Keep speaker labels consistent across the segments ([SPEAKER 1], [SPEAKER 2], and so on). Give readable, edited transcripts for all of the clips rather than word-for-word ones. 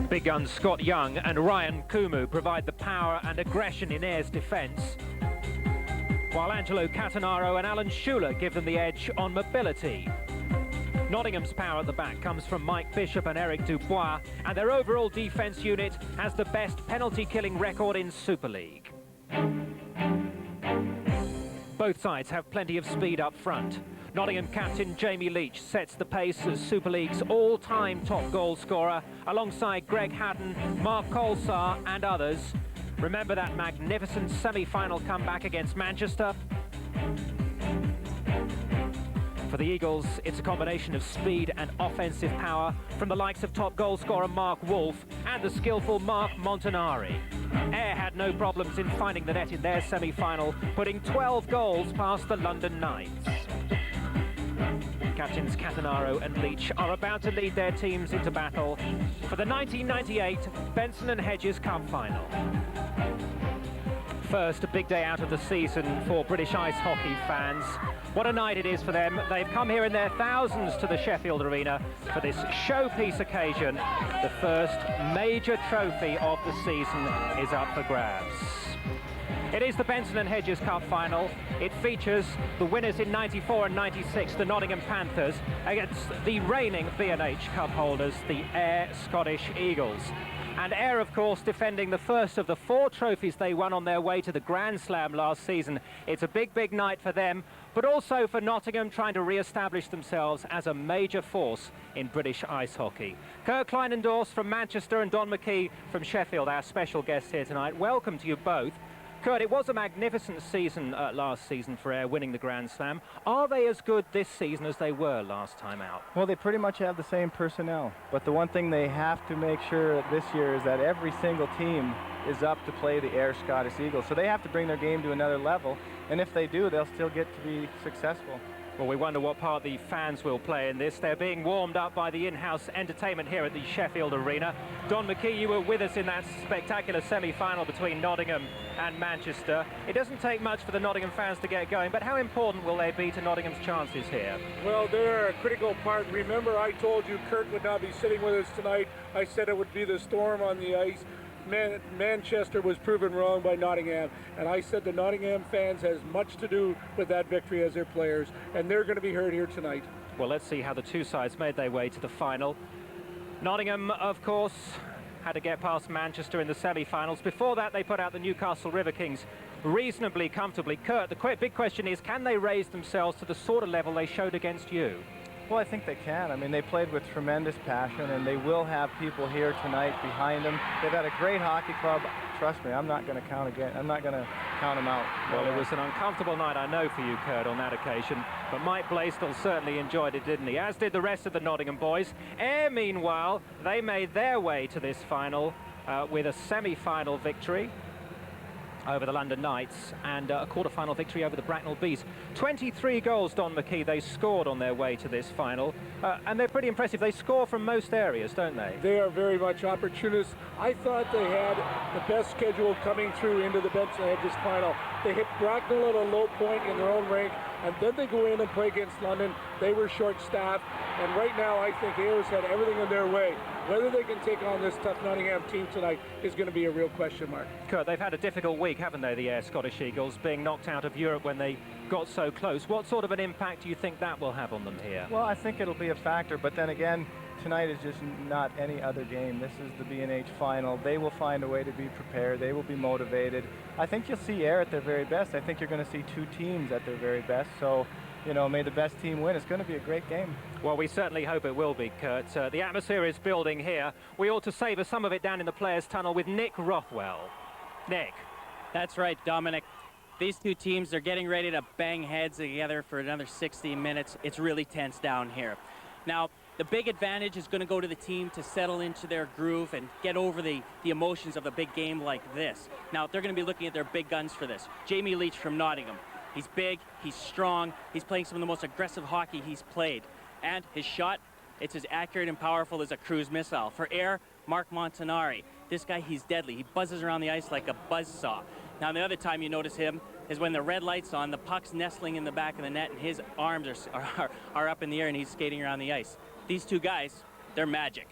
[SPEAKER 1] Big guns Scott Young and Ryan Kumu provide the power and aggression in Ayr's defence, while Angelo Catanaro and Alan Schuler give them the edge on mobility. Nottingham's power at the back comes from Mike Bishop and Eric Dubois, and their overall defence unit has the best penalty-killing record in Super League. Both sides have plenty of speed up front. Nottingham captain Jamie Leach sets the pace as Super League's all-time top goal scorer, alongside Greg Hadden, Mark Colsar and others. Remember that magnificent semi-final comeback against Manchester? For the Eagles, it's a combination of speed and offensive power from the likes of top goal scorer Mark Wolf and the skillful Mark Montanari. Ayr had no problems in finding the net in their semi-final, putting 12 goals past the London Knights. Captains Catanaro and Leach are about to lead their teams into battle for the 1998 Benson and Hedges Cup final. First, a big day out of the season for British ice hockey fans. What a night it is for them. They've come here in their thousands to the Sheffield Arena for this showpiece occasion. The first major trophy of the season is up for grabs. It is the Benson and Hedges Cup final. It features the winners in 94 and 96, the Nottingham Panthers, against the reigning B&H Cup holders, the Ayr Scottish Eagles. And Ayr, of course, defending the first of the 4 trophies they won on their way to the Grand Slam last season. It's a big, big night for them, but also for Nottingham, trying to re-establish themselves as a major force in British ice hockey. Kurt Kleinendorf from Manchester and Don McKee from Sheffield, our special guests here tonight. Welcome to you both. Kurt, it was a magnificent season last season for Ayr, winning the Grand Slam. Are they as good this season as they were last time out?
[SPEAKER 2] Well, they pretty much have the same personnel. But the one thing they have to make sure this year is that every single team is up to play the Ayr Scottish Eagles. So they have to bring their game to another level. And if they do, they'll still get to be successful.
[SPEAKER 1] Well, we wonder what part the fans will play in this. They're being warmed up by the in-house entertainment here at the Sheffield Arena. Don McKee, you were with us in that spectacular semi-final between Nottingham and Manchester. It doesn't take much for the Nottingham fans to get going, but how important will they be to Nottingham's chances here?
[SPEAKER 3] Well, they're a critical part. Remember, I told you Kurt would not be sitting with us tonight. I said it would be the storm on the ice. Manchester was proven wrong by Nottingham, and I said the Nottingham fans has much to do with that victory as their players, and they're going to be heard here tonight.
[SPEAKER 1] Well, let's see how the two sides made their way to the final. Nottingham, of course, had to get past Manchester in the semi-finals. Before that, they put out the Newcastle River Kings reasonably comfortably. Kurt, the big question is, can they raise themselves to the sort of level they showed against you?
[SPEAKER 2] Well, I think they can. I mean, they played with tremendous passion, and they will have people here tonight behind them. They've had a great hockey club. Trust me, I'm not going to count again. I'm not going to count them out.
[SPEAKER 1] Well, it was an uncomfortable night, I know, for you, Kurt, on that occasion. But Mike Blaisdell certainly enjoyed it, didn't he? As did the rest of the Nottingham boys. Ayr, meanwhile, they made their way to this final with a semi-final victory over the London Knights and a quarter-final victory over the Bracknell Bees. 23 goals, Don McKee, they scored on their way to this final. And they're pretty impressive. They score from most areas, don't they?
[SPEAKER 3] They are very much opportunists. I thought they had the best schedule coming through into the Benson and Hedges final. They hit Bracknell at a low point in their own rink, and then they go in and play against London. They were short-staffed, and right now I think Ayers had everything in their way. Whether they can take on this tough Nottingham team tonight is going to be a real question mark.
[SPEAKER 1] Kurt, they've had a difficult week, haven't they, the Ayr Scottish Eagles, being knocked out of Europe when they got so close. What sort of an impact do you think that will have on them here?
[SPEAKER 2] Well, I think it'll be a factor, but then again, tonight is just not any other game. This is the B&H final. They will find a way to be prepared. They will be motivated. I think you'll see Ayr at their very best. I think you're going to see two teams at their very best. So, you know, may the best team win. It's going to be a great game.
[SPEAKER 1] Well, we certainly hope it will be, Kurt. The atmosphere is building here. We ought to savour some of it down in the Players' Tunnel with Nick Rothwell. Nick.
[SPEAKER 4] That's right, Dominic. These two teams are getting ready to bang heads together for another 60 minutes. It's really tense down here. Now, the big advantage is going to go to the team to settle into their groove and get over the emotions of a big game like this. Now, they're going to be looking at their big guns for this. Jamie Leach from Nottingham. He's big, he's strong, he's playing some of the most aggressive hockey he's played. And his shot, it's as accurate and powerful as a cruise missile. For Ayr, Mark Montanari. This guy, he's deadly. He buzzes around the ice like a buzzsaw. Now, the other time you notice him is when the red light's on, the puck's nestling in the back of the net, and his arms are up in the air, and he's skating around the ice. These two guys, they're magic.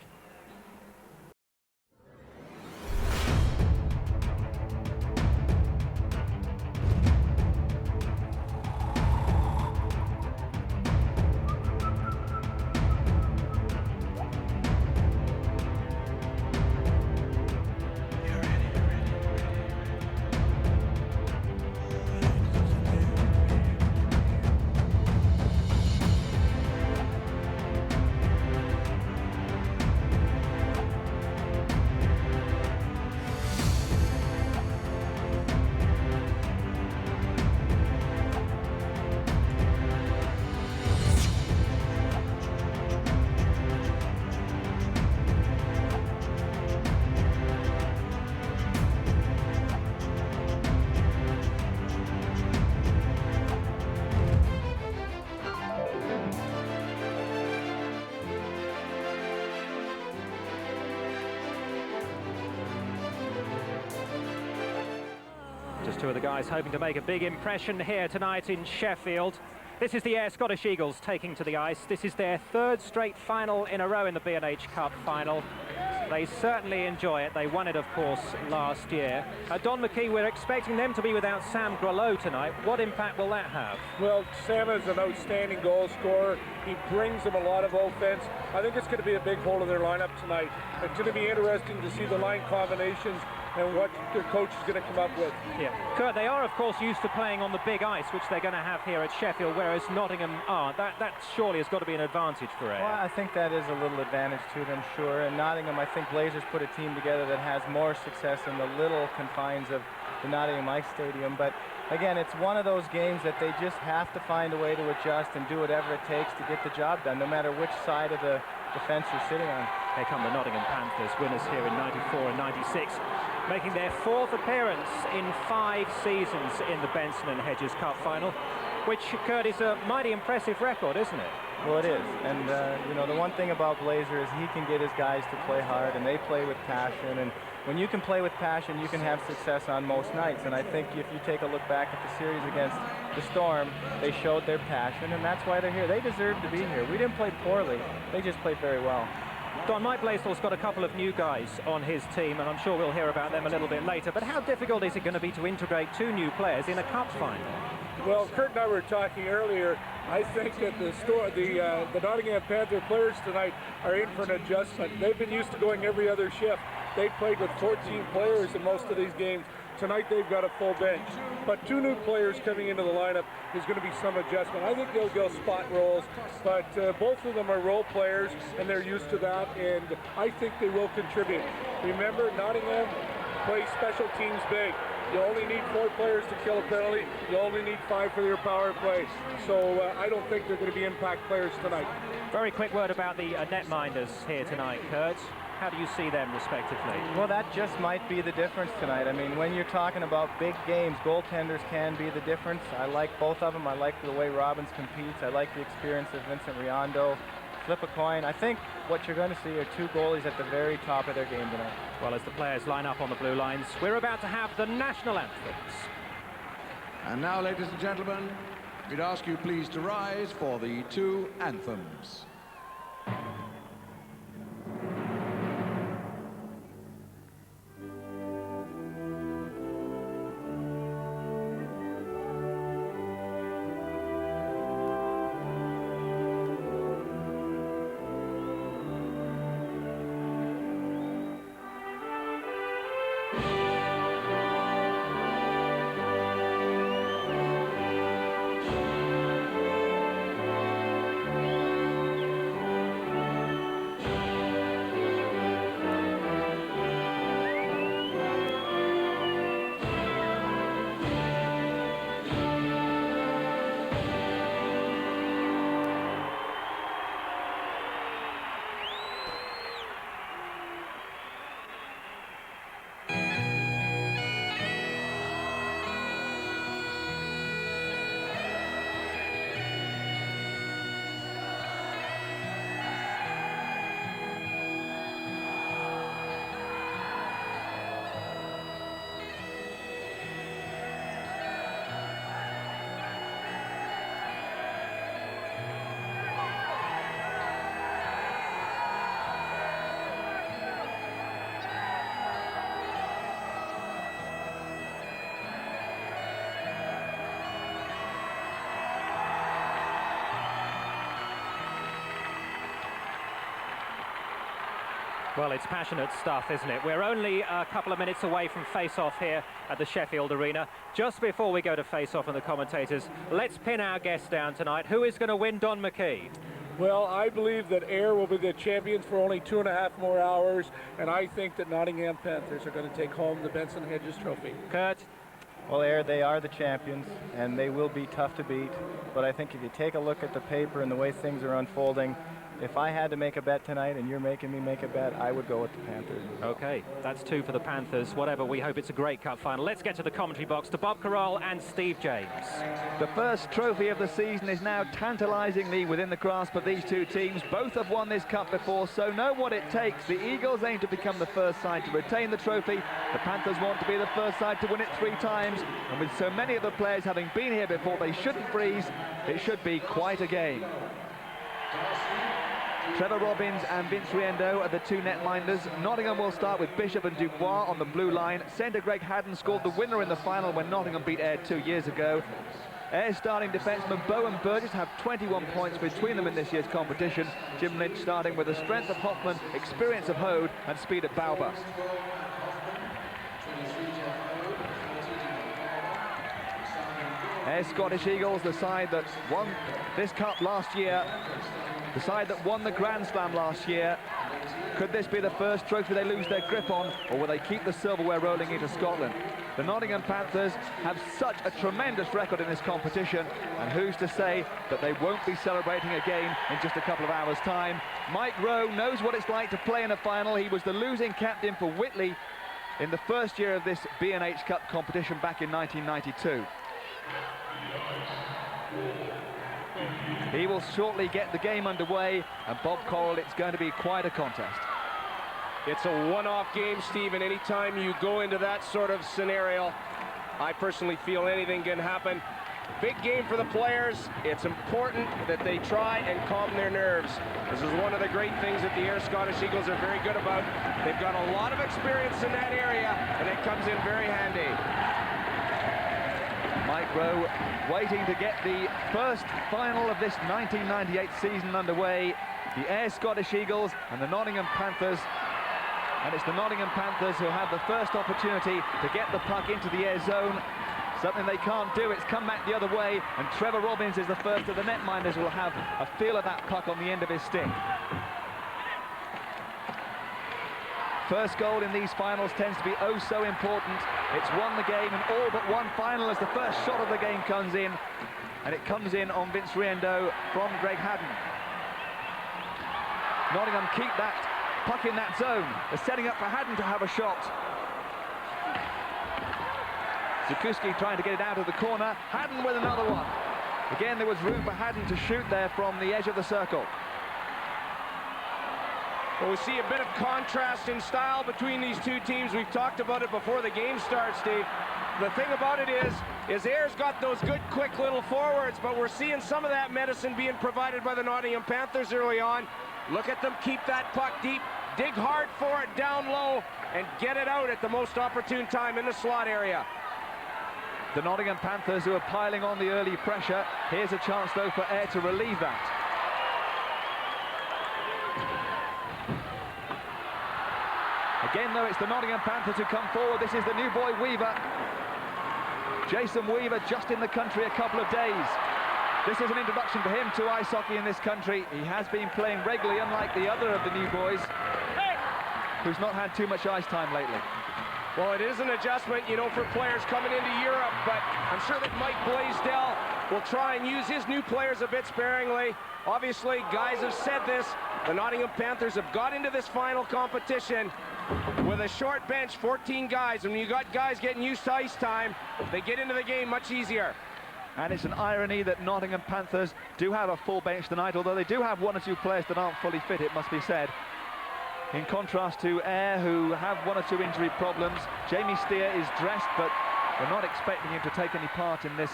[SPEAKER 1] Two of the guys hoping to make a big impression here tonight in Sheffield. This is the Ayr Scottish Eagles taking to the ice. This is their third straight final in a row in the B&H Cup final. They certainly enjoy it. They won it, of course, last year. Don McKee, we're expecting them to be without Sam Grelot tonight. What impact will that have?
[SPEAKER 3] Well, Sam is an outstanding goal scorer. He brings them a lot of offense. I think it's going to be a big hole in their lineup tonight. It's going to be interesting to see the line combinations and what their coach is going to come up with.
[SPEAKER 1] Yeah. Kurt, they are, of course, used to playing on the big ice, which they're going to have here at Sheffield, whereas Nottingham aren't. That surely has got to be an advantage for Ayr.
[SPEAKER 2] Well, I think that is a little advantage to them, sure. And Nottingham, I think Blazers put a team together that has more success in the little confines of the Nottingham Ice Stadium. But again, it's one of those games that they just have to find a way to adjust and do whatever it takes to get the job done, no matter which side of the defense you're sitting on.
[SPEAKER 1] Here come the Nottingham Panthers, winners here in '94 and '96, making their fourth appearance in 5 seasons in the Benson and Hedges Cup final, which, Kurt, is a mighty impressive record, isn't it?
[SPEAKER 2] Well, it is. And, you know, the one thing about Blazer is he can get his guys to play hard, and they play with passion. And when you can play with passion, you can have success on most nights. And I think if you take a look back at the series against the Storm, they showed their passion, and that's why they're here. They deserve to be here. We didn't play poorly. They just played very well.
[SPEAKER 1] Don, Mike Blaisdell's got a couple of new guys on his team, and I'm sure we'll hear about them a little bit later. But how difficult is it going to be to integrate 2 new players in a cup final?
[SPEAKER 3] Well, Kurt and I were talking earlier. I think that the Nottingham Panther players tonight are in for an adjustment. They've been used to going every other shift. They've played with 14 players in most of these games. Tonight they've got a full bench. But 2 new players coming into the lineup is going to be some adjustment. I think they'll go spot roles, but both of them are role players, and they're used to that, and I think they will contribute. Remember, Nottingham plays special teams big. You only need 4 players to kill a penalty. You only need 5 for your power play. So I don't think they're going to be impact players tonight.
[SPEAKER 1] Very quick word about the netminders here tonight, Kurt. How do you see them, respectively?
[SPEAKER 2] Well, that just might be the difference tonight. I mean, when you're talking about big games, goaltenders can be the difference. I like both of them. I like the way Robbins competes. I like the experience of Vincent Riondo. Flip a coin. I think what you're going to see are 2 goalies at the very top of their game tonight.
[SPEAKER 1] Well, as the players line up on the blue lines, we're about to have the national anthems.
[SPEAKER 5] And now, ladies and gentlemen, we'd ask you please to rise for the 2 anthems.
[SPEAKER 1] Well, it's passionate stuff, isn't it? We're only a couple of minutes away from face-off here at the Sheffield Arena. Just before we go to face-off and the commentators, let's pin our guest down tonight. Who is going to win, Don McKee?
[SPEAKER 3] Well, I believe that Ayr will be the champions for only 2.5 more hours, and I think that Nottingham Panthers are going to take home the Benson Hedges Trophy.
[SPEAKER 1] Kurt?
[SPEAKER 2] Well, Ayr, they are the champions, and they will be tough to beat. But I think if you take a look at the paper and the way things are unfolding, if I had to make a bet tonight and you're making me make a bet, I would go with the Panthers.
[SPEAKER 1] Okay, that's 2 for the Panthers. Whatever, we hope it's a great cup final. Let's get to the commentary box to Bob Carroll and Steve James.
[SPEAKER 6] The first trophy of the season is now tantalisingly within the grasp of these two teams. Both have won this cup before, so know what it takes. The Eagles aim to become the first side to retain the trophy. The Panthers want to be the first side to win it 3 times. And with so many of the players having been here before, they shouldn't freeze. It should be quite a game. Trevor Robbins and Vince Riendeau are the 2 netminders. Nottingham will start with Bishop and Dubois on the blue line. Centre Greg Haddon scored the winner in the final when Nottingham beat Ayr 2 years ago. Ayr starting defencemen Bow and Burgess have 21 points between them in this year's competition. Jim Lynch starting with the strength of Hoffman, experience of Hode and speed of Bauba. Ayr Scottish Eagles, the side that won this cup last year, the side that won the Grand Slam last year. Could this be the first trophy they lose their grip on, or will they keep the silverware rolling into Scotland? The Nottingham Panthers have such a tremendous record in this competition, and who's to say that they won't be celebrating again in just a couple of hours' time. Mike Rowe knows what it's like to play in a final. He was the losing captain for Whitley in the first year of this B&H Cup competition back in 1992. He will shortly get the game underway, and Bob Coral, it's going to be quite a contest.
[SPEAKER 7] It's a one-off game, Steve, and anytime you go into that sort of scenario, I personally feel anything can happen. Big game for the players. It's important that they try and calm their nerves. This is one of the great things that the Ayr Scottish Eagles are very good about. They've got a lot of experience in that area, and it comes in very handy.
[SPEAKER 6] Mike Rowe waiting to get the first final of this 1998 season underway. The Ayr Scottish Eagles and the Nottingham Panthers. And it's the Nottingham Panthers who have the first opportunity to get the puck into the Ayr zone. Something they can't do, it's come back the other way, and Trevor Robbins is the first of the netminders who will have a feel of that puck on the end of his stick. First goal in these finals tends to be oh so important. It's won the game and all but one final as the first shot of the game comes in, and it comes in on Vince Riendeau from Greg Haddon. Nottingham keep that puck in that zone. They're setting up for Haddon to have a shot. Zukuski trying to get it out of the corner. Haddon with another one. Again, there was room for Haddon to shoot there from the edge of the circle.
[SPEAKER 7] Well, we see a bit of contrast in style between these two teams. We've talked about it before the game starts, Steve. The thing about it is Ayr's got those good, quick little forwards, but we're seeing some of that medicine being provided by the Nottingham Panthers early on. Look at them keep that puck deep, dig hard for it down low, and get it out at the most opportune time in the slot area.
[SPEAKER 6] The Nottingham Panthers who are piling on the early pressure. Here's a chance, though, for Ayr to relieve that. Again, though, it's the Nottingham Panthers who come forward. This is the new boy, Weaver. Jason Weaver, just in the country a couple of days. This is an introduction for him to ice hockey in this country. He has been playing regularly, unlike the other of the new boys, who's not had too much ice time lately.
[SPEAKER 7] Well, it is an adjustment, you know, for players coming into Europe, but I'm sure that Mike Blaisdell will try and use his new players a bit sparingly. Obviously, guys have said this. The Nottingham Panthers have got into this final competition with a short bench, 14 guys. And when you got guys getting used to ice time, they get into the game much easier.
[SPEAKER 6] And it's an irony that Nottingham Panthers do have a full bench tonight, although they do have 1 or 2 players that aren't fully fit, it must be said. In contrast to Ayr, who have 1 or 2 injury problems. Jamie Steer is dressed, but we're not expecting him to take any part in this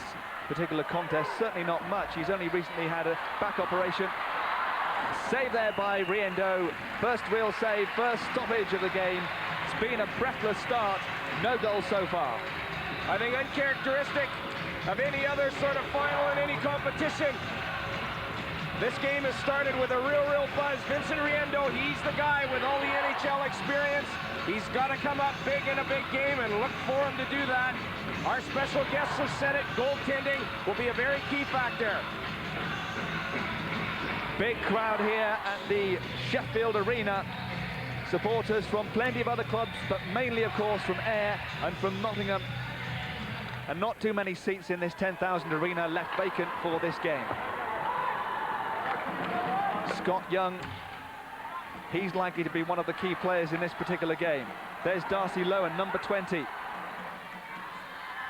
[SPEAKER 6] particular contest. Certainly not much. He's only recently had a back operation. Save there by Riendeau. First real save, first stoppage of the game. It's been a breathless start. No goal so far.
[SPEAKER 7] I think uncharacteristic of any other sort of final in any competition. This game has started with a real buzz. Vincent Riendeau, he's the guy with all the NHL experience. He's got to come up big in a big game, and look for him to do that. Our special guests have said it, goaltending will be a very key factor.
[SPEAKER 6] Big crowd here at the Sheffield Arena. Supporters from plenty of other clubs, but mainly, of course, from Ayr and from Nottingham. And not too many seats in this 10,000 arena left vacant for this game. Scott Young, he's likely to be one of the key players in this particular game. There's Darcy Lowen, number 20.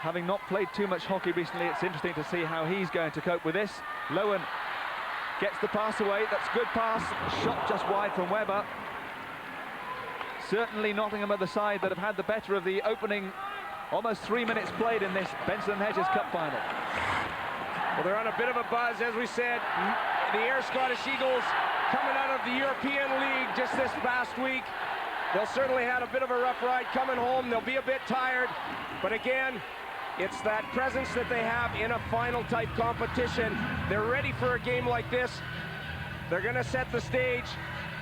[SPEAKER 6] Having not played too much hockey recently, it's interesting to see how he's going to cope with this. Lowen gets the pass away. That's good pass. Shot just wide from Webber. Certainly Nottingham are the side that have had the better of the opening almost 3 minutes played in this Benson & Hedges Cup final.
[SPEAKER 7] Well, they're on a bit of a buzz, as we said. The Ayr Scottish Eagles coming out of the European League just this past week. They'll certainly had a bit of a rough ride coming home. They'll be a bit tired, but again, it's that presence that they have in a final type competition. They're ready for a game like this. They're going to set the stage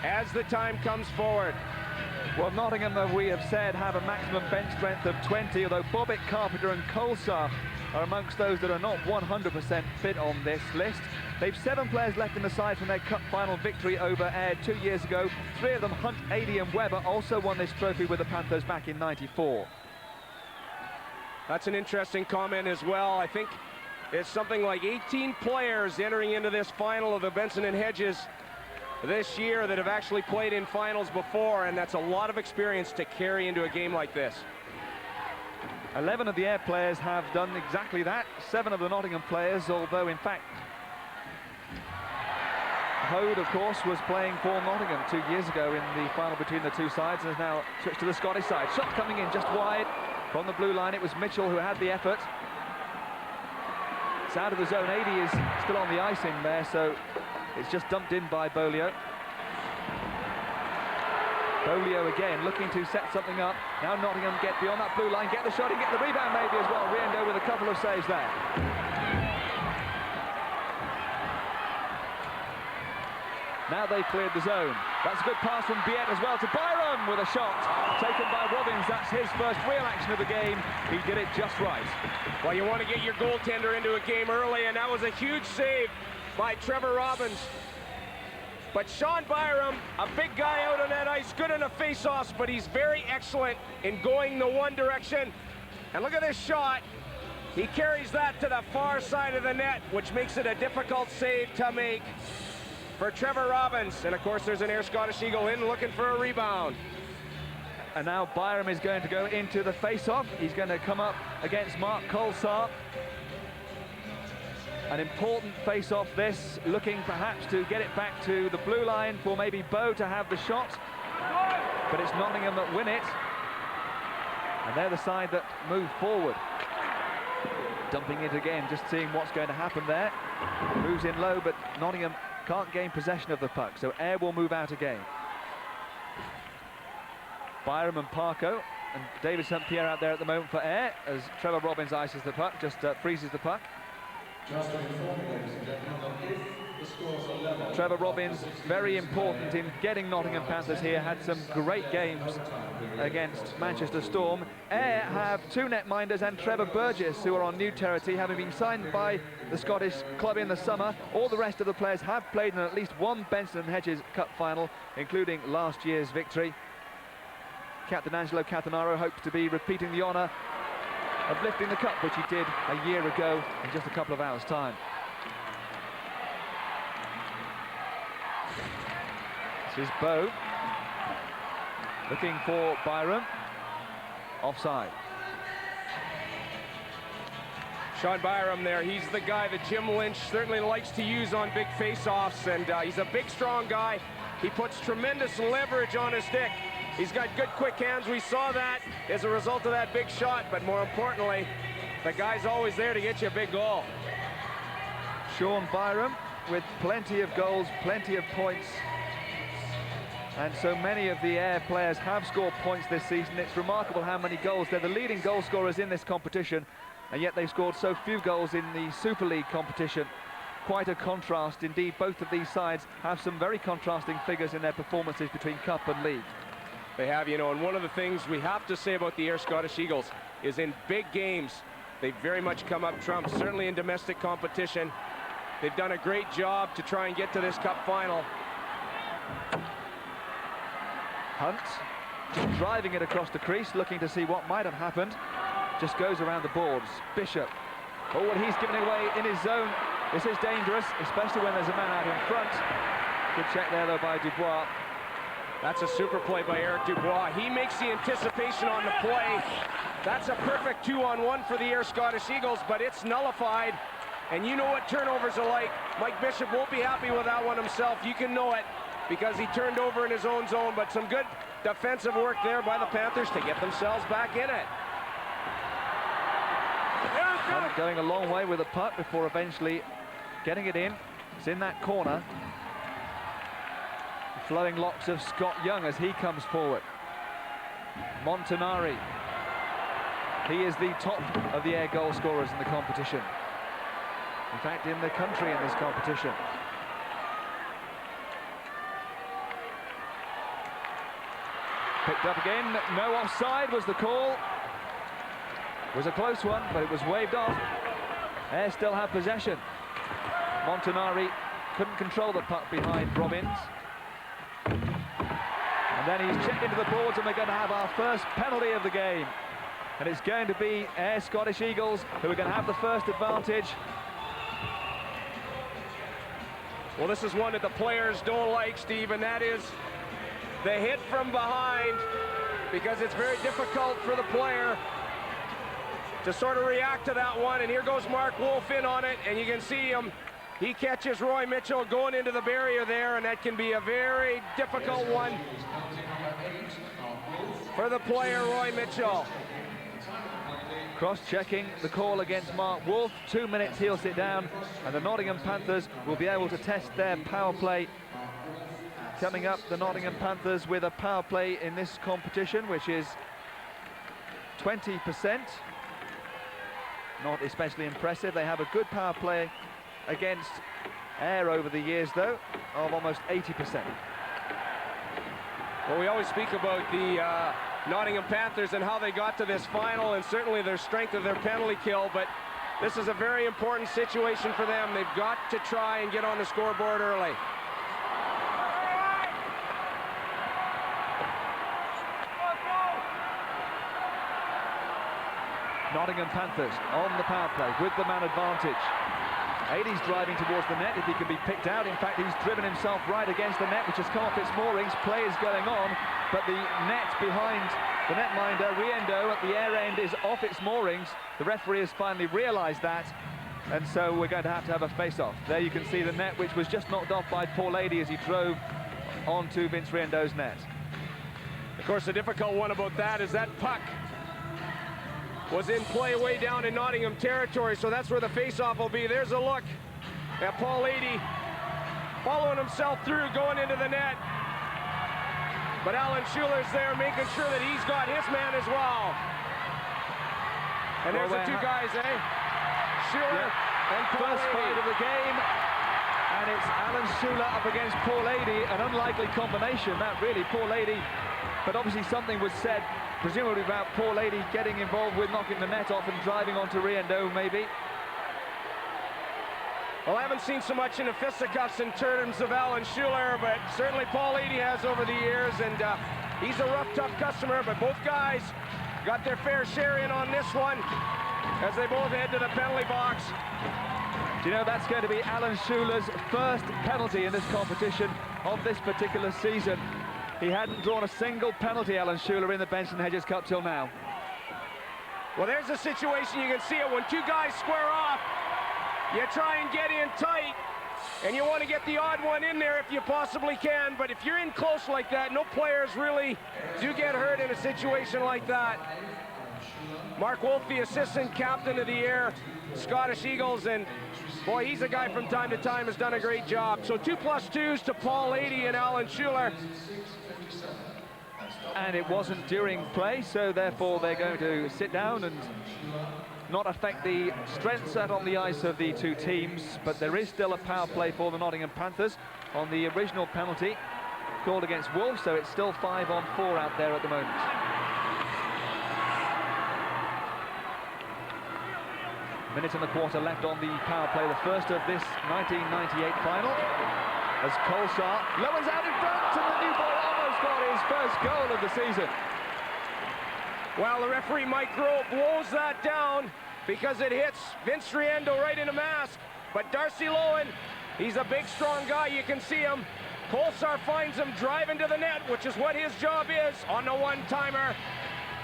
[SPEAKER 7] as the time comes forward.
[SPEAKER 6] Well, Nottingham, we have said, have a maximum bench strength of 20, although Bobbitt, Carpenter and Colsar are amongst those that are not 100% fit on this list. They've 7 players left in the side from their cup final victory over Ayr 2 years ago. 3 of them, Hunt, Adey and Webber, also won this trophy with the Panthers back in '94.
[SPEAKER 7] That's an interesting comment as well. I think it's something like 18 players entering into this final of the Benson & Hedges this year that have actually played in finals before, and that's a lot of experience to carry into a game like this.
[SPEAKER 6] 11 of the Ayr players have done exactly that. 7 of the Nottingham players, although in fact Hode, of course, was playing for Nottingham 2 years ago in the final between the two sides and has now switched to the Scottish side. Shot coming in just wide from the blue line. It was Mitchell who had the effort. It's out of the zone. Adey is still on the ice in there, so it's just dumped in by Bolio. Bolio again looking to set something up. Now Nottingham get beyond that blue line, get the shot and get the rebound maybe as well. Riendo with a couple of saves there. Now they've cleared the zone. That's a good pass from Biet as well to Byram with a shot taken by Robbins. That's his first real action of the game. He did it just right.
[SPEAKER 7] Well, you want to get your goaltender into a game early, and that was a huge save by Trevor Robbins. But Sean Byram, a big guy out on that ice, good in the face-offs, but he's very excellent in going the one direction. And look at this shot. He carries that to the far side of the net, which makes it a difficult save to make for Trevor Robbins. And of course, there's an Ayr Scottish Eagle in looking for a rebound.
[SPEAKER 6] And now Byram is going to go into the face-off. He's going to come up against Mark Colsar. An important face-off this, looking perhaps to get it back to the blue line for maybe Bow to have the shot. But it's Nottingham that win it. And they're the side that move forward. Dumping it again, just seeing what's going to happen there. Moves in low, but Nottingham can't gain possession of the puck, so Ayr will move out again. Byram and Parko and David St. Pierre out there at the moment for Ayr as Trevor Robbins ices the puck, just freezes the puck. Trevor Robbins, very important in getting Nottingham Panthers here, had some great games against Manchester Storm. Ayr have 2 netminders and Trevor Burgess, who are on new territory, having been signed by the Scottish club in the summer. All the rest of the players have played in at least one Benson & Hedges Cup final, including last year's victory. Captain Angelo Catanaro hopes to be repeating the honour of lifting the cup, which he did a year ago in just a couple of hours' time. This is Bow looking for Byram. Offside.
[SPEAKER 7] Sean Byram there, he's the guy that Jim Lynch certainly likes to use on big face-offs, and he's a big, strong guy. He puts tremendous leverage on his stick. He's got good, quick hands. We saw that as a result of that big shot, but more importantly, the guy's always there to get you a big goal.
[SPEAKER 6] Sean Byram with plenty of goals, plenty of points. And so many of the Ayr players have scored points this season. It's remarkable how many goals. They're the leading goal scorers in this competition, and yet they've scored so few goals in the Super League competition. Quite a contrast indeed. Both of these sides have some very contrasting figures in their performances between Cup and League.
[SPEAKER 7] They have, you know, and one of the things we have to say about the Ayr Scottish Eagles is in big games, they've very much come up trumps, certainly in domestic competition. They've done a great job to try and get to this Cup final.
[SPEAKER 6] Hunt just driving it across the crease, looking to see what might have happened. Just goes around the boards. Bishop. Oh, what he's giving away in his zone. This is dangerous, especially when there's a man out in front. Good check there, though, by Dubois.
[SPEAKER 7] That's a super play by Eric Dubois. He makes the anticipation on the play. That's a perfect 2-on-1 for the Ayr Scottish Eagles, but it's nullified. And you know what turnovers are like. Mike Bishop won't be happy with that one himself. You can know it because he turned over in his own zone, but some good defensive work there by the Panthers to get themselves back in it.
[SPEAKER 6] Going a long way with the puck before eventually getting it in. It's in that corner. The flowing locks of Scott Young as he comes forward. Montanari. He is the top of the Ayr goal scorers in the competition. In fact, in the country in this competition. Picked up again. No offside was the call. It was a close one, but it was waved off. Ayr still have possession. Montanari couldn't control the puck behind Robbins. And then he's chipped into the boards, and we're going to have our first penalty of the game. And it's going to be Ayr Scottish Eagles who are going to have the first advantage.
[SPEAKER 7] Well, this is one that the players don't like, Steve, and that is the hit from behind, because it's very difficult for the player to sort of react to that one. And here goes Mark Wolf in on it, and you can see him. He catches Roy Mitchell going into the barrier there, and that can be a very difficult one for the player, Roy Mitchell.
[SPEAKER 6] Cross-checking the call against Mark Wolf. 2 minutes, he'll sit down, and the Nottingham Panthers will be able to test their power play. Coming up, the Nottingham Panthers with a power play in this competition, which is 20%. Not especially impressive. They have a good power play against Ayr over the years, though, of almost 80%.
[SPEAKER 7] Well, we always speak about the Nottingham Panthers and how they got to this final, and certainly their strength of their penalty kill, but this is a very important situation for them. They've got to try and get on the scoreboard early.
[SPEAKER 6] Nottingham Panthers on the power play with the man advantage. 80's driving towards the net if he can be picked out. In fact, he's driven himself right against the net, which has come off its moorings. Play is going on, but the net behind the netminder, Riendo, at the Ayr end is off its moorings. The referee has finally realised that, and so we're going to have a face-off. There you can see the net, which was just knocked off by Paul Lady as he drove onto Vince Riendo's net.
[SPEAKER 7] Of course, the difficult one about that is that puck was in play way down in Nottingham territory, so that's where the face-off will be. There's a look at Paul Lady following himself through, going into the net. But Alan Schuler's there, making sure that he's got his man as well. And there's the two guys, eh? Schuler and Paul
[SPEAKER 6] First
[SPEAKER 7] Lady.
[SPEAKER 6] fight of the game, and it's Alan Schuler up against Paul Lady. An unlikely combination, that really, Paul Lady. But obviously something was said, presumably about Paul Lady getting involved with knocking the net off and driving onto Riendo, maybe.
[SPEAKER 7] Well, I haven't seen so much in the fisticuffs in terms of Alan Schuler, but certainly Paul Lady has over the years, and he's a rough, tough customer, but both guys got their fair share in on this one as they both head to the penalty box.
[SPEAKER 6] Do you know, that's going to be Alan Schuler's first penalty in this competition of this particular season. He hadn't drawn a single penalty, Alan Schuler, in the Benson Hedges Cup till now.
[SPEAKER 7] Well, there's a situation, you can see it, when two guys square off, you try and get in tight, and you want to get the odd one in there if you possibly can, but if you're in close like that, no players really do get hurt in a situation like that. Mark Wolf, the assistant captain of the Ayr Scottish Eagles, and boy, he's a guy from time to time has done a great job. So 2+2s to Paul Lady and Alan Schuler.
[SPEAKER 6] And it wasn't during play, so therefore they're going to sit down and not affect the strength set on the ice of the two teams, but there is still a power play for the Nottingham Panthers on the original penalty called against Wolves, so it's still 5-on-4 out there at the moment. Minute and a quarter left on the power play, the first of this 1998 final, as Colsar lowers out in front, and the new boy almost got his first goal of the season.
[SPEAKER 7] Well, the referee, Mike Grove, blows that down because it hits Vince Riendo right in the mask. But Darcy Lowen, he's a big, strong guy. You can see him. Kolsar finds him driving to the net, which is what his job is on the one-timer.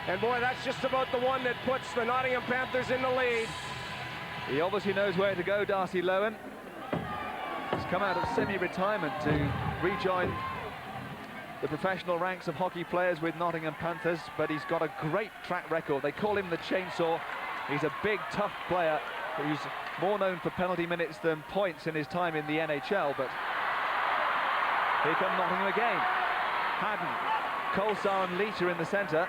[SPEAKER 7] And boy, that's just about the one that puts the Nottingham Panthers in the lead.
[SPEAKER 6] He obviously knows where to go, Darcy Lowen. He's come out of semi-retirement to rejoin the professional ranks of hockey players with Nottingham Panthers, but he's got a great track record. They call him the Chainsaw. He's a big, tough player who's more known for penalty minutes than points in his time in the NHL, but here come Nottingham again. Haddon, Kolsar and Leach are in the centre.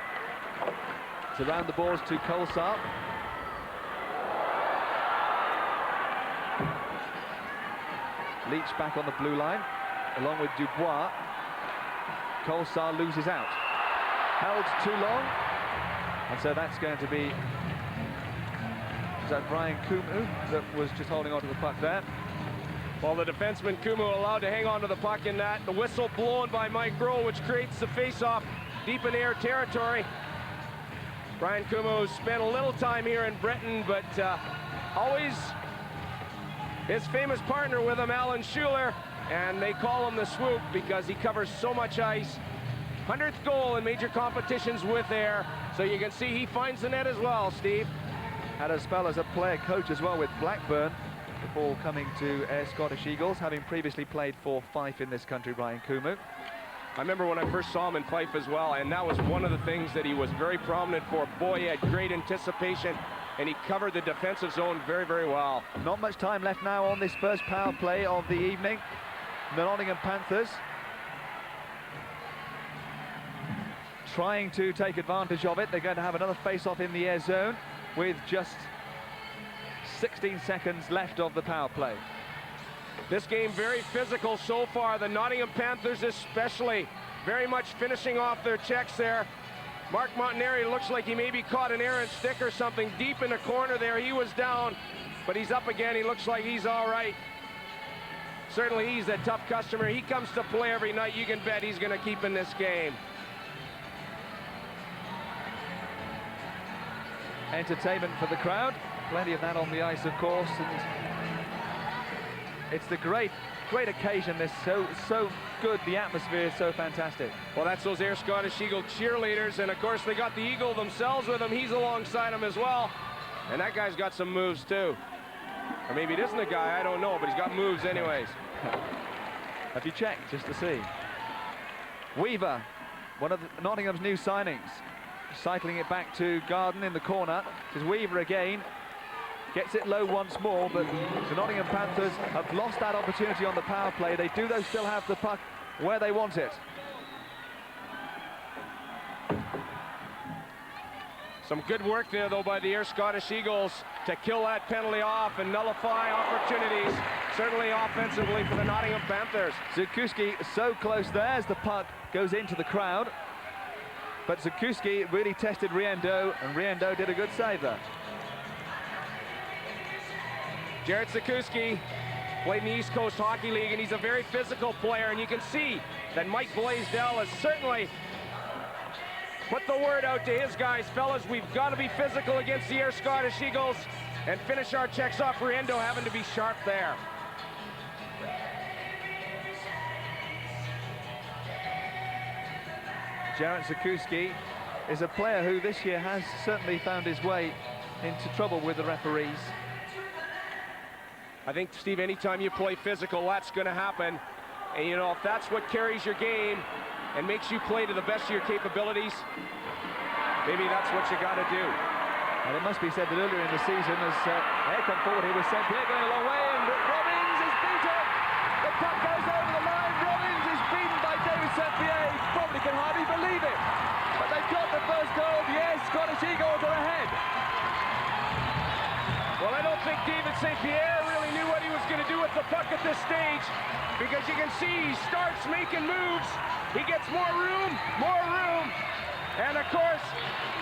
[SPEAKER 6] To round the balls to Kolsar. Leach back on the blue line, along with Dubois. Kolsar loses out. Held too long, and so that's going to be... Is that Brian Kumu that was just holding on to the puck there?
[SPEAKER 7] Well, the defenseman Kumu allowed to hang on to the puck in that. The whistle blown by Mike Grohl, which creates the face-off deep in air territory. Brian Kumu spent a little time here in Britain, but always his famous partner with him, Alan Schuler, and they call him the Swoop because he covers so much ice. 100th goal in major competitions with air, so you can see he finds the net as well, Steve.
[SPEAKER 6] Had a spell as a player coach as well with Blackburn before coming to Ayr Scottish Eagles, having previously played for Fife in this country, Brian Kumu.
[SPEAKER 7] I remember when I first saw him in Fife as well, and that was one of the things that he was very prominent for. Boy, he had great anticipation, and he covered the defensive zone very, very well.
[SPEAKER 6] Not much time left now on this first power play of the evening. The Nottingham Panthers trying to take advantage of it. They're going to have another face-off in the air zone with just 16 seconds left of the power play.
[SPEAKER 7] This game very physical so far. The Nottingham Panthers especially very much finishing off their checks there. Mark Montanari looks like he maybe caught an errant stick or something deep in the corner there. He was down, but he's up again. He looks like he's all right. Certainly he's a tough customer. He comes to play every night. You can bet he's going to keep in this game.
[SPEAKER 6] Entertainment for the crowd. Plenty of that on the ice, of course. And it's the great occasion. This so good. The atmosphere is so fantastic.
[SPEAKER 7] Well, that's those Ayr Scottish Eagle cheerleaders, and of course they got the Eagle themselves with him. He's alongside him as well, and that guy's got some moves too. Or maybe it isn't a guy, I don't know, but he's got moves anyways.
[SPEAKER 6] Have you checked just to see? Weaver, one of Nottingham's new signings, cycling it back to Garden in the corner. It's Weaver again. Gets it low once more, but the Nottingham Panthers have lost that opportunity on the power play. They do, though, still have the puck where they want it.
[SPEAKER 7] Some good work there, though, by the Ayr Scottish Eagles to kill that penalty off and nullify opportunities, certainly offensively for the Nottingham Panthers.
[SPEAKER 6] Zukuski so close there as the puck goes into the crowd. But Zukuski really tested Riendo, and Riendo did a good save there.
[SPEAKER 7] Jared Zukuski played in the East Coast Hockey League, and he's a very physical player, and you can see that Mike Blaisdell has certainly put the word out to his guys. Fellas, we've got to be physical against the Ayr Scottish Eagles and finish our checks off. Riendo having to be sharp there.
[SPEAKER 6] Jared Zukuski is a player who this year has certainly found his way into trouble with the referees.
[SPEAKER 7] I think, Steve, anytime you play physical, that's going to happen. And, you know, if that's what carries your game and makes you play to the best of your capabilities, maybe that's what you got to do.
[SPEAKER 6] Well, it must be said that earlier in the season, as Ayr come forward here with St. Pierre going a long way, and Robbins is beaten. The puck goes over the line. Robbins is beaten by David St. Pierre. He probably can hardly believe it. But they've got the first goal. Yes, Scottish Eagles are ahead.
[SPEAKER 7] Well, I don't think David St. Pierre really knew what he was going to do with the puck at this stage, because you can see he starts making moves. He gets more room, and of course,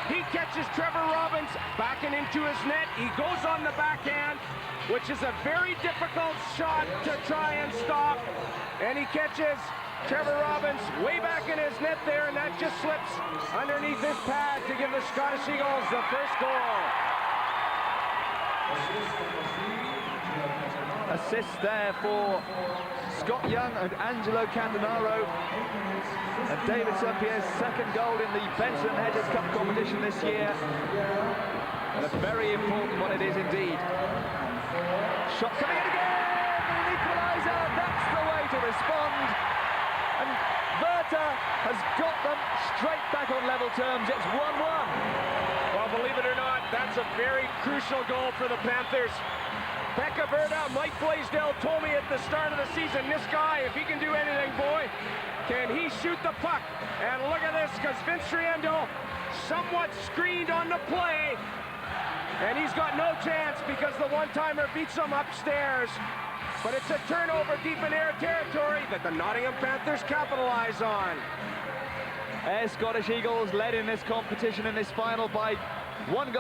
[SPEAKER 7] he catches Trevor Robbins backing into his net. He goes on the backhand, which is a very difficult shot to try and stop, and he catches Trevor Robbins way back in his net there, and that just slips underneath his pad to give the Scottish Eagles the first goal.
[SPEAKER 6] Assist there for Scott Young and Angelo Candanaro. And David St. Pierre's second goal in the Benson and Hedges Cup competition this year. And a very important one it is indeed. Shot coming in again! An equaliser! That's the way to respond. And Berta has got them straight back on level terms. It's 1-1.
[SPEAKER 7] Well, believe it or not, that's a very crucial goal for the Panthers. Pekka Berta, Mike Blaisdell told me at the start of the season, this guy, if he can do anything, boy, can he shoot the puck? And look at this, because Vince Riendo somewhat screened on the play, and he's got no chance because the one-timer beats him upstairs. But it's a turnover deep in Ayr territory that the Nottingham Panthers capitalize on.
[SPEAKER 6] Scottish Eagles led in this competition in this final by 1-0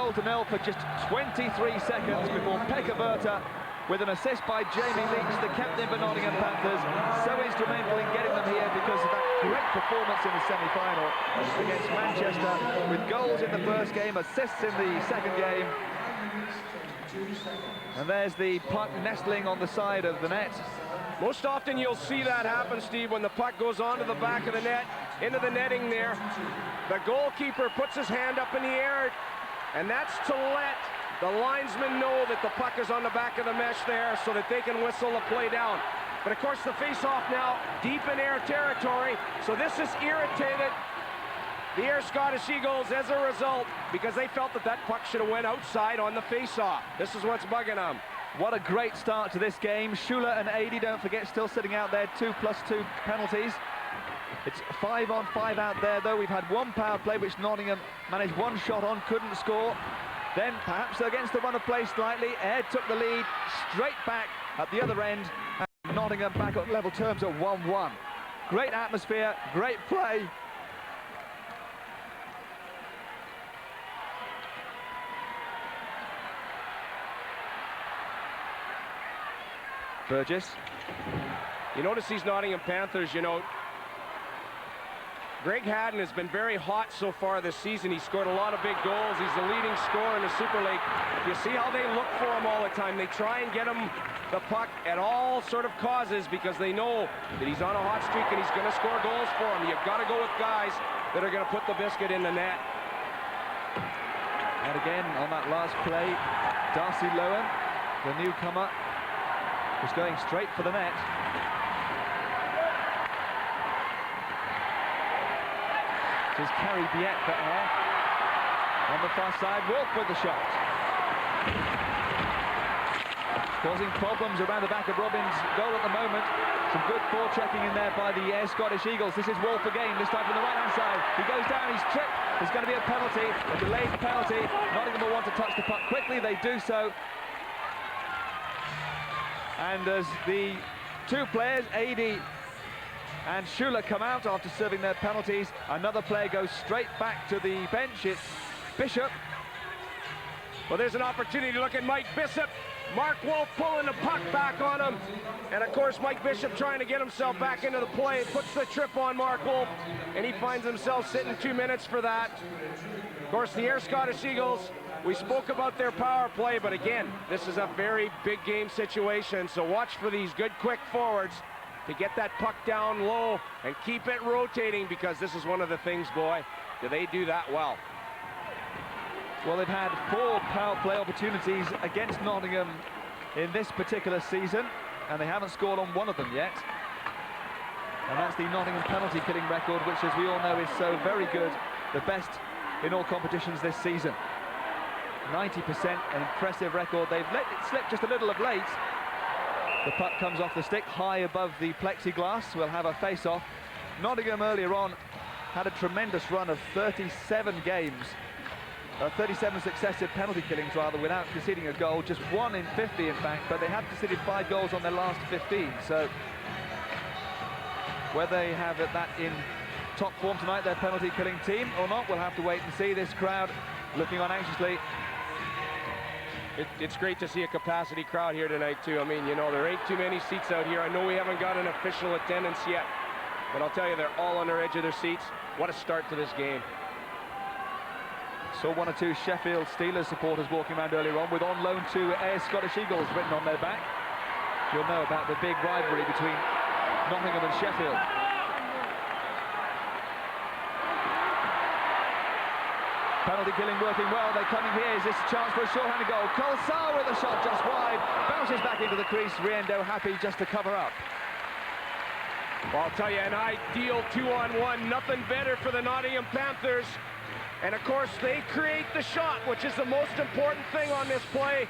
[SPEAKER 6] for just 23 seconds before Pekka Berta, with an assist by Jamie Leach, the captain for Nottingham Panthers, so instrumental in getting them here because of that great performance in the semi-final against Manchester, with goals in the first game, assists in the second game. And there's the puck nestling on the side of the net.
[SPEAKER 7] Most often you'll see that happen, Steve, when the puck goes onto the back of the net, into the netting there. The goalkeeper puts his hand up in the air, and that's to let the linesman know that the puck is on the back of the mesh there so that they can whistle the play down. But of course the face-off now deep in Ayr territory, so this has irritated the Ayr Scottish Eagles as a result, because they felt that that puck should have went outside on the face-off. This is what's bugging them.
[SPEAKER 6] What a great start to this game. Shula and Ady, don't forget, still sitting out there, 2+2 penalties. It's 5-on-5 out there, though. We've had one power play, which Nottingham managed one shot on, couldn't score. Then, perhaps against the run of play slightly, Ayr took the lead straight back at the other end, and Nottingham back on level terms at 1-1. Great atmosphere, great play. Burgess.
[SPEAKER 7] You notice these Nottingham Panthers, you know, Greg Hadden has been very hot so far this season. He scored a lot of big goals. He's the leading scorer in the Super League. You see how they look for him all the time. They try and get him the puck at all sort of causes because they know that he's on a hot streak and he's going to score goals for him. You've got to go with guys that are going to put the biscuit in the net.
[SPEAKER 6] And again, on that last play, Darcy Lowen, the newcomer, was going straight for the net. This is Carrie Biet for Ayr. On the far side, Wolf with the shot. Causing problems around the back of Robin's goal at the moment. Some good forechecking in there by the Ayr Scottish Eagles. This is Wolf again, this time from the right-hand side. He goes down, he's tripped. There's going to be a penalty, a delayed penalty. Nottingham will want to touch the puck quickly, they do so. And as the two players, Ady and Shula, come out after serving their penalties, another player goes straight back to the bench. It's Bishop.
[SPEAKER 7] Well, there's an opportunity to look at Mike Bishop. Mark Wolf pulling the puck back on him. And of course, Mike Bishop trying to get himself back into the play. Puts the trip on Mark Wolf, and he finds himself sitting 2 minutes for that. Of course, the Ayr Scottish Eagles, we spoke about their power play, but again, this is a very big game situation, so watch for these good quick forwards to get that puck down low and keep it rotating, because this is one of the things, boy, do they do that well.
[SPEAKER 6] Well, they've had 4 power play opportunities against Nottingham in this particular season, and they haven't scored on one of them yet. And that's the Nottingham penalty killing record, which, as we all know, is so very good, the best in all competitions this season. 90%, an impressive record. They've let it slip just a little of late. The puck comes off the stick high above the plexiglass. We'll have a face-off. Nottingham earlier on had a tremendous run of 37 games, 37 successive penalty killings rather, without conceding a goal. Just 1 in 50 in fact, but they have conceded 5 goals on their last 15. So whether they have that in top form tonight, their penalty killing team, or not, we'll have to wait and see. This crowd looking on anxiously.
[SPEAKER 7] It's great to see a capacity crowd here tonight too. I mean, you know, there ain't too many seats out here. I know we haven't got an official attendance yet, but I'll tell you, they're all on the edge of their seats. What a start to this game.
[SPEAKER 6] Saw 1 or 2 Sheffield Steelers supporters walking around earlier on with "on loan to Ayr Scottish Eagles" written on their back. You'll know about the big rivalry between Nottingham and Sheffield. Penalty killing working well. They're coming here. Is this a chance for a short-handed goal? Colsar with a shot just wide. Bounces back into the crease. Riendo happy just to cover up.
[SPEAKER 7] Well, I'll tell you, an ideal 2-on-1. Nothing better for the Nottingham Panthers. And of course, they create the shot, which is the most important thing on this play.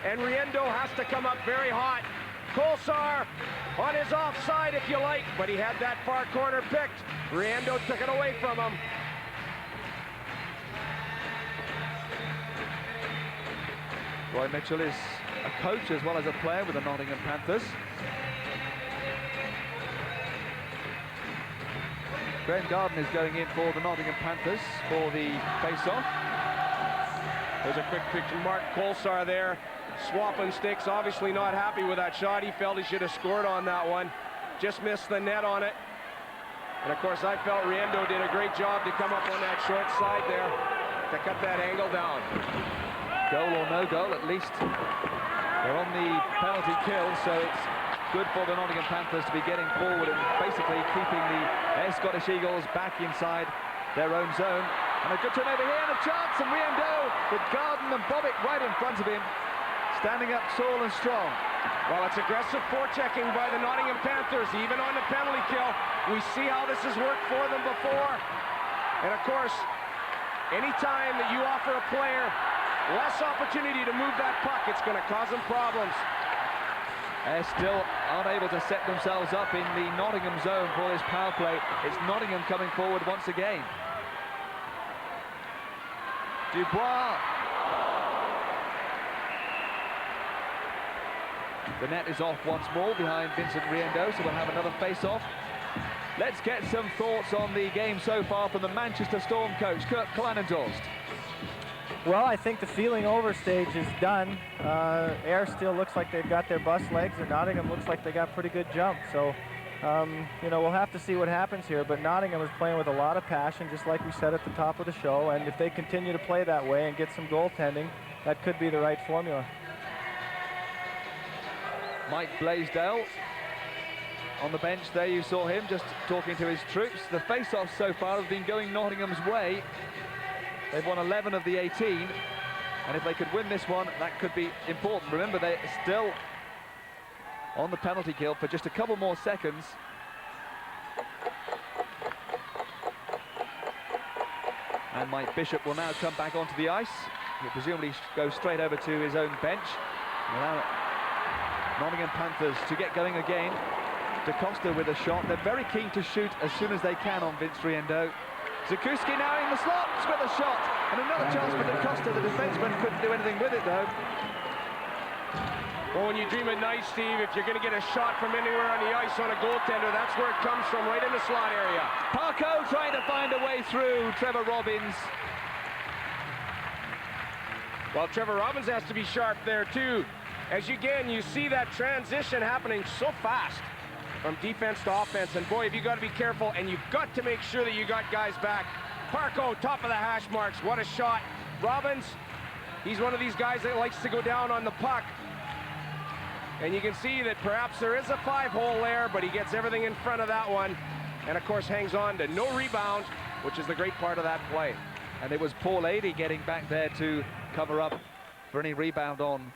[SPEAKER 7] And Riendo has to come up very hot. Colsar on his offside, if you like, but he had that far corner picked. Riendo took it away from him.
[SPEAKER 6] Roy Mitchell is a coach as well as a player with the Nottingham Panthers. Graham Garden is going in for the Nottingham Panthers for the face-off.
[SPEAKER 7] There's a quick picture. Mark Colsar there, swapping sticks. Obviously not happy with that shot. He felt he should have scored on that one. Just missed the net on it. And of course, I felt Riendo did a great job to come up on that short side there to cut that angle down.
[SPEAKER 6] Goal or no goal, at least they're on the penalty kill, so it's good for the Nottingham Panthers to be getting forward and basically keeping the Scottish Eagles back inside their own zone. And a good turn over here and a chance, and Riendo with Garden and Bobbitt right in front of him, standing up tall and strong.
[SPEAKER 7] Well, it's aggressive forechecking by the Nottingham Panthers, even on the penalty kill. We see how this has worked for them before. And of course, anytime that you offer a player less opportunity to move that puck, it's going to cause them problems.
[SPEAKER 6] They're still unable to set themselves up in the Nottingham zone for this power play. It's Nottingham coming forward once again. Dubois. The net is off once more behind Vincent Riendo, so we'll have another face-off. Let's get some thoughts on the game so far from the Manchester Storm coach, Kurt Kleinendorst.
[SPEAKER 2] Well, I think the feeling over stage is done. Ayr still looks like they've got their bus legs, and Nottingham looks like they got pretty good jump. So, you know, we'll have to see what happens here. But Nottingham is playing with a lot of passion, just like we said at the top of the show. And if they continue to play that way and get some goaltending, that could be the right formula.
[SPEAKER 6] Mike Blaisdell on the bench there. You saw him just talking to his troops. The face-offs so far have been going Nottingham's way. They've won 11 of the 18, and if they could win this one, that could be important. Remember, they're still on the penalty kill for just a couple more seconds. And Mike Bishop will now come back onto the ice. He'll presumably go straight over to his own bench. Allow Nottingham Panthers to get going again. DeCosta with a shot. They're very keen to shoot as soon as they can on Vince Riendo. Zakuski now in the slots with a shot, and another chance for DeCosta. The defenseman couldn't do anything with it, though.
[SPEAKER 7] Well, when you dream it nice, Steve, if you're going to get a shot from anywhere on the ice on a goaltender, that's where it comes from, right in the slot area.
[SPEAKER 6] Parko trying to find a way through. Trevor Robbins.
[SPEAKER 7] Well, Trevor Robbins has to be sharp there, too. As again, you see that transition happening so fast from defense to offense, and boy, have you got to be careful, and you've got to make sure that you got guys back. Parko, top of the hash marks, what a shot. Robbins, he's one of these guys that likes to go down on the puck, and you can see that perhaps there is a 5-hole there, but he gets everything in front of that one, and of course hangs on to no rebound, which is the great part of that play.
[SPEAKER 6] And it was Paul Adey getting back there to cover up for any rebound on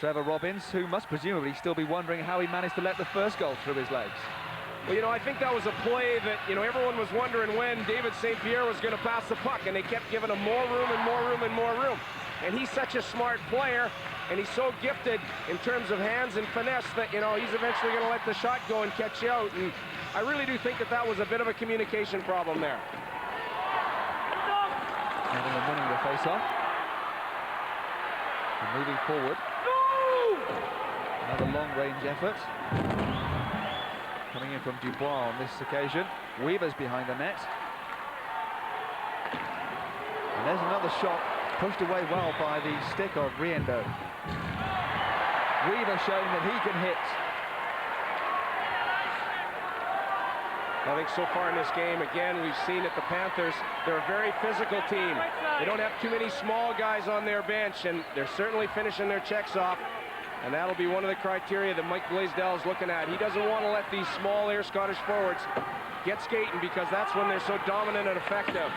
[SPEAKER 6] Trevor Robbins, who must presumably still be wondering how he managed to let the first goal through his legs.
[SPEAKER 7] Well, you know, I think that was a play that, you know, everyone was wondering when David St. Pierre was going to pass the puck, and they kept giving him more room and more room and more room. And he's such a smart player, and he's so gifted in terms of hands and finesse that, you know, he's eventually going to let the shot go and catch you out. And I really do think that that was a bit of a communication problem there.
[SPEAKER 6] Nottingham winning the face-off. And moving forward. Another long-range effort. Coming in from Dubois on this occasion. Weaver's behind the net. And there's another shot pushed away well by the stick of Riendo. Weaver showing that he can hit.
[SPEAKER 7] I think so far in this game, again, we've seen that the Panthers, they're a very physical team. They don't have too many small guys on their bench, and they're certainly finishing their checks off. And that'll be one of the criteria that Mike Blaisdell is looking at. He doesn't want to let these small Ayr Scottish forwards get skating, because that's when they're so dominant and effective.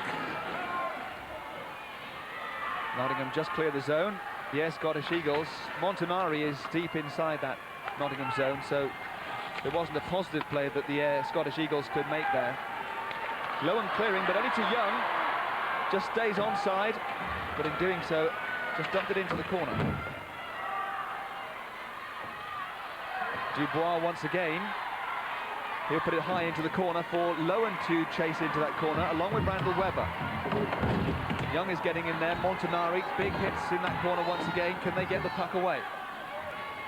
[SPEAKER 6] Nottingham just clear the zone. The Ayr Scottish Eagles. Montanari is deep inside that Nottingham zone, so it wasn't a positive play that the Ayr Scottish Eagles could make there. Lowen clearing, but only to Young. Just stays onside, but in doing so, just dumped it into the corner. Dubois once again. He'll put it high into the corner for Lowen to chase into that corner, along with Randall Webber. Young is getting in there. Montanari, big hits in that corner once again. Can they get the puck away?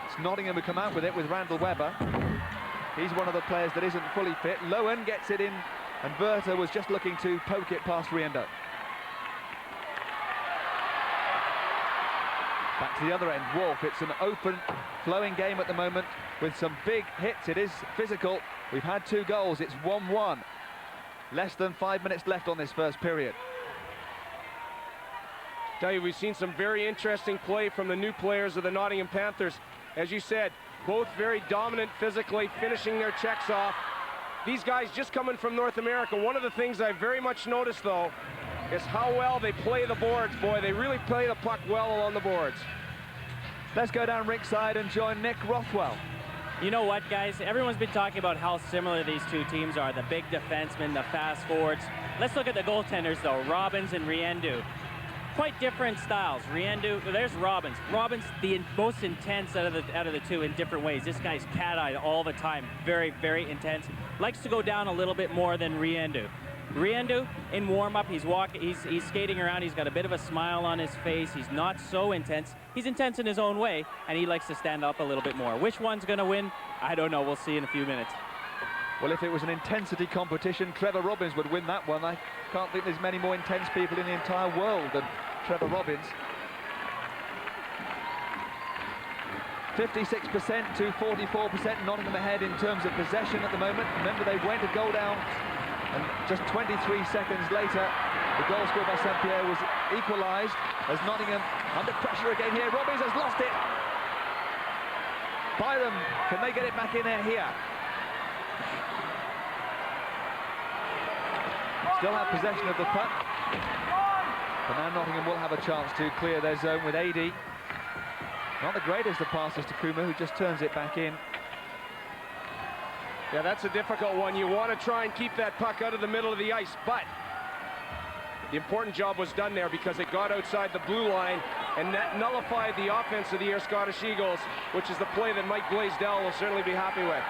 [SPEAKER 6] It's Nottingham who come out with it with Randall Webber. He's one of the players that isn't fully fit. Lowen gets it in, and Berta was just looking to poke it past Riendo. Back to the other end, Wolf. It's an open, flowing game at the moment with some big hits. It is physical. We've had 2 goals. It's 1-1. Less than 5 minutes left on this first period.
[SPEAKER 7] Tell you, we've seen some very interesting play from the new players of the Nottingham Panthers. As you said, both very dominant physically, finishing their checks off. These guys just coming from North America. One of the things I very much noticed, though, is how well they play the boards, boy. They really play the puck well along the boards.
[SPEAKER 6] Let's go down ringside and join Nick Rothwell.
[SPEAKER 4] You know what, guys? Everyone's been talking about how similar these two teams are, the big defensemen, the fast forwards. Let's look at the goaltenders, though, Robbins and Riendu. Quite different styles. Riendu, there's Robbins. Robbins, the most intense out of the two in different ways. This guy's cat-eyed all the time. Very, very intense. Likes to go down a little bit more than Riendu. Riendu, in warm-up, he's skating around. He's got a bit of a smile on his face. He's not so intense. He's intense in his own way, and he likes to stand up a little bit more. Which one's going to win? I don't know. We'll see in a few minutes.
[SPEAKER 6] Well, if it was an intensity competition, Trevor Robbins would win that one. I can't think there's many more intense people in the entire world than Trevor Robbins. 56% to 44%, Nottingham ahead in terms of possession at the moment. Remember, they went a goal down, and just 23 seconds later, the goal scored by St. Pierre was equalised as Nottingham under pressure again here. Robbins has lost it. Byram, can they get it back in there here? Still have possession of the puck. But now Nottingham will have a chance to clear their zone with AD. Not the greatest of passes to Kuma, who just turns it back in.
[SPEAKER 7] Yeah, that's a difficult one. You want to try and keep that puck out of the middle of the ice, but the important job was done there because it got outside the blue line and that nullified the offense of the Ayr Scottish Eagles, which is the play that Mike Blaisdell will certainly be happy with.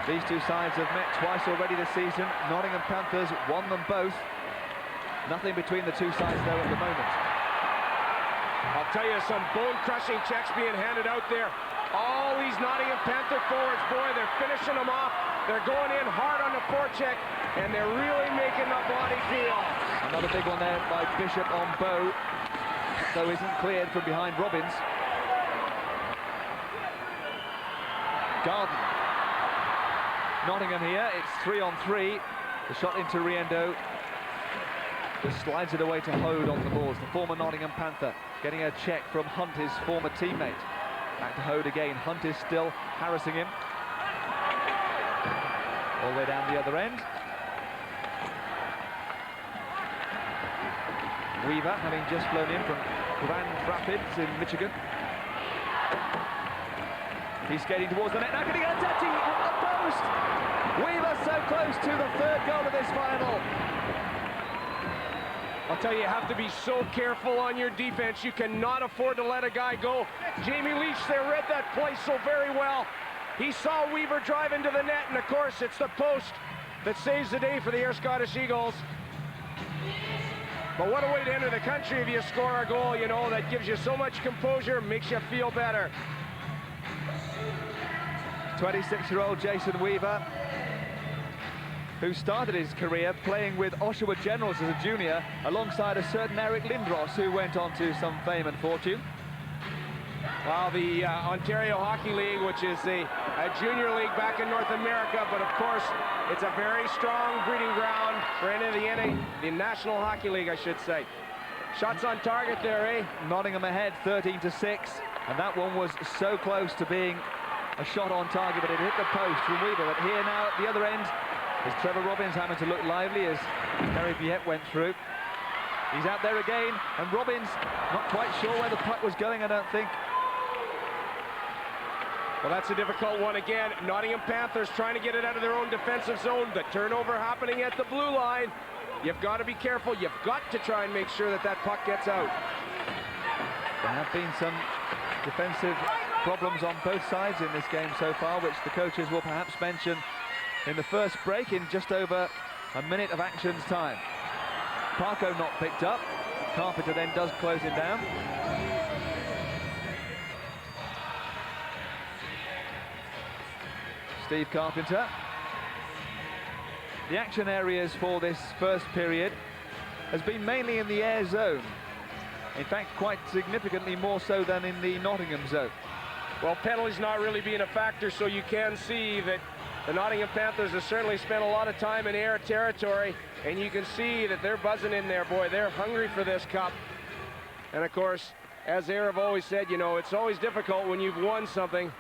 [SPEAKER 6] These two sides have met twice already this season. Nottingham Panthers won them both. Nothing between the two sides though at the moment.
[SPEAKER 7] I'll tell you, some bone-crushing checks being handed out there. All these Nottingham Panther forwards, boy, they're finishing them off. They're going in hard on the forecheck, and they're really making the body feel.
[SPEAKER 6] Another big one there by Bishop on Bow, though isn't cleared from behind Robbins. Garden. Nottingham here, it's 3-on-3. The shot into Riendo. Just slides it away to Hode on the balls, the former Nottingham Panther, getting a check from Hunt, his former teammate. Back to Hode again. Hunt is still harassing him. All the way down the other end. Weaver, having just flown in from Grand Rapids in Michigan. He's skating towards the net. Now getting a touchy on the post. Weaver so close to the third goal of this final.
[SPEAKER 7] I'll tell you, you have to be so careful on your defense. You cannot afford to let a guy go. Jamie Leach there read that play so very well. He saw Weaver drive into the net, and of course, it's the post that saves the day for the Ayr Scottish Eagles. But what a way to enter the country if you score a goal, you know, that gives you so much composure, makes you feel better.
[SPEAKER 6] 26-year-old Jason Weaver, who started his career playing with Oshawa Generals as a junior, alongside a certain Eric Lindros, who went on to some fame and fortune.
[SPEAKER 7] Well, the Ontario Hockey League, which is a junior league back in North America, but of course, it's a very strong breeding ground for the National Hockey League, I should say. Shots on target there, eh?
[SPEAKER 6] Nottingham ahead, 13-6. And that one was so close to being a shot on target, but it hit the post from Weaver. But here now at the other end is Trevor Robbins having to look lively as Gary Viette went through. He's out there again, and Robbins not quite sure where the puck was going, I don't think.
[SPEAKER 7] Well, that's a difficult one again. Nottingham Panthers trying to get it out of their own defensive zone. The turnover happening at the blue line. You've got to be careful. You've got to try and make sure that that puck gets out.
[SPEAKER 6] There have been some defensive problems on both sides in this game so far, which the coaches will perhaps mention in the first break in just over a minute of action's time. Parko not picked up. Carpenter then does close him down. Steve Carpenter. The action areas for this first period has been mainly in the Ayr zone. In fact, quite significantly more so than in the Nottingham zone.
[SPEAKER 7] Well, penalties not really being a factor, so you can see that the Nottingham Panthers have certainly spent a lot of time in Ayr territory, and you can see that they're buzzing in there, boy. They're hungry for this cup. And of course, as Ayr have always said, you know, it's always difficult when you've won something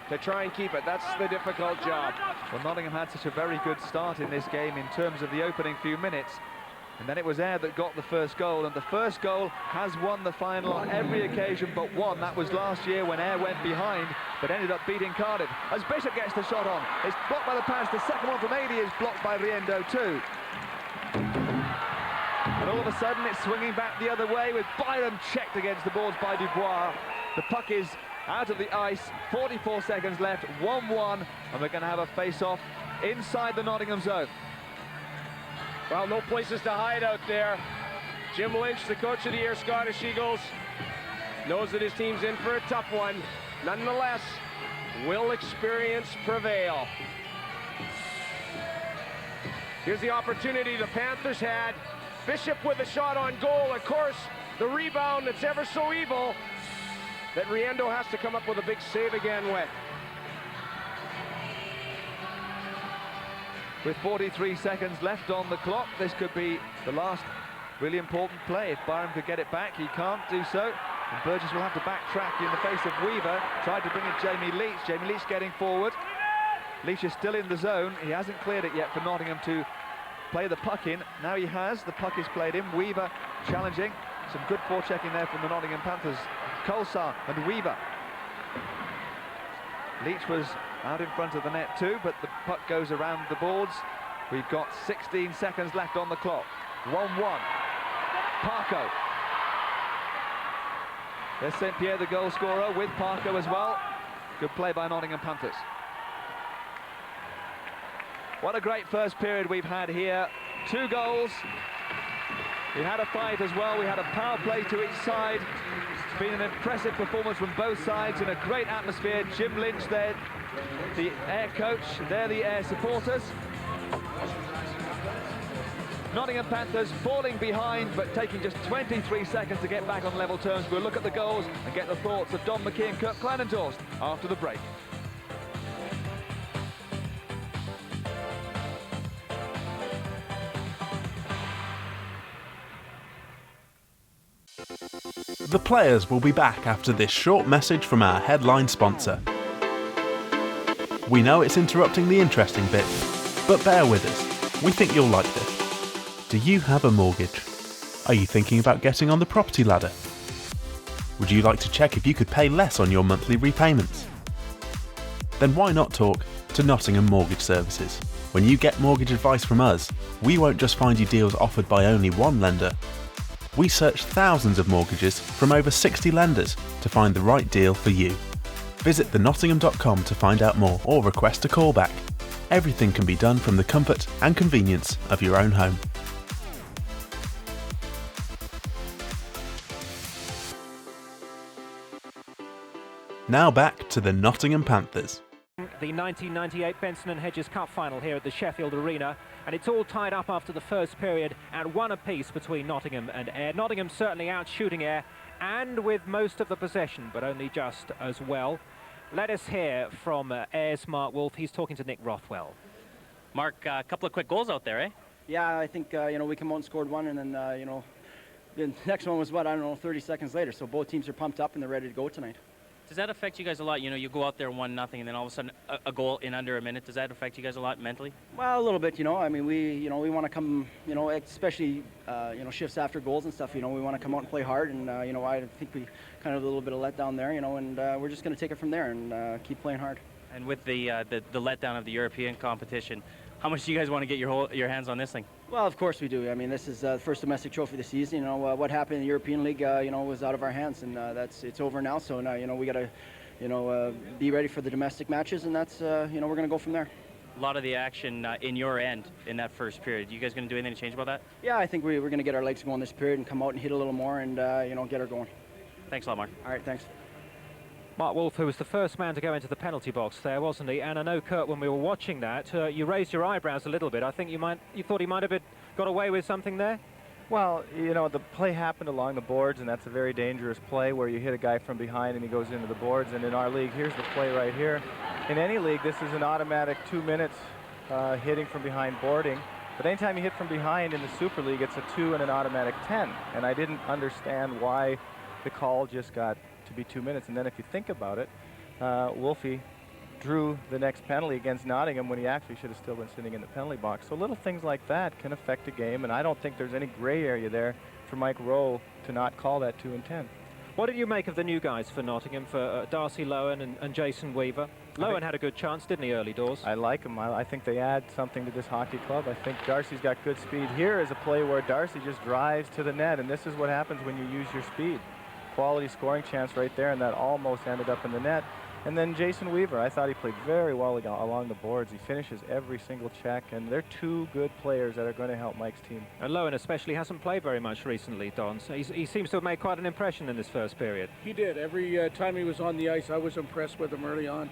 [SPEAKER 7] to try and keep it. That's the difficult job.
[SPEAKER 6] Well, Nottingham had such a very good start in this game in terms of the opening few minutes. And then it was Ayr that got the first goal, and the first goal has won the final on every occasion but one. That was last year when Ayr went behind, but ended up beating Cardiff. As Bishop gets the shot on, it's blocked by the pass. The second one from AD is blocked by Riendo too. And all of a sudden it's swinging back the other way with Byram checked against the boards by Dubois. The puck is out of the ice, 44 seconds left, 1-1, and we're going to have a face-off inside the Nottingham zone.
[SPEAKER 7] Well, no places to hide out there. Jim Lynch, the coach of the Ayr Scottish Eagles, knows that his team's in for a tough one. Nonetheless, will experience prevail? Here's the opportunity the Panthers had. Bishop with a shot on goal. Of course, the rebound that's ever so evil that Riendo has to come up with a big save again with.
[SPEAKER 6] With 43 seconds left on the clock, this could be the last really important play. If Byram could get it back, he can't do so. And Burgess will have to backtrack in the face of Weaver. Tried to bring in Jamie Leach. Jamie Leach getting forward. Leach is still in the zone. He hasn't cleared it yet for Nottingham to play the puck in. Now he has. The puck is played in. Weaver challenging. Some good forechecking there from the Nottingham Panthers. Colsar and Weaver. Leach was out in front of the net too, but the puck goes around the boards. We've got 16 seconds left on the clock. 1-1. Parko. There's St. Pierre, the goal scorer, with Parko as well. Good play by Nottingham Panthers. What a great first period we've had here. 2 goals. We had a fight as well. We had a power play to each side. It's been an impressive performance from both sides in a great atmosphere. Jim Lynch there, the Ayr coach. They're the Ayr supporters. Nottingham Panthers falling behind, but taking just 23 seconds to get back on level terms. We'll look at the goals and get the thoughts of Don McKee and Kirk Kleinendorst after the break.
[SPEAKER 8] The players will be back after this short message from our headline sponsor. We know it's interrupting the interesting bit, but bear with us. We think you'll like this. Do you have a mortgage? Are you thinking about getting on the property ladder? Would you like to check if you could pay less on your monthly repayments? Then why not talk to Nottingham Mortgage Services? When you get mortgage advice from us, we won't just find you deals offered by only one lender. We search thousands of mortgages from over 60 lenders to find the right deal for you. Visit thenottingham.com to find out more or request a callback. Everything can be done from the comfort and convenience of your own home. Now back to the Nottingham Panthers.
[SPEAKER 1] The 1998 Benson and Hedges Cup final here at the Sheffield Arena, and it's all tied up after the first period at 1 apiece between Nottingham and Ayr. Nottingham certainly out shooting Ayr and with most of the possession, but only just as well. Let us hear from Ayer's Mark Wolf. He's talking to Nick Rothwell.
[SPEAKER 4] Mark, a couple of quick goals out there, eh?
[SPEAKER 9] Yeah, I think we came out and scored one, and then the next one was 30 seconds later. So both teams are pumped up and they're ready to go tonight.
[SPEAKER 4] Does that affect you guys a lot? You know, you go out there 1-0 and then all of a sudden a goal in under a minute. Does that affect you guys a lot mentally?
[SPEAKER 9] Well, a little bit, you know. I mean, we want to come, you know, especially, shifts after goals and stuff. You know, we want to come out and play hard, and I think we kind of a little bit of letdown there, you know, and we're just going to take it from there and keep playing hard.
[SPEAKER 4] And with the letdown of the European competition, how much do you guys want to get your hands on this thing?
[SPEAKER 9] Well, of course we do. I mean, this is the first domestic trophy of the season. You know, what happened in the European League, was out of our hands, and it's over now. So now, you know, we got to, be ready for the domestic matches, and that's, we're going to go from there.
[SPEAKER 4] A lot of the action in your end in that first period. You guys going to do anything to change about that?
[SPEAKER 9] Yeah, I think we're going to get our legs going this period and come out and hit a little more and, get her going.
[SPEAKER 4] Thanks a lot, Mark.
[SPEAKER 9] All right, thanks.
[SPEAKER 1] Mark Wolf, who was the first man to go into the penalty box there, wasn't he? And I know, Kurt, when we were watching that, you raised your eyebrows a little bit. I think you thought he might have got away with something there?
[SPEAKER 2] Well, you know, the play happened along the boards, and that's a very dangerous play where you hit a guy from behind and he goes into the boards. And in our league, here's the play right here. In any league, this is an automatic 2 minutes hitting from behind boarding. But anytime you hit from behind in the Super League, it's a 2 and an automatic 10. And I didn't understand why the call just got to be 2 minutes. And then if you think about it, Wolfie drew the next penalty against Nottingham when he actually should have still been sitting in the penalty box. So little things like that can affect a game, and I don't think there's any gray area there for Mike Rowe to not call that 2 and 10.
[SPEAKER 1] What did you make of the new guys for Nottingham, for Darcy Lowen and Jason Weaver? Lowen had a good chance, didn't he, early doors?
[SPEAKER 2] I like him. I think they add something to this hockey club. I think Darcy's got good speed. Here is a play where Darcy just drives to the net, and this is what happens when you use your speed. Quality scoring chance right there, and that almost ended up in the net. And then Jason Weaver, I thought he played very well along the boards. He finishes every single check, and they're two good players that are going to help Mike's team.
[SPEAKER 1] And Lowen especially hasn't played very much recently, Don. So he seems to have made quite an impression in this first period.
[SPEAKER 3] He did. Every time he was on the ice, I was impressed with him early on.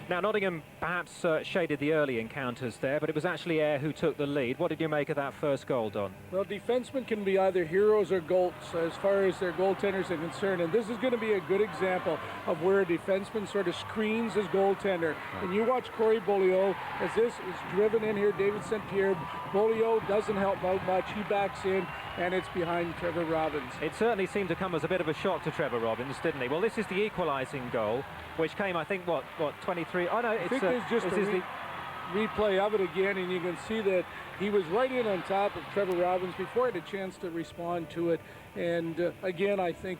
[SPEAKER 1] Now, Nottingham perhaps shaded the early encounters there, but it was actually Ayr who took the lead. What did you make of that first goal, Don?
[SPEAKER 3] Well, defensemen can be either heroes or goats as far as their goaltenders are concerned, and this is going to be a good example of where a defenseman sort of screens his goaltender. And you watch Corey Beaulieu as this is driven in here, David St. Pierre. Beaulieu doesn't help out much. He backs in, and it's behind Trevor Robbins.
[SPEAKER 1] It certainly seemed to come as a bit of a shock to Trevor Robbins, didn't he? Well, this is the equalising goal, which came, I think, what 23? Oh, no,
[SPEAKER 3] I think there's just a replay of it again, and you can see that he was right in on top of Trevor Robbins before he had a chance to respond to it. And again, I think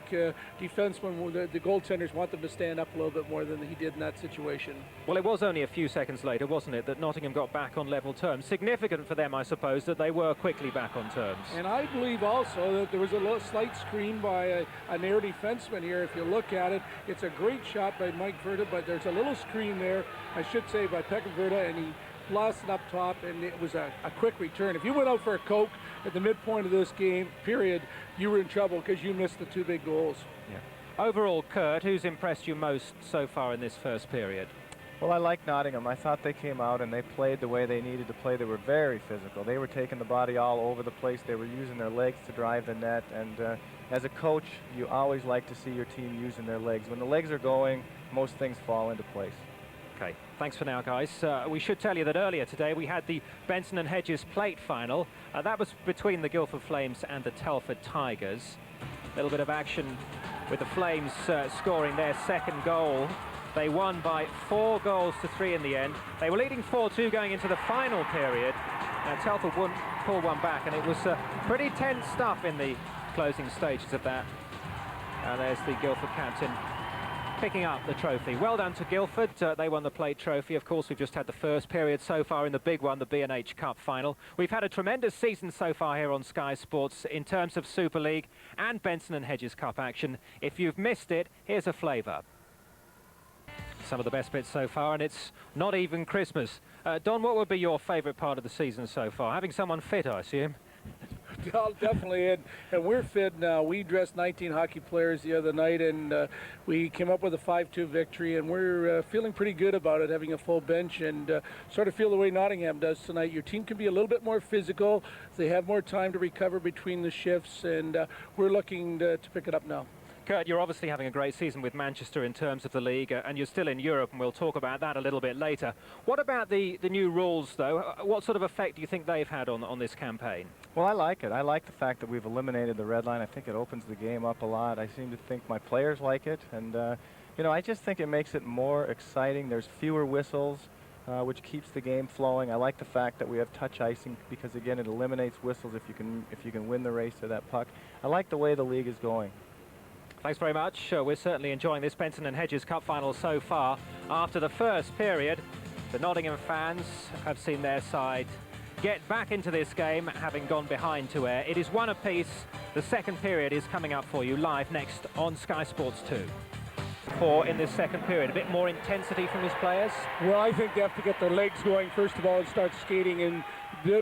[SPEAKER 3] defensemen, the goaltenders want them to stand up a little bit more than he did in that situation.
[SPEAKER 1] Well, it was only a few seconds later, wasn't it, that Nottingham got back on level terms. Significant for them, I suppose, that they were quickly back on terms.
[SPEAKER 3] And I believe also that there was a slight screen by an Ayr defenseman here. If you look at it, it's a great shot by Mike Verda, but there's a little screen there, I should say, by Pekka Verda, and he lost it up top, and it was a quick return. If you went out for a Coke at the midpoint of this game, period, you were in trouble because you missed the two big goals.
[SPEAKER 1] Yeah. Overall, Kurt, who's impressed you most so far in this first period?
[SPEAKER 2] Well, I like Nottingham. I thought they came out and they played the way they needed to play. They were very physical. They were taking the body all over the place. They were using their legs to drive the net. And as a coach, you always like to see your team using their legs. When the legs are going, most things fall into place.
[SPEAKER 1] Okay, thanks for now, guys. We should tell you that earlier today we had the Benson and Hedges plate final. That was between the Guildford Flames and the Telford Tigers. A little bit of action with the Flames scoring their second goal. They won by 4-3 in the end. They were leading 4-2 going into the final period. Telford pulled one back, and it was pretty tense stuff in the closing stages of that. And there's the Guildford captain picking up the trophy. Well done to Guildford. They won the plate trophy. Of course, we've just had the first period so far in the big one, the B&H Cup final. We've had a tremendous season so far here on Sky Sports in terms of Super League and Benson and Hedges Cup action. If you've missed it, here's a flavour. Some of the best bits so far, and it's not even Christmas. Don, what would be your favourite part of the season so far? Having someone fit, I assume.
[SPEAKER 3] Definitely, and we're fit now. We dressed 19 hockey players the other night, and we came up with a 5-2 victory, and we're feeling pretty good about it, having a full bench, and sort of feel the way Nottingham does tonight. Your team can be a little bit more physical. They have more time to recover between the shifts, and we're looking to pick it up now.
[SPEAKER 1] Kurt, you're obviously having a great season with Manchester in terms of the league, and you're still in Europe, and we'll talk about that a little bit later. What about the new rules, though? What sort of effect do you think they've had on this campaign?
[SPEAKER 2] Well, I like it. I like the fact that we've eliminated the red line. I think it opens the game up a lot. I seem to think my players like it, and You know, I just think it makes it more exciting. There's fewer whistles, which keeps the game flowing. I like the fact that we have touch icing because, again, it eliminates whistles if you can win the race to that puck. I like the way the league is going.
[SPEAKER 1] Thanks very much. We're certainly enjoying this Benson and Hedges Cup final so far. After the first period, the Nottingham fans have seen their side get back into this game, having gone behind to air. It is one apiece. The second period is coming up for you live next on Sky Sports 2. In this second period, a bit more intensity from his players.
[SPEAKER 3] Well, I think they have to get their legs going first of all and start skating, and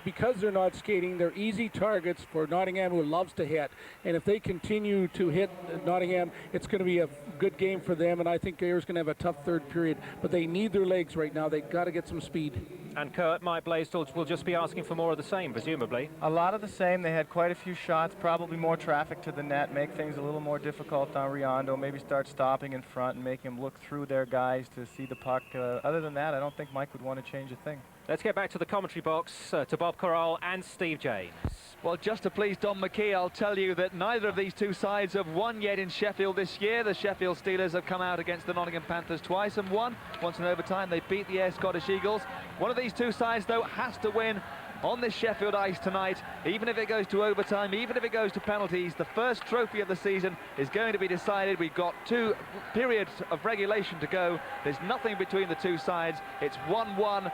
[SPEAKER 3] because they're not skating, they're easy targets for Nottingham, who loves to hit. And if they continue to hit Nottingham, it's going to be a good game for them, and I think Ayer's going to have a tough third period. But they need their legs right now. They've got to get some speed.
[SPEAKER 1] And Kurt, Mike Blaisdell will just be asking for more of the same, presumably.
[SPEAKER 2] A lot of the same. They had quite a few shots, probably more traffic to the net, make things a little more difficult on Riondo, maybe start stopping in front and make him look through their guys to see the puck. Other than that, I don't think Mike would want to change a thing.
[SPEAKER 1] Let's get back to the commentary box, to Bob Corral and Steve James.
[SPEAKER 6] Well, just to please Don McKee, I'll tell you that neither of these two sides have won yet in Sheffield this year. The Sheffield Steelers have come out against the Nottingham Panthers twice and won. Once in overtime, they beat the Ayr Scottish Eagles. One of these two sides, though, has to win on this Sheffield ice tonight, even if it goes to overtime, even if it goes to penalties. The first trophy of the season is going to be decided. We've got 2 periods of regulation to go. There's nothing between the two sides. It's 1-1,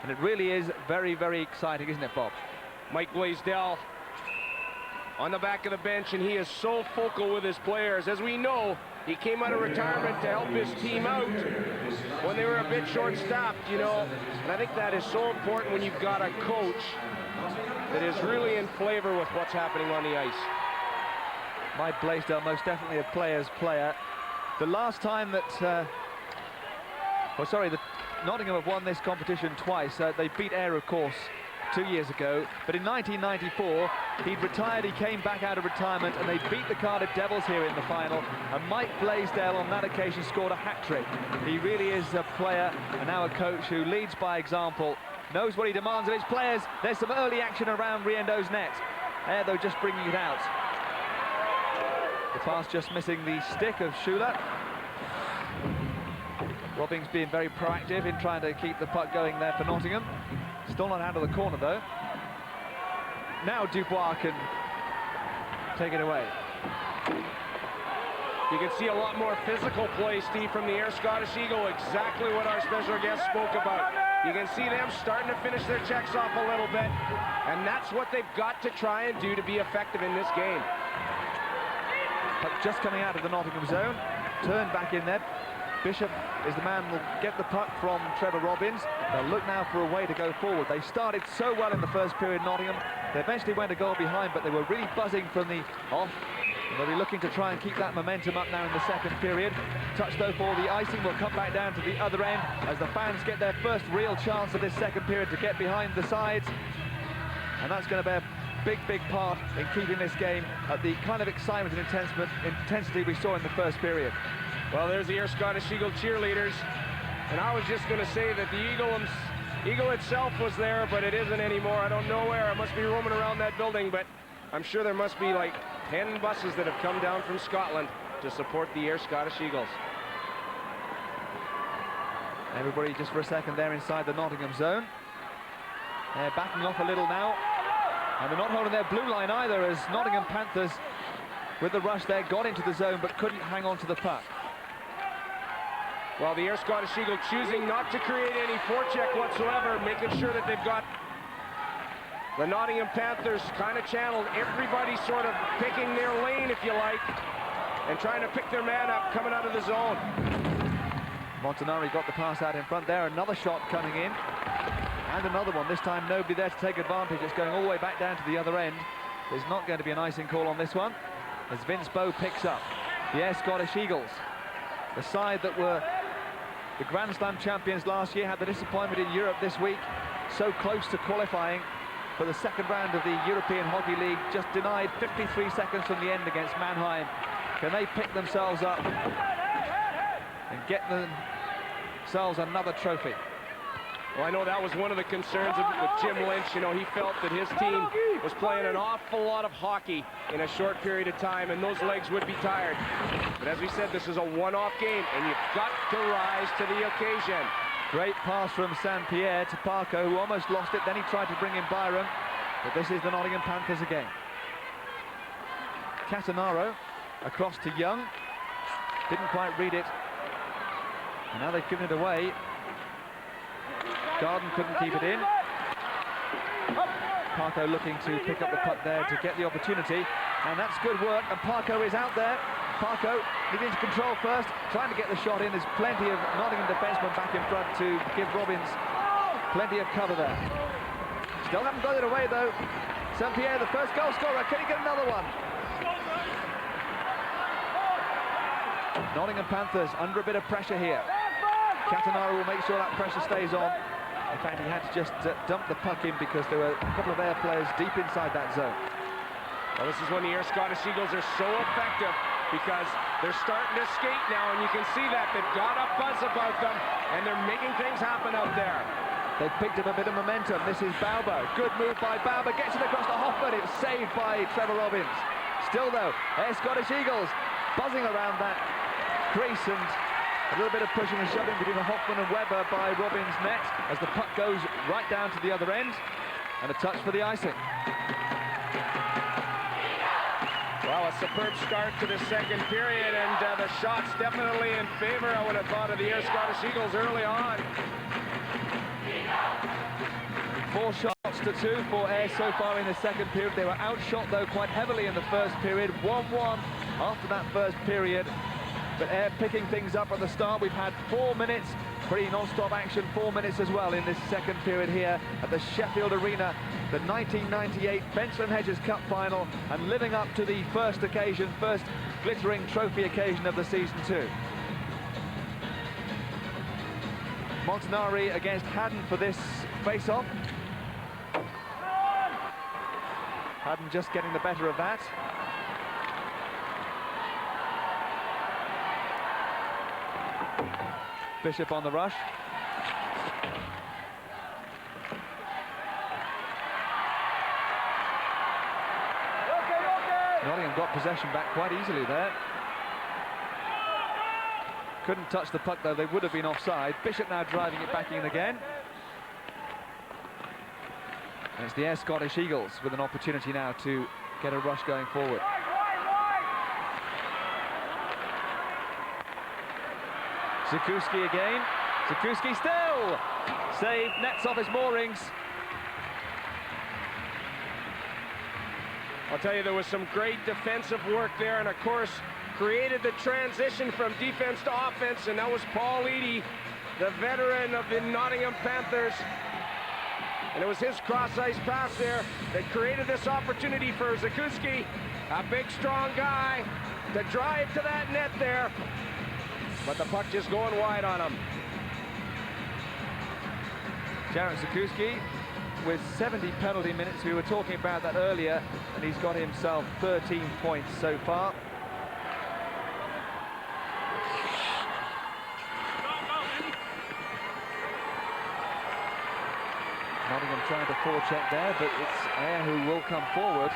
[SPEAKER 6] and it really is very, very exciting, isn't it, Bob?
[SPEAKER 7] Mike Blaisdell on the back of the bench, and he is so focal with his players. As we know, he came out of retirement to help his team out when they were a bit short-staffed, you know. And I think that is so important when you've got a coach that is really in flavor with what's happening on the ice.
[SPEAKER 6] Mike Blaisdell, most definitely a player's player. The last time that, the Nottingham have won this competition twice. They beat Ayr, of course, 2 years ago, but in 1994 he'd retired, he came back out of retirement, and they beat the Cardiff Devils here in the final, and Mike Blaisdell on that occasion scored a hat-trick. He really is a player and now a coach who leads by example, knows what he demands of his players. There's some early action around Riendo's net. Ayr, though, just bringing it out. The pass just missing the stick of Schuler. Robbins being very proactive in trying to keep the puck going there for Nottingham. Still not out of the corner, though. Now Dubois can take it away.
[SPEAKER 7] You can see a lot more physical play, Steve, from the Ayr Scottish Eagle. Exactly what our special guest spoke about. You can see them starting to finish their checks off a little bit, and that's what they've got to try and do to be effective in this game.
[SPEAKER 6] Puck just coming out of the Nottingham zone, turned back in there. Bishop is the man who will get the puck from Trevor Robbins. They'll look now for a way to go forward. They started so well in the first period, Nottingham. They eventually went a goal behind, but they were really buzzing from the off. And they'll be looking to try and keep that momentum up now in the second period. Touch, though, for the icing will come back down to the other end as the fans get their first real chance of this second period to get behind the sides. And that's going to be a big, big part in keeping this game at the kind of excitement and intensity we saw in the first period.
[SPEAKER 7] Well, there's the Ayr Scottish Eagle cheerleaders, and I was just going to say that the Eagle itself was there, but it isn't anymore. I don't know where. It must be roaming around that building, but I'm sure there must be like 10 buses that have come down from Scotland to support the Ayr Scottish Eagles.
[SPEAKER 6] Everybody just for a second there inside the Nottingham zone. They're backing off a little now, and they're not holding their blue line either, as Nottingham Panthers, with the rush there, got into the zone but couldn't hang on to the puck.
[SPEAKER 7] Well, the Ayr Scottish Eagle choosing not to create any forecheck whatsoever, making sure that they've got the Nottingham Panthers kind of channeled, everybody sort of picking their lane, if you like, and trying to pick their man up coming out of the zone.
[SPEAKER 6] Montanari got the pass out in front there, another shot coming in, and another one. This time nobody there to take advantage. It's going all the way back down to the other end. There's not going to be an icing call on this one, as Vince Bowe picks up the Ayr Scottish Eagles, the side that were the Grand Slam champions last year, had the disappointment in Europe this week, so close to qualifying for the second round of the European Hockey League, just denied 53 seconds from the end against Mannheim. Can they pick themselves up and get themselves another trophy?
[SPEAKER 7] Well, I know that was one of the concerns with Jim Lynch. You know, he felt that his team was playing an awful lot of hockey in a short period of time, and those legs would be tired. But as we said, this is a one-off game, and you've got to rise to the occasion.
[SPEAKER 6] Great pass from St. Pierre to Parco, who almost lost it. Then he tried to bring in Byram. But this is the Nottingham Panthers again. Catanaro across to Young. Didn't quite read it. And now they've given it away. Garden couldn't keep it in. Parco looking to pick up the puck there to get the opportunity. And that's good work. And Parco is out there. Parco needing to control first, trying to get the shot in. There's plenty of Nottingham defensemen back in front to give Robbins plenty of cover there. Still haven't got it away though. St. Pierre, the first goal scorer. Can he get another one? Nottingham Panthers under a bit of pressure here. Catanaro will make sure that pressure stays on. In fact, he had to just dump the puck in because there were a couple of Ayr players deep inside that zone.
[SPEAKER 7] Well, this is when the Ayr Scottish Eagles are so effective because they're starting to skate now, and you can see that. They've got a buzz about them, and they're making things happen out there.
[SPEAKER 6] They've picked up a bit of momentum. This is Bauba. Good move by Bauba. Gets it across to Hoffman. It's saved by Trevor Robbins. Still, though, Ayr Scottish Eagles buzzing around that crease, and a little bit of pushing and shoving between Hoffman and Webber by Robbins' net as the puck goes right down to the other end. And a touch for the icing.
[SPEAKER 7] Well, a superb start to the second period, and the shots definitely in favor, I would have thought, of the Ayr Scottish Eagles early on.
[SPEAKER 6] 4 shots to 2 for Ayr so far in the second period. They were outshot, though, quite heavily in the first period. 1-1 after that first period. But Ayr picking things up at the start. We've had 4 minutes, pretty non-stop action, 4 minutes as well in this second period here at the Sheffield Arena, the 1998 Benson Hedges Cup final, and living up to the first occasion, first glittering trophy occasion of the season 2. Montanari against Haddon for this face-off. Haddon just getting the better of that. Bishop on the rush. Nottingham got possession back quite easily there. Couldn't touch the puck though, they would have been offside. Bishop now driving it back in again. And it's the Ayr Scottish Eagles with an opportunity now to get a rush going forward. Zakuski again. Zakuski still! Save, nets off his moorings.
[SPEAKER 7] I'll tell you, there was some great defensive work there, and of course, created the transition from defense to offense, and that was Paul Eadie, the veteran of the Nottingham Panthers. And it was his cross-ice pass there that created this opportunity for Zakuski, a big, strong guy, to drive to that net there. But the puck just going wide on him.
[SPEAKER 6] Jarrett Zakuski with 70 penalty minutes. We were talking about that earlier, and he's got himself 13 points so far. Nottingham trying to forecheck there, but it's Ayr who will come forward.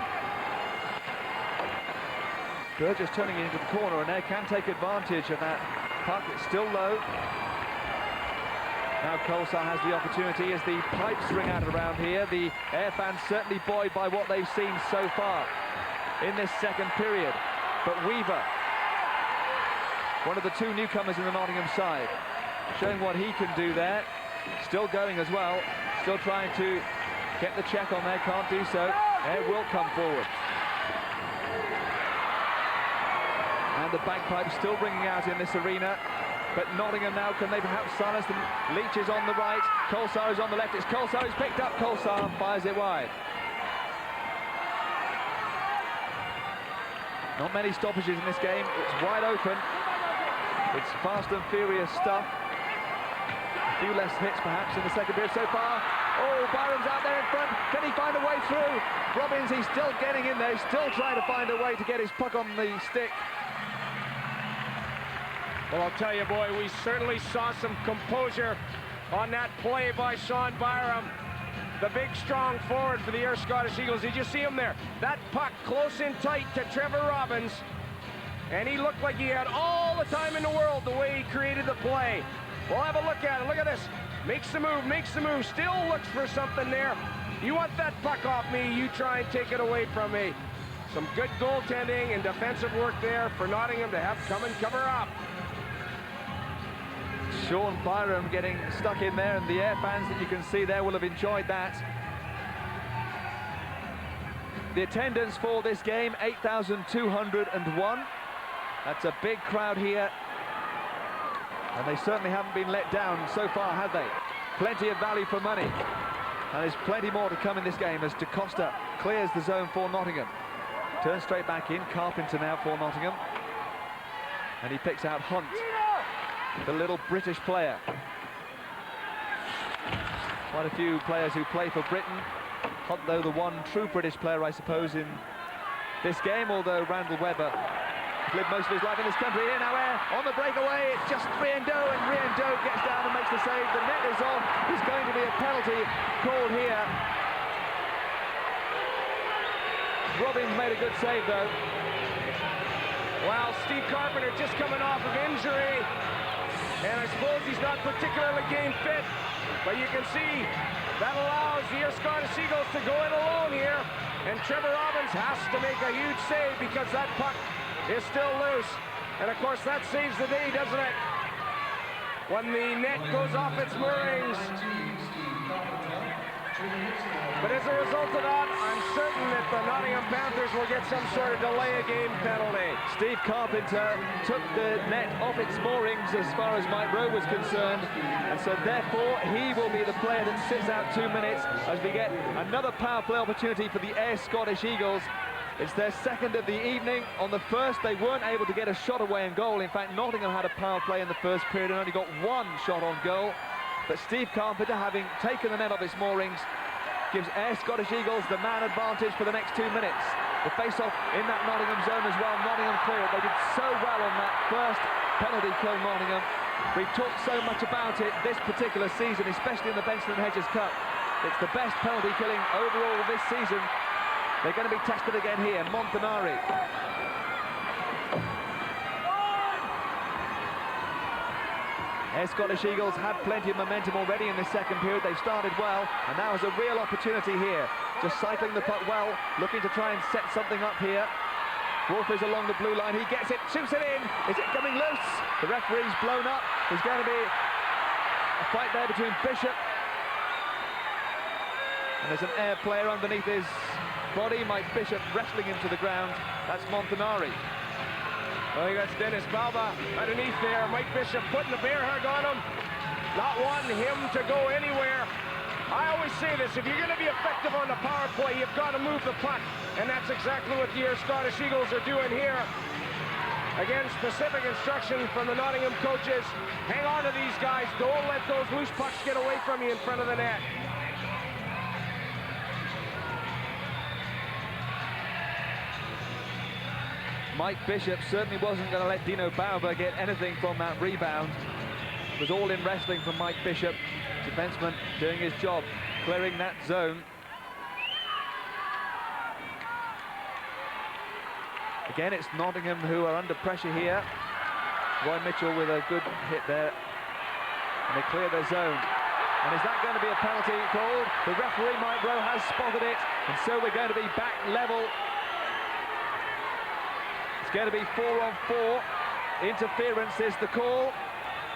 [SPEAKER 6] Burgess turning it into the corner, and Ayr can take advantage of that puck. It's still low. Now Colsar has the opportunity as the pipes ring out around here. The Ayr fans certainly buoyed by what they've seen so far in this second period. But Weaver, one of the 2 newcomers in the Nottingham side, showing what he can do there. Still going as well. Still trying to get the check on there, can't do so. Ayr will come forward. And the bagpipes still ringing out in this arena. But Nottingham now, can they perhaps silence them? Leach is on the right, Colsar is on the left. It's Colsar who's picked up. Colsar fires it wide. Not many stoppages in this game. It's wide open. It's fast and furious stuff. A few less hits perhaps in the second period so far. Oh, Byram's out there in front. Can he find a way through? Robbins, he's still getting in there. He's still trying to find a way to get his puck on the stick.
[SPEAKER 7] Well, I'll tell you, boy, we certainly saw some composure on that play by Sean Byram, the big, strong forward for the Ayr Scottish Eagles. Did you see him there? That puck close and tight to Trevor Robbins. and he looked like he had all the time in the world the way he created the play. We'll have a look at it. Look at this. Makes the move, still looks for something there. You want that puck off me, you try and take it away from me. Some good goaltending and defensive work there for Nottingham to have come and cover up.
[SPEAKER 6] Sean Byram getting stuck in there, and the Air fans that you can see there will have enjoyed that. The attendance for this game, 8,201. That's a big crowd here. And they certainly haven't been let down so far, have they? Plenty of value for money. And there's plenty more to come in this game as DaCosta clears the zone for Nottingham. Turns straight back in, Carpenter now for Nottingham. And he picks out Hunt, the little British player. Quite a few players who play for Britain. Hunt, though, the one true British player, I suppose, in this game, although Randall Webber lived most of his life in this country. Here now, Air on the breakaway. It's just Riendo, and Riendo gets down and makes the save. The net is on. There's going to be a penalty called here. Robbins made a good save, though.
[SPEAKER 7] Well, Steve Carpenter just coming off of injury, and I suppose he's not particularly game fit, but you can see that allows the Scottish Eagles to go in alone here, and Trevor Robbins has to make a huge save because that puck is still loose. And of course that saves the day, doesn't it? When the net goes off its moorings. But as a result of that, I'm certain that the Nottingham Panthers will get some sort of delay a game penalty.
[SPEAKER 6] Steve Carpenter took the net off its moorings as far as Mike Rowe was concerned, and so therefore he will be the player that sits out 2 minutes as we get another power play opportunity for the Ayr Scottish Eagles. It's their second of the evening. On the first, they weren't able to get a shot away in goal. In fact, Nottingham had a power play in the first period and only got one shot on goal. But Steve Carpenter, having taken the net off its moorings, gives Ayr Scottish Eagles the man advantage for the next 2 minutes. The face-off in that Nottingham zone as well. Nottingham clear it. They did so well on that first penalty kill, Nottingham. We've talked so much about it this particular season, especially in the Benson and Hedges Cup. It's the best penalty killing overall this season. They're going to be tested again here. Montanari. Ayr Scottish Eagles had plenty of momentum already in the second period. They've started well, and now is a real opportunity here. Just cycling the puck well, looking to try and set something up here. Wolf is along the blue line. He gets it, shoots it in. Is it coming loose? The referee's blown up. There's going to be a fight there between Bishop. And there's an Ayr player underneath his body. Mike Bishop wrestling him to the ground. That's Montanari.
[SPEAKER 7] Well, he got Dennis Balba underneath there. Mike Bishop putting the bear hug on him, not wanting him to go anywhere. I always say this, if you're going to be effective on the power play, you've got to move the puck, and that's exactly what the Scottish Eagles are doing here. Again, specific instruction from the Nottingham coaches. Hang on to these guys. Don't let those loose pucks get away from you in front of the net.
[SPEAKER 6] Mike Bishop certainly wasn't going to let Dino Bauber get anything from that rebound. It was all in wrestling from Mike Bishop. Defenseman doing his job, clearing that zone. Again, it's Nottingham who are under pressure here. Roy Mitchell with a good hit there. And they clear their zone. And is that going to be a penalty called? The referee, Mike Rowe, has spotted it. And so we're going to be back level. It's going to be 4-on-4. Interference is the call.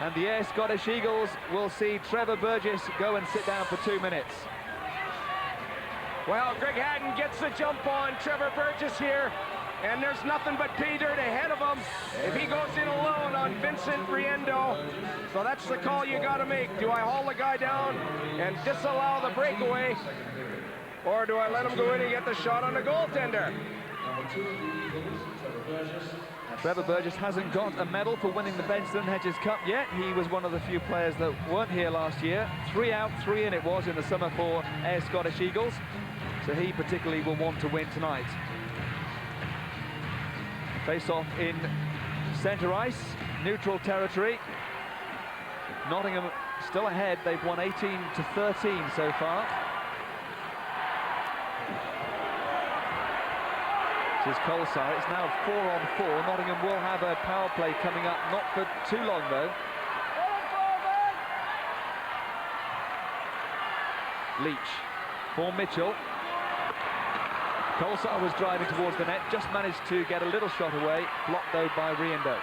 [SPEAKER 6] And the Ayr Scottish Eagles will see Trevor Burgess go and sit down for 2 minutes.
[SPEAKER 7] Well, Greg Haddon gets the jump on Trevor Burgess here. And there's nothing but pay dirt ahead of him if he goes in alone on Vincent Riendo. So that's the call you got to make. Do I haul the guy down and disallow the breakaway? Or do I let him go in and get the shot on the goaltender?
[SPEAKER 6] Trevor Burgess hasn't got a medal for winning the Benson and Hedges Cup yet. He was one of the few players that weren't here last year. 3 out, 3 in it was in the summer for Ayr Scottish Eagles. So he particularly will want to win tonight. Face-off in centre ice, neutral territory. Nottingham still ahead. They've won 18-13 so far. This is Colsar. It's now 4-on-4. Nottingham will have a power play coming up, not for too long though. Leach for Mitchell. Colsar was driving towards the net, just managed to get a little shot away, blocked though by Riendo.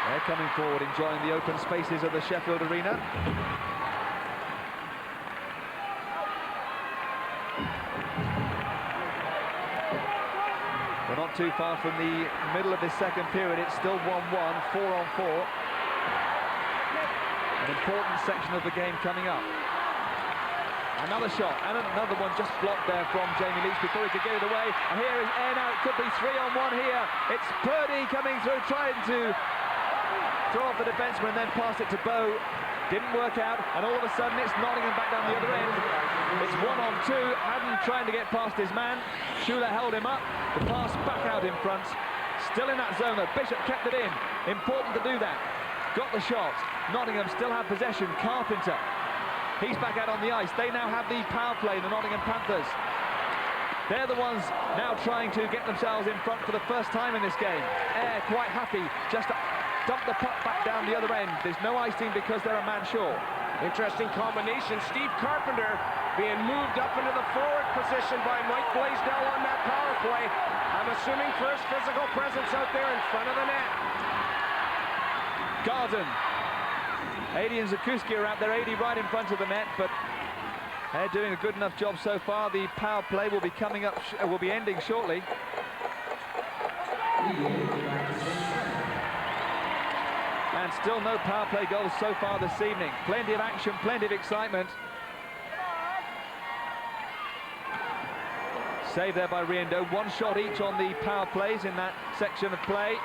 [SPEAKER 6] They're coming forward, enjoying the open spaces of the Sheffield Arena. We're not too far from the middle of this second period. It's still 1-1, 4-on-4. An important section of the game coming up. Another shot, and another one just blocked there from Jamie Leach before he could get it away. And here is air now. It could be 3-on-1 here. It's Purdy coming through, trying to throw off the defenseman and then pass it to Bow. Didn't work out, and all of a sudden it's Nottingham back down the other end. It's 1-on-2. Haddon trying to get past his man. Schuler held him up. The pass back out in front. Still in that zone though. Bishop kept it in. Important to do that. Got the shot. Nottingham still have possession. Carpenter. He's back out on the ice. They now have the power play, the Nottingham Panthers. They're the ones now trying to get themselves in front for the first time in this game. Ayr quite happy just to dump the puck back down the other end. There's no icing because they're a man short.
[SPEAKER 7] Interesting combination. Steve Carpenter being moved up into the forward position by Mike Blaisdell on that power play. I'm assuming first physical presence out there in front of the net.
[SPEAKER 6] Garden. 80 and Zakuski are out there, 80 right in front of the net, but they're doing a good enough job so far. The power play will be coming up, will be ending shortly. And still no power play goals so far this evening. Plenty of action, plenty of excitement. Save there by Riendo. One shot each on the power plays in that section of play.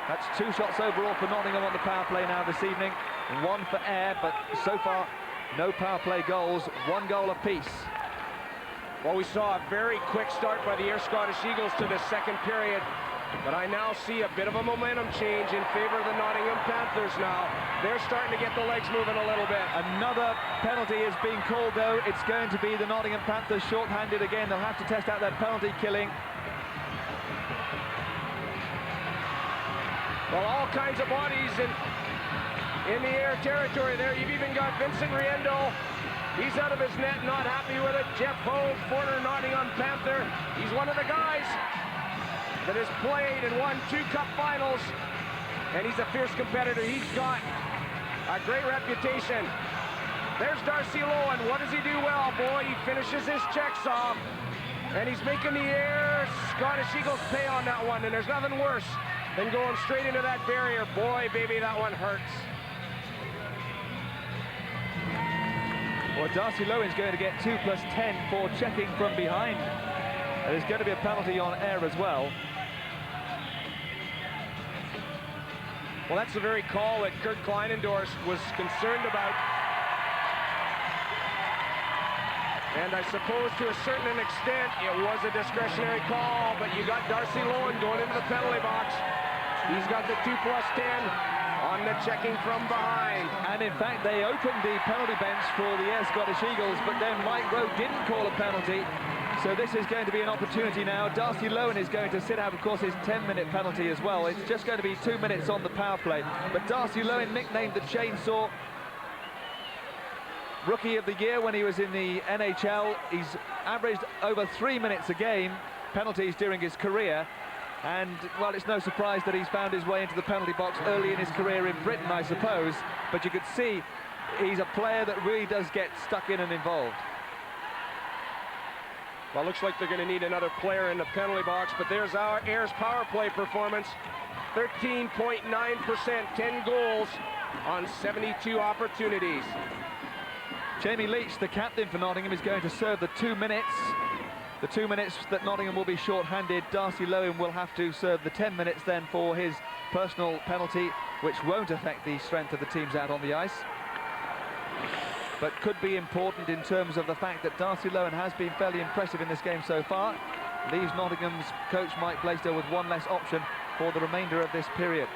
[SPEAKER 6] That's 2 shots overall for Nottingham on the power play now this evening. 1 for Ayr, but so far no power play goals, 1 goal apiece.
[SPEAKER 7] Well, we saw a very quick start by the Ayr Scottish Eagles to the second period, but I now see a bit of a momentum change in favor of the Nottingham Panthers now. They're starting to get the legs moving a little bit.
[SPEAKER 6] Another penalty is being called though. It's going to be the Nottingham Panthers short-handed again. They'll have to test out that penalty killing.
[SPEAKER 7] Well, all kinds of bodies in the Ayr territory there. You've even got Vincent Riendo. He's out of his net, not happy with it. Jeff Hogue, former Nottingham Panther. He's one of the guys that has played and won 2 cup finals. And he's a fierce competitor. He's got a great reputation. There's Darcy Lowen. What does he do well? Boy, he finishes his checks off. And he's making the Ayr Scottish Eagles pay on that one. And there's nothing worse than going straight into that barrier. Boy, baby, that one hurts.
[SPEAKER 6] Well, Darcy Lowen's going to get 2 + 10 for checking from behind. There's going to be a penalty on Ayr as well.
[SPEAKER 7] Well, that's the very call that Kurt Kleinendorf was concerned about. And I suppose to a certain extent it was a discretionary call, but you got Darcy Lowen going into the penalty box. He's got the 2 + 10 on the checking from behind.
[SPEAKER 6] And in fact, they opened the penalty bench for the Ayr Scottish Eagles, but then Mike Rowe didn't call a penalty. So this is going to be an opportunity now. Darcy Lowen is going to sit out, of course, his 10-minute penalty as well. It's just going to be 2 minutes on the power play. But Darcy Lowen, nicknamed the Chainsaw, Rookie of the Year when he was in the NHL. He's averaged over 3 minutes a game, penalties during his career. And, well, it's no surprise that he's found his way into the penalty box early in his career in Britain, I suppose. But you could see he's a player that really does get stuck in and involved.
[SPEAKER 7] Well, looks like they're going to need another player in the penalty box, but there's our Ayer's power play performance. 13.9%, 10 goals on 72 opportunities.
[SPEAKER 6] Jamie Leach, the captain for Nottingham, is going to serve the 2 minutes. The 2 minutes that Nottingham will be short-handed. Darcy Lowen will have to serve the 10 minutes then for his personal penalty, which won't affect the strength of the teams out on the ice, but could be important in terms of the fact that Darcy Lowen has been fairly impressive in this game so far. Leaves Nottingham's coach Mike Blaisdell with 1 less option for the remainder of this period.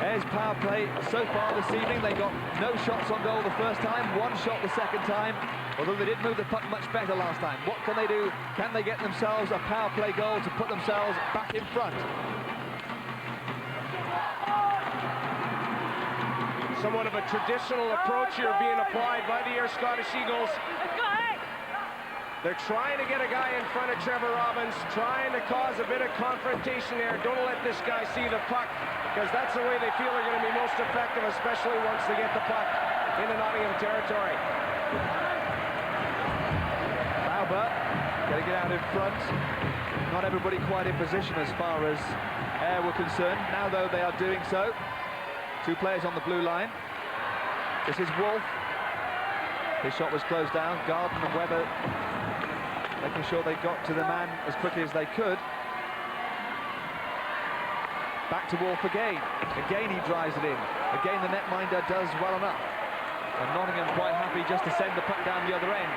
[SPEAKER 6] Ayres power play so far this evening, they got no shots on goal the first time, 1 shot the second time, although they did move the puck much better last time. What can they do? Can they get themselves a power play goal to put themselves back in front?
[SPEAKER 7] Somewhat of a traditional approach here being applied by the Ayres Scottish Eagles. They're trying to get a guy in front of Trevor Robbins, trying to cause a bit of confrontation there. Don't let this guy see the puck, because that's the way they feel they're going to be most effective, especially once they get the puck into Nottingham territory.
[SPEAKER 6] Bauber getting it out in front. Not everybody quite in position as far as Ayres were concerned. Now, though, they are doing so. 2 players on the blue line. This is Wolf. His shot was closed down. Garden and Webber making sure they got to the man as quickly as they could. Back to Wolf again. Again he drives it in. Again the netminder does well enough. And Nottingham quite happy just to send the puck down the other end,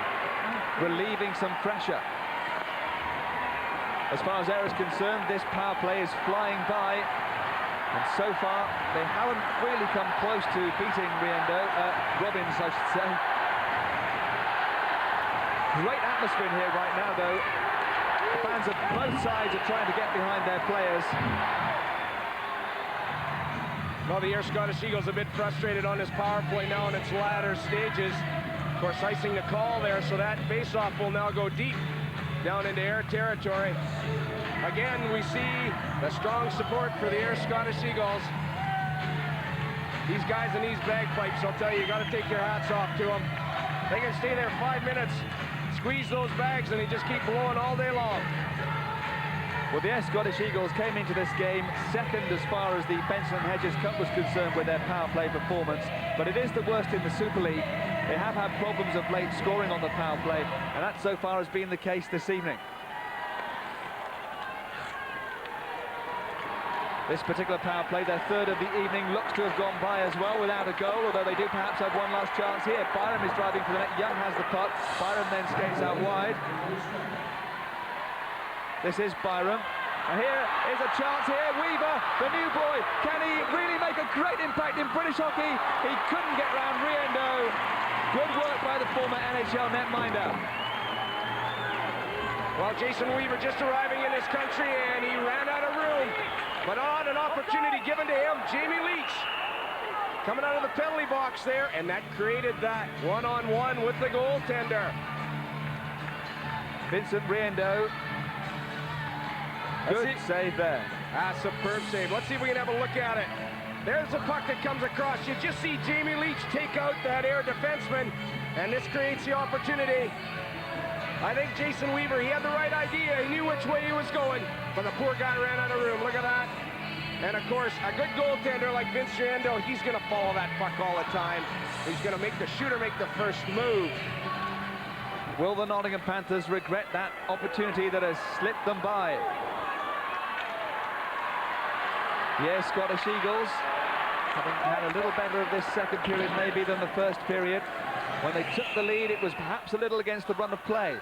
[SPEAKER 6] relieving some pressure. As far as Ayres is concerned, this power play is flying by. And so far, they haven't really come close to beating Robbins, I should say. Great atmosphere in here right now, though. The fans of both sides are trying to get behind their players.
[SPEAKER 7] Well, the Ayres Scottish Eagles a bit frustrated on this power play now in its latter stages. Of course, icing the call there, so that face-off will now go deep down into Ayres territory. Again, we see the strong support for the Ayres Scottish Eagles. These guys in these bagpipes, I'll tell you, you got to take your hats off to them. They can stay there 5 minutes, squeeze those bags, and they just keep blowing all day long.
[SPEAKER 6] Well, the Ayres Scottish Eagles came into this game second as far as the Benson and Hedges Cup was concerned with their power play performance, but it is the worst in the Super League. They have had problems of late scoring on the power play, and that so far has been the case this evening. This particular power play, their third of the evening, looks to have gone by as well without a goal, although they do perhaps have one last chance here. Byram is driving for the net. Young has the puck. Byram then skates out wide. This is Byram. And here is a chance here. Weaver, the new boy. Can he really make a great impact in British hockey? He couldn't get round Riendo. Good work by the former NHL netminder.
[SPEAKER 7] Well, Jason Weaver just arriving in this country, and he ran out of room. But on an opportunity given to him, Jamie Leach coming out of the penalty box there, and that created that one-on-one with the goaltender.
[SPEAKER 6] Vincent Riendo. Good save there.
[SPEAKER 7] Superb save. Let's see if we can have a look at it. There's the puck that comes across. You just see Jamie Leach take out that Ayres defenseman, and this creates the opportunity. I think Jason Weaver, he had the right idea. He knew which way he was going, but the poor guy ran out of room. Look at that. And of course, a good goaltender like Vince Riendo, he's going to follow that puck all the time. He's going to make the shooter make the first move.
[SPEAKER 6] Will the Nottingham Panthers regret that opportunity that has slipped them by? Yes, Scottish Eagles having had a little better of this second period maybe than the first period. When they took the lead, it was perhaps a little against the run of play.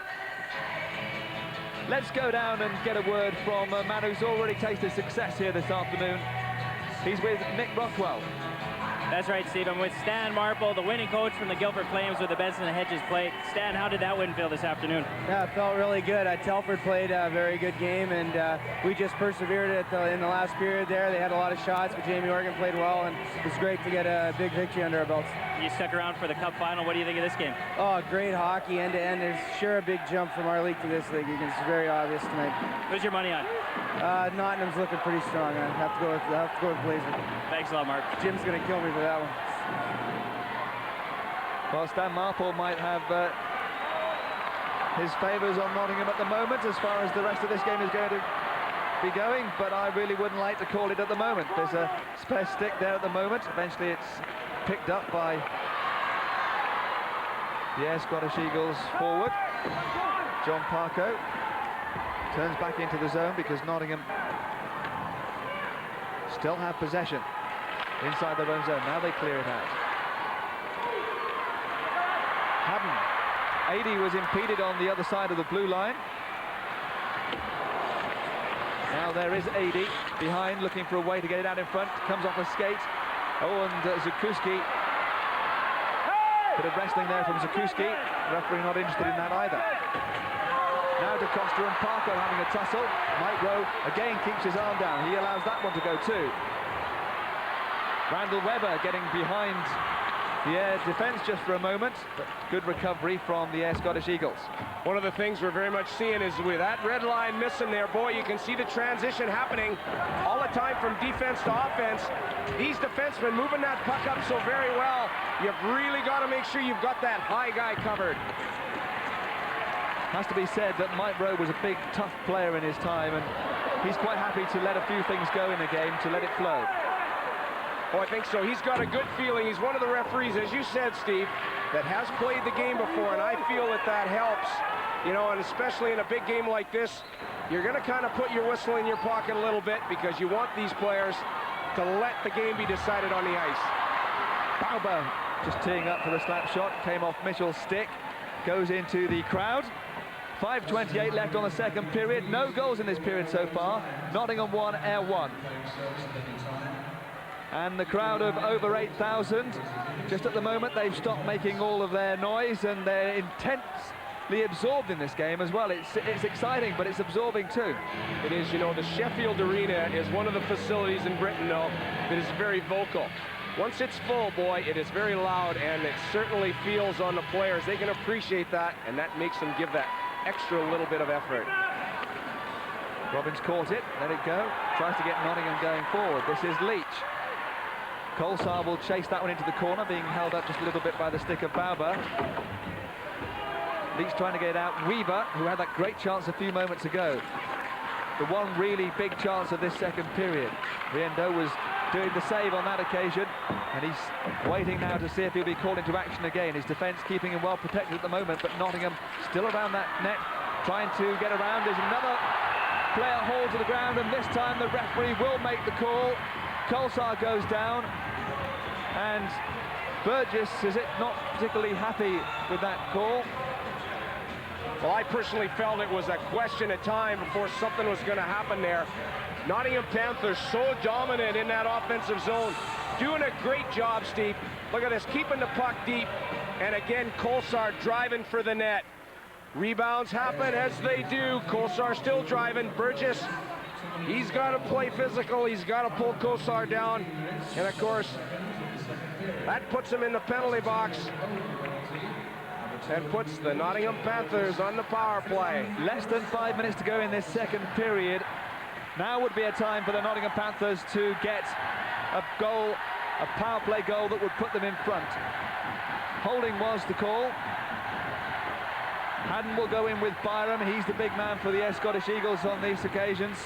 [SPEAKER 6] Let's go down and get a word from a man who's already tasted success here this afternoon. He's with Nick Rockwell.
[SPEAKER 4] That's right, Steve. I'm with Stan Marple, the winning coach from the Guildford Flames with the Benson and Hedges play. Stan, how did that win feel this afternoon?
[SPEAKER 10] Yeah, it felt really good. Telford played a very good game, and we just persevered in the last period there. They had a lot of shots, but Jamie Organ played well, and it was great to get a big victory under our belts.
[SPEAKER 4] You stuck around for the Cup final. What do you think of this game?
[SPEAKER 10] Oh, great hockey, end-to-end. There's sure a big jump from our league to this league. It's very obvious tonight.
[SPEAKER 4] Who's your money on?
[SPEAKER 10] Nottingham's looking pretty strong. I have to go with Blazer.
[SPEAKER 4] Thanks a lot, Mark.
[SPEAKER 10] Jim's going to kill me for that one.
[SPEAKER 6] Well, Stan Marple might have his favours on Nottingham at the moment as far as the rest of this game is going to be going, but I really wouldn't like to call it at the moment. There's a spare stick there at the moment. Eventually it's picked up by the Scottish Eagles forward. John Parko turns back into the zone because Nottingham still have possession inside their own zone. Now they clear it out. Haddon. 80 was impeded on the other side of the blue line. Now there is Ady behind, looking for a way to get it out in front. Comes off a skate. Oh, and Zakuski. Bit of wrestling there from Zakuski. Referee not interested in that either. Now DeCosta and Parker having a tussle. Mike Rowe again keeps his arm down. He allows that one to go too. Randall Webber getting behind the Ayr defence just for a moment, but good recovery from the Ayr Scottish Eagles.
[SPEAKER 7] One of the things we're very much seeing is with that red line missing there, boy, you can see the transition happening all the time from defense to offense. These defensemen moving that puck up so very well. You've really got to make sure you've got that high guy covered.
[SPEAKER 6] Has to be said that Mike Rowe was a big, tough player in his time, and he's quite happy to let a few things go in a game, to let it flow.
[SPEAKER 7] Oh, I think so. He's got a good feeling. He's one of the referees, as you said, Steve, that has played the game before, and I feel that that helps. You know, and especially in a big game like this, you're going to kind of put your whistle in your pocket a little bit because you want these players to let the game be decided on the ice.
[SPEAKER 6] Bauber just teeing up for the slap shot, came off Mitchell's stick, goes into the crowd. 5:28 left on the second period. No goals in this period so far. Nottingham 1, Ayr 1. And the crowd of over 8,000, just at the moment they've stopped making all of their noise, and they're intensely absorbed in this game as well. It's exciting, but it's absorbing too.
[SPEAKER 7] It is. You know, the Sheffield Arena is one of the facilities in Britain, though, that is very vocal. Once it's full, boy, it is very loud, and it certainly feels on the players. They can appreciate that, and that makes them give that extra little bit of effort.
[SPEAKER 6] Robbins caught it, let it go, tries to get Nottingham going forward. This is Leach. Colsar will chase that one into the corner, being held up just a little bit by the stick of Bauber. Leach trying to get it out. Weaver, who had that great chance a few moments ago. The one really big chance of this second period. Riendo was doing the save on that occasion, and he's waiting now to see if he'll be called into action again. His defence keeping him well protected at the moment, but Nottingham still around that net, trying to get around. There's another player hauled to the ground, and this time the referee will make the call. Colsar goes down, and Burgess is not particularly happy with that call.
[SPEAKER 7] Well, I personally felt it was a question of time before something was going to happen there. Nottingham Panthers so dominant in that offensive zone. Doing a great job, Steve. Look at this, keeping the puck deep. And again, Colsar driving for the net. Rebounds happen as they do. Colsar still driving. Burgess, he's got to play physical. He's got to pull Colsar down. And of course, that puts him in the penalty box. And puts the Nottingham Panthers on the power play.
[SPEAKER 6] Less than 5 minutes to go in this second period. Now would be a time for the Nottingham Panthers to get a goal, a power play goal that would put them in front. Holding was the call. Haddon will go in with Byram. He's the big man for the Ayr Scottish Eagles on these occasions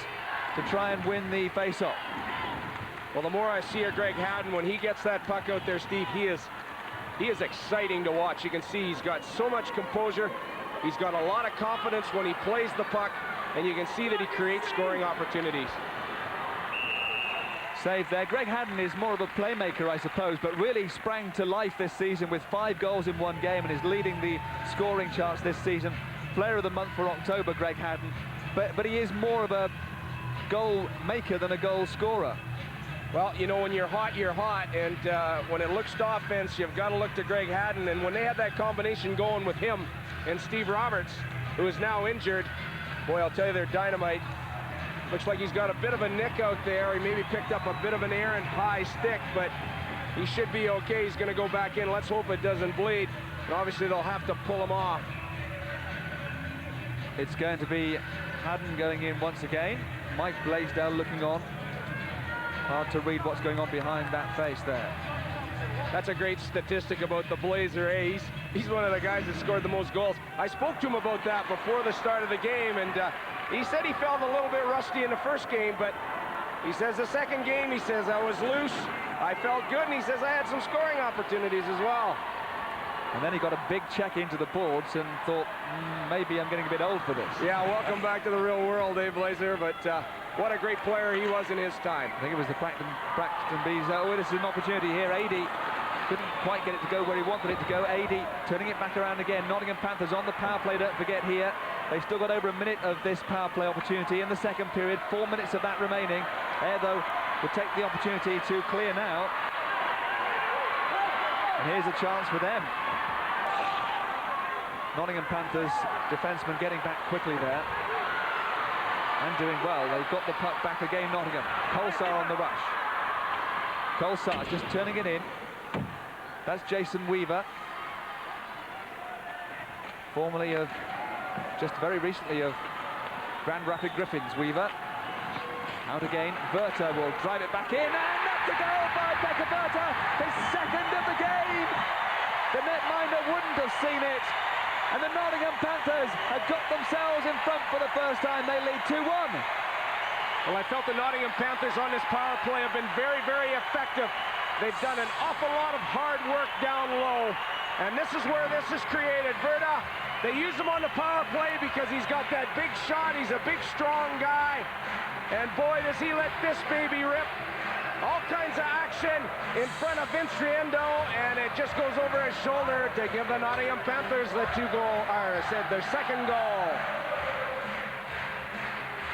[SPEAKER 6] to try and win the face-off.
[SPEAKER 7] Well, the more I see of Greg Haddon, when he gets that puck out there, Steve, he is exciting to watch. You can see he's got so much composure. He's got a lot of confidence when he plays the puck, and you can see that he creates scoring opportunities.
[SPEAKER 6] Save there. Greg Haddon is more of a playmaker, I suppose, but really sprang to life this season with 5 goals in one game and is leading the scoring charts this season. Player of the month for October, Greg Haddon. But he is more of a goal maker than a goal scorer.
[SPEAKER 7] Well, you know, when you're hot, and when it looks to offense, you've got to look to Greg Haddon, and when they had that combination going with him and Steve Roberts, who is now injured, boy, I'll tell you, they're dynamite. Looks like he's got a bit of a nick out there. He maybe picked up a bit of an errant high stick, but he should be okay. He's going to go back in. Let's hope it doesn't bleed, and obviously they'll have to pull him off.
[SPEAKER 6] It's going to be Haddon going in once again. Mike Blaisdell looking on. Hard to read what's going on behind that face there.
[SPEAKER 7] That's a great statistic about the Blazer. He's one of the guys that scored the most goals. I spoke to him about that before the start of the game, and he said he felt a little bit rusty in the first game, but he says the second game, he says, I was loose, I felt good, and he says I had some scoring opportunities as well.
[SPEAKER 6] And then he got a big check into the boards and thought, maybe I'm getting a bit old for this.
[SPEAKER 7] Yeah, welcome back to the real world, Dave Blazer, but what a great player he was in his time.
[SPEAKER 6] I think it was the Braxton Bees. Oh, this is an opportunity here. Ady couldn't quite get it to go where he wanted it to go. Ady turning it back around again. Nottingham Panthers on the power play, don't forget here. They've still got over a minute of this power play opportunity in the second period, 4 minutes of that remaining. Ayr, though, will take the opportunity to clear now. And here's a chance for them. Nottingham Panthers defenseman getting back quickly there. And doing well. They've got the puck back again, Nottingham. Colsar on the rush. Colsar just turning it in. That's Jason Weaver. Formerly of, just very recently of Grand Rapid Griffins, Weaver. Out again, Berta will drive it back in, and that's a goal by Becca Berta, his second of the game. The netminder wouldn't have seen it, and the Nottingham Panthers have got themselves in front for the first time. They lead 2-1.
[SPEAKER 7] Well, I felt the Nottingham Panthers on this power play have been very, very effective. They've done an awful lot of hard work down low, and this is where this is created. Berta, they use him on the power play because he's got that big shot. He's a big, strong guy, and boy, does he let this baby rip. All kinds of action in front of Vince Riendo, and it just goes over his shoulder to give the Nottingham Panthers their second goal.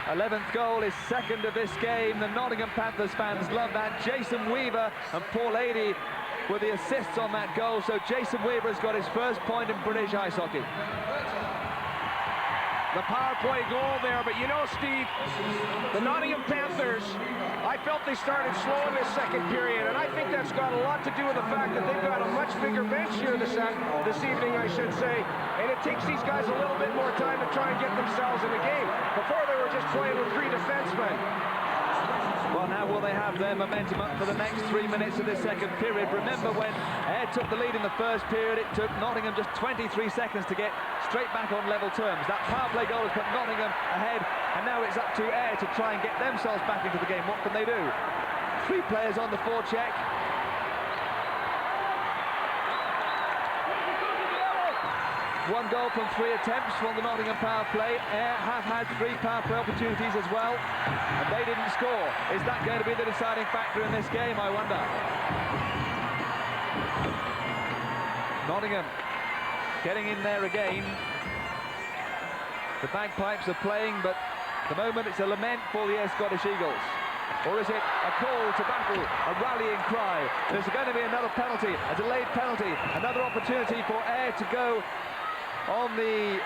[SPEAKER 6] 11th goal is second of this game. The Nottingham Panthers fans love that. Jason Weaver and Paul Adey were the assists on that goal, so Jason Weaver has got his first point in British ice hockey.
[SPEAKER 7] The power play goal there, but you know, Steve, the Nottingham Panthers, I felt they started slow in this second period, and I think that's got a lot to do with the fact that they've got a much bigger bench here this evening, I should say, and it takes these guys a little bit more time to try and get themselves in the game. Before they were just playing with 3 defensemen.
[SPEAKER 6] Well, now will they have their momentum up for the next 3 minutes of this second period? Remember when Ayr took the lead in the first period, it took Nottingham just 23 seconds to get straight back on level terms. That power play goal has put Nottingham ahead, and now it's up to Ayr to try and get themselves back into the game. What can they do? 3 players on the forecheck. One goal from 3 attempts from the Nottingham power play. Ayr have had 3 power play opportunities as well, and they didn't score. Is that going to be the deciding factor in this game, I wonder? Nottingham getting in there again. The bagpipes are playing, but at the moment it's a lament for the Ayr Scottish Eagles. Or is it a call to battle, a rallying cry? There's going to be another penalty, a delayed penalty, another opportunity for Ayr to go on the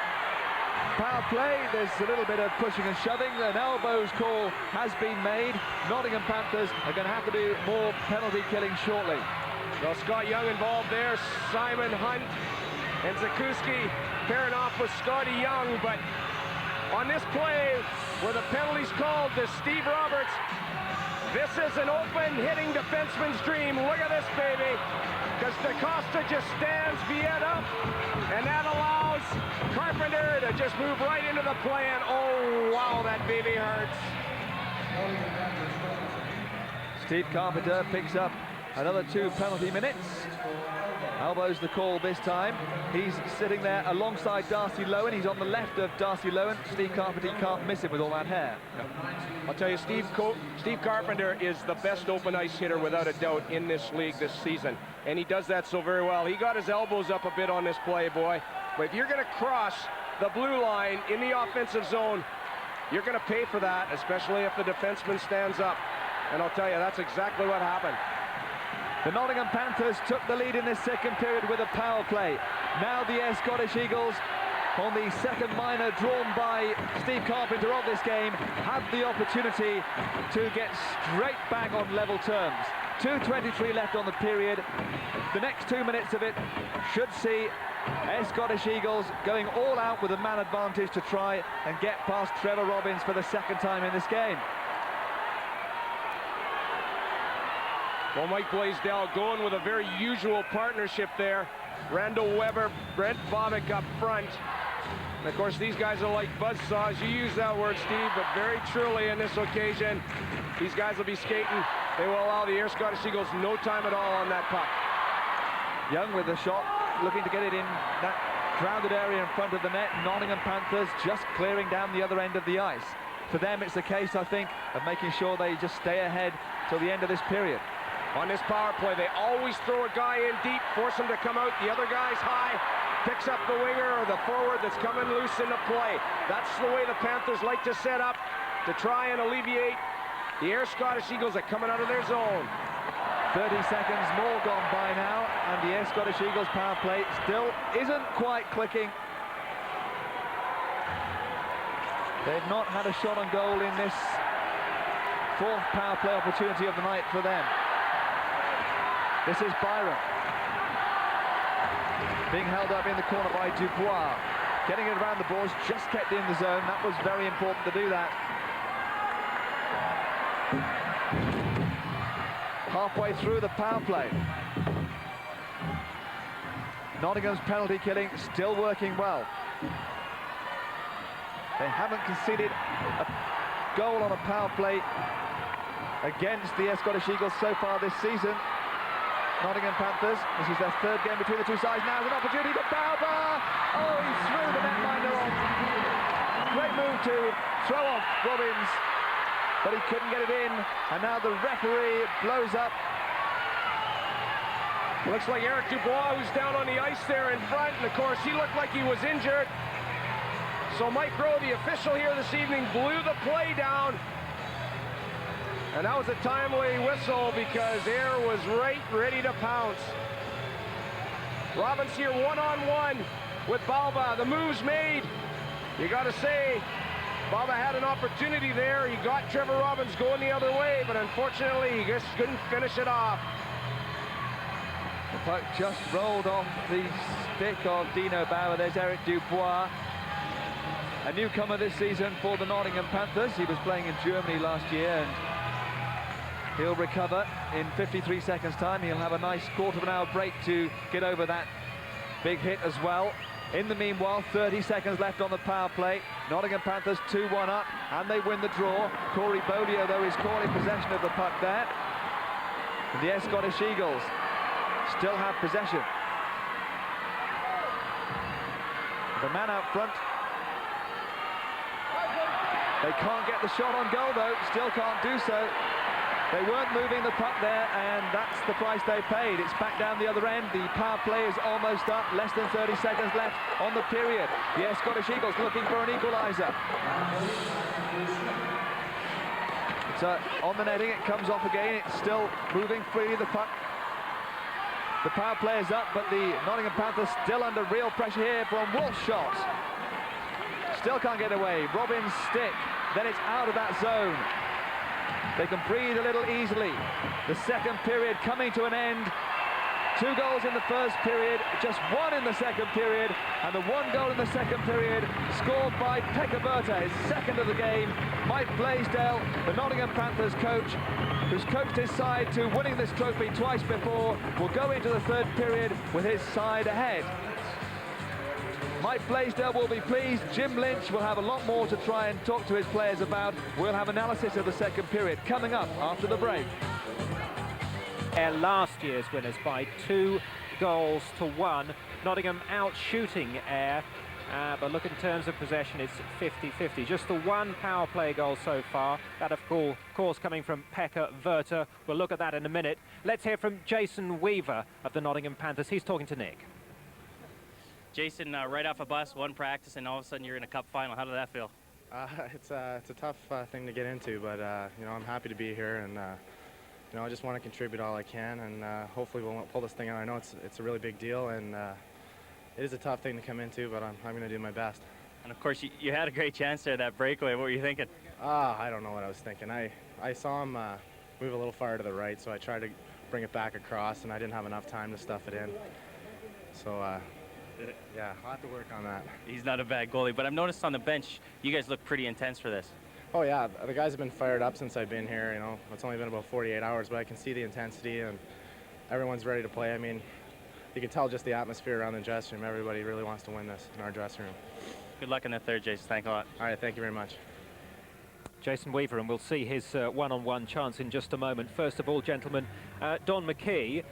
[SPEAKER 6] power play. There's a little bit of pushing and shoving. An elbows call has been made. Nottingham Panthers are going to have to do more penalty killing shortly.
[SPEAKER 7] Well, Scott Young involved there, Simon Hunt and Zakuski pairing off with Scotty Young, but on this play where the penalty's called to Steve Roberts, this is an open hitting defenseman's dream. Look at this, baby, because DaCosta just stands Viet up, and that allows Carpenter to just move right into the play, and oh wow, that baby hurts.
[SPEAKER 6] Steve Carpenter picks up another 2 penalty minutes. Elbows the call this time. He's sitting there alongside Darcy Lowen. He's on the left of Darcy Lowen. Steve Carpenter can't miss him with all that hair.
[SPEAKER 7] I'll tell you, Steve Carpenter is the best open ice hitter without a doubt in this league this season, and he does that so very well. He got his elbows up a bit on this play, boy, but if you're going to cross the blue line in the offensive zone, you're going to pay for that, especially if the defenseman stands up, and I'll tell you, that's exactly what happened.
[SPEAKER 6] The Nottingham Panthers took the lead in this second period with a power play. Now the Ayr Scottish Eagles, on the second minor drawn by Steve Carpenter of this game, have the opportunity to get straight back on level terms. 2:23 left on the period. The next 2 minutes of it should see Ayr Scottish Eagles going all out with a man advantage to try and get past Trevor Robbins for the second time in this game.
[SPEAKER 7] Well, Mike Blaisdell going with a very usual partnership there. Randall Weber, Brent Bobick up front. And of course, these guys are like buzzsaws. You use that word, Steve, but very truly in this occasion, these guys will be skating. They will allow the Ayr Scottish Eagles no time at all on that puck.
[SPEAKER 6] Young with a shot, looking to get it in that crowded area in front of the net. Nottingham Panthers just clearing down the other end of the ice. For them, it's a case, I think, of making sure they just stay ahead till the end of this period.
[SPEAKER 7] On this power play, they always throw a guy in deep, force him to come out. The other guy's high. picks up the winger or the forward that's coming loose into play. That's the way the Panthers like to set up to try and alleviate the Ayr Scottish Eagles that coming out of their zone.
[SPEAKER 6] 30 seconds more gone by now, and the Ayr Scottish Eagles power play still isn't quite clicking. They've not had a shot on goal in this fourth power play opportunity of the night for them. This is Byron. Being held up in the corner by Dubois. Getting it around the boards, just kept in the zone. That was very important to do that. Halfway through the power play. Nottingham's penalty killing still working well. They haven't conceded a goal on a power play against the Scottish Eagles so far this season. Nottingham Panthers, this is their third game between the two sides. Now is an opportunity for Bauer. Oh, he threw the netminder off. Great move to throw off Robbins, but he couldn't get it in, and now the referee blows up.
[SPEAKER 7] Looks like Eric Dubois, who's down on the ice there in front, and of course he looked like he was injured. So Mike Rowe, the official here this evening, blew the play down. And that was a timely whistle because Ayr was right ready to pounce. Robbins here one-on-one with Balba. The move's made. You got to say, Balba had an opportunity there. He got Trevor Robbins going the other way, but unfortunately he just couldn't finish it off.
[SPEAKER 6] The puck just rolled off the stick of Dino Bauer. There's Eric Dubois, a newcomer this season for the Nottingham Panthers. He was playing in Germany last year, and he'll recover in 53 seconds time. He'll have a nice quarter of an hour break to get over that big hit as well. In the meanwhile, 30 seconds left on the power play. Nottingham Panthers 2-1 up, and they win the draw. Corey Bodio, though, is calling possession of the puck there. And the Scottish Eagles still have possession. The man out front. They can't get the shot on goal, though. Still can't do so. They weren't moving the puck there, and that's the price they paid. It's back down the other end. The power play is almost up. Less than 30 seconds left on the period. The Scottish Eagles looking for an equaliser. So on the netting, it comes off again. It's still moving freely, the puck. The power play is up, but the Nottingham Panthers still under real pressure here from Wolf's shot. Still can't get away. Robbins' stick. Then it's out of that zone. They can breathe a little easily. The second period coming to an end. 2 goals in the first period, just 1 in the second period, and the 1 goal in the second period scored by Pekka Berta, his second of the game. Mike Blaisdell, the Nottingham Panthers coach, who's coached his side to winning this trophy twice before, will go into the third period with his side ahead. Mike Blaisdell will be pleased. Jim Lynch will have a lot more to try and talk to his players about. We'll have analysis of the second period coming up after the break.
[SPEAKER 1] Last year's winners by 2-1. Nottingham out shooting Ayr, but look, in terms of possession, it's 50-50. Just the 1 power play goal so far. That, of course, coming from Pekka Berta. We'll look at that in a minute. Let's hear from Jason Weaver of the Nottingham Panthers. He's talking to Nick.
[SPEAKER 4] Jason, right off a bus, 1 practice, and all of a sudden you're in a cup final. How did that feel?
[SPEAKER 11] It's a tough thing to get into, but you know, I'm happy to be here, and you know, I just want to contribute all I can, and hopefully we'll pull this thing out. I know it's a really big deal, and it is a tough thing to come into, but I'm going to do my best.
[SPEAKER 4] And of course, you had a great chance there, that breakaway. What were you thinking?
[SPEAKER 11] I don't know what I was thinking. I saw him move a little far to the right, so I tried to bring it back across, and I didn't have enough time to stuff it in. So yeah, I'll have to work on that.
[SPEAKER 4] He's not a bad goalie, but I've noticed on the bench, you guys look pretty intense for this.
[SPEAKER 11] Oh yeah, the guys have been fired up since I've been here. You know, it's only been about 48 hours, but I can see the intensity, and everyone's ready to play. I mean, you can tell just the atmosphere around the dressing room. Everybody really wants to win this in our dressing room.
[SPEAKER 4] Good luck in the third, Jason. Thanks a lot.
[SPEAKER 11] All right, thank you very much.
[SPEAKER 1] Jason Weaver, and we'll see his one-on-one chance in just a moment. First of all, gentlemen, Don McKee,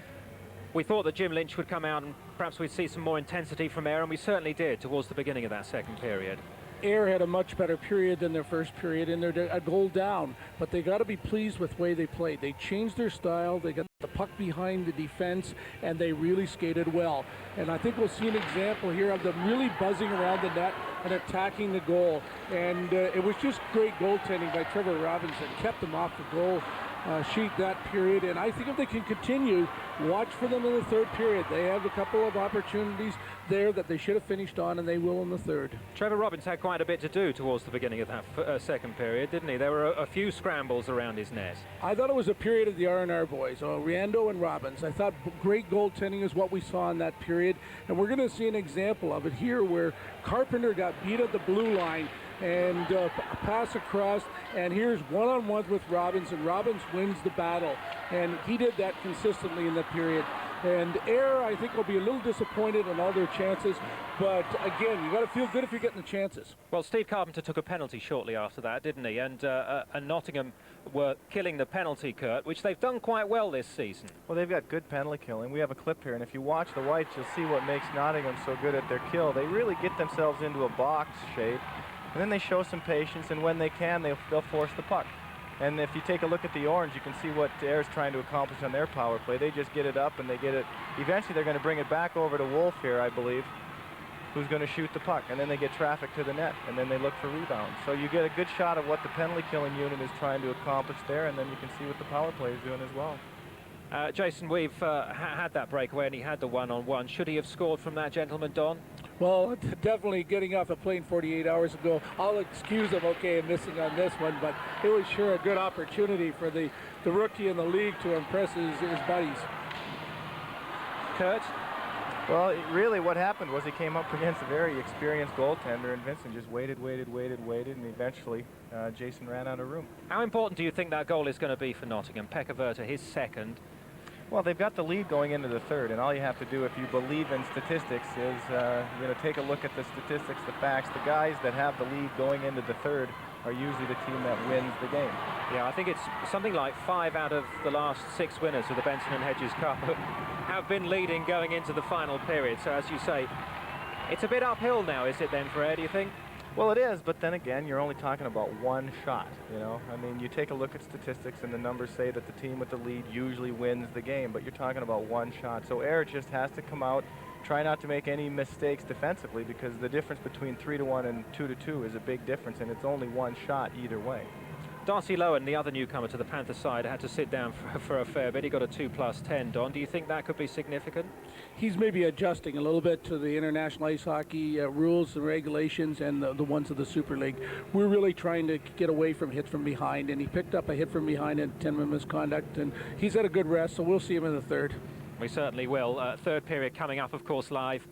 [SPEAKER 1] we thought that Jim Lynch would come out and perhaps we'd see some more intensity from Ayr, and we certainly did towards the beginning of that second period.
[SPEAKER 3] Ayr had a much better period than their first period, and they're a goal down, but they got to be pleased with the way they played. They changed their style, they got the puck behind the defense, and they really skated well. And I think we'll see an example here of them really buzzing around the net and attacking the goal. And it was just great goaltending by Trevor Robbins that kept them off the goal sheet that period. And I think if they can continue, watch for them in the third period. They have a couple of opportunities there that they should have finished on, and they will in the third.
[SPEAKER 1] Trevor Robbins had quite a bit to do towards the beginning of that second period, didn't he? There were a few scrambles around his net.
[SPEAKER 3] I thought it was a period of the R&R boys, Riando and Robbins. I thought great goaltending is what we saw in that period, and we're going to see an example of it here where Carpenter got beat at the blue line and a pass across, and here's one-on-one with Robbins, and Robbins wins the battle, and he did that consistently in the period. And Ayr, I think, will be a little disappointed in all their chances, but again, you got to feel good if you're getting the chances.
[SPEAKER 1] Well, Steve Carpenter took a penalty shortly after that, didn't he? And Nottingham were killing the penalty, Kurt, which they've done quite well this season.
[SPEAKER 2] Well, they've got good penalty killing. We have a clip here, and if you watch the Whites, you'll see what makes Nottingham so good at their kill. They really get themselves into a box shape, and then they show some patience, and when they can, they'll force the puck. And if you take a look at the Orange, you can see what Ayer's trying to accomplish on their power play. They just get it up, and they get it. Eventually, they're going to bring it back over to Wolf here, I believe, who's going to shoot the puck. And then they get traffic to the net, and then they look for rebounds. So you get a good shot of what the penalty-killing unit is trying to accomplish there, and then you can see what the power play is doing as well.
[SPEAKER 1] Jason, we've had that breakaway, and he had the one-on-one. Should he have scored from that, gentleman, Don?
[SPEAKER 3] Well, definitely getting off a plane 48 hours ago. I'll excuse him, okay, missing on this one, but it was sure a good opportunity for the rookie in the league to impress his buddies.
[SPEAKER 1] Kurt?
[SPEAKER 2] Well, really what happened was he came up against a very experienced goaltender, and Vincent just waited, and eventually Jason ran out of room.
[SPEAKER 1] How important do you think that goal is going to be for Nottingham? Pekka Virta, his second.
[SPEAKER 2] Well, they've got the lead going into the third, and all you have to do if you believe in statistics is take a look at the statistics, the facts. The guys that have the lead going into the third are usually the team that wins the game.
[SPEAKER 1] Yeah, I think it's something like 5 out of the last 6 winners of the Benson and Hedges Cup have been leading going into the final period. So as you say, it's a bit uphill now, is it then, for Ayr, do you think?
[SPEAKER 2] Well, it is, but then again, you're only talking about one shot, you know. I mean, you take a look at statistics, and the numbers say that the team with the lead usually wins the game, but you're talking about one shot. So Ayr just has to come out, try not to make any mistakes defensively, because the difference between 3-1 and 2-2 is a big difference, and it's only one shot either way.
[SPEAKER 1] Darcy Lowen, the other newcomer to the Panther side, had to sit down for a fair bit. He got a 2+10, Don. Do you think that could be significant?
[SPEAKER 3] He's maybe adjusting a little bit to the international ice hockey rules and regulations and the ones of the Super League. We're really trying to get away from hits from behind, and he picked up a hit from behind and 10-minute misconduct, and he's had a good rest, so we'll see him in the third.
[SPEAKER 1] We certainly will. Third period coming up, of course, live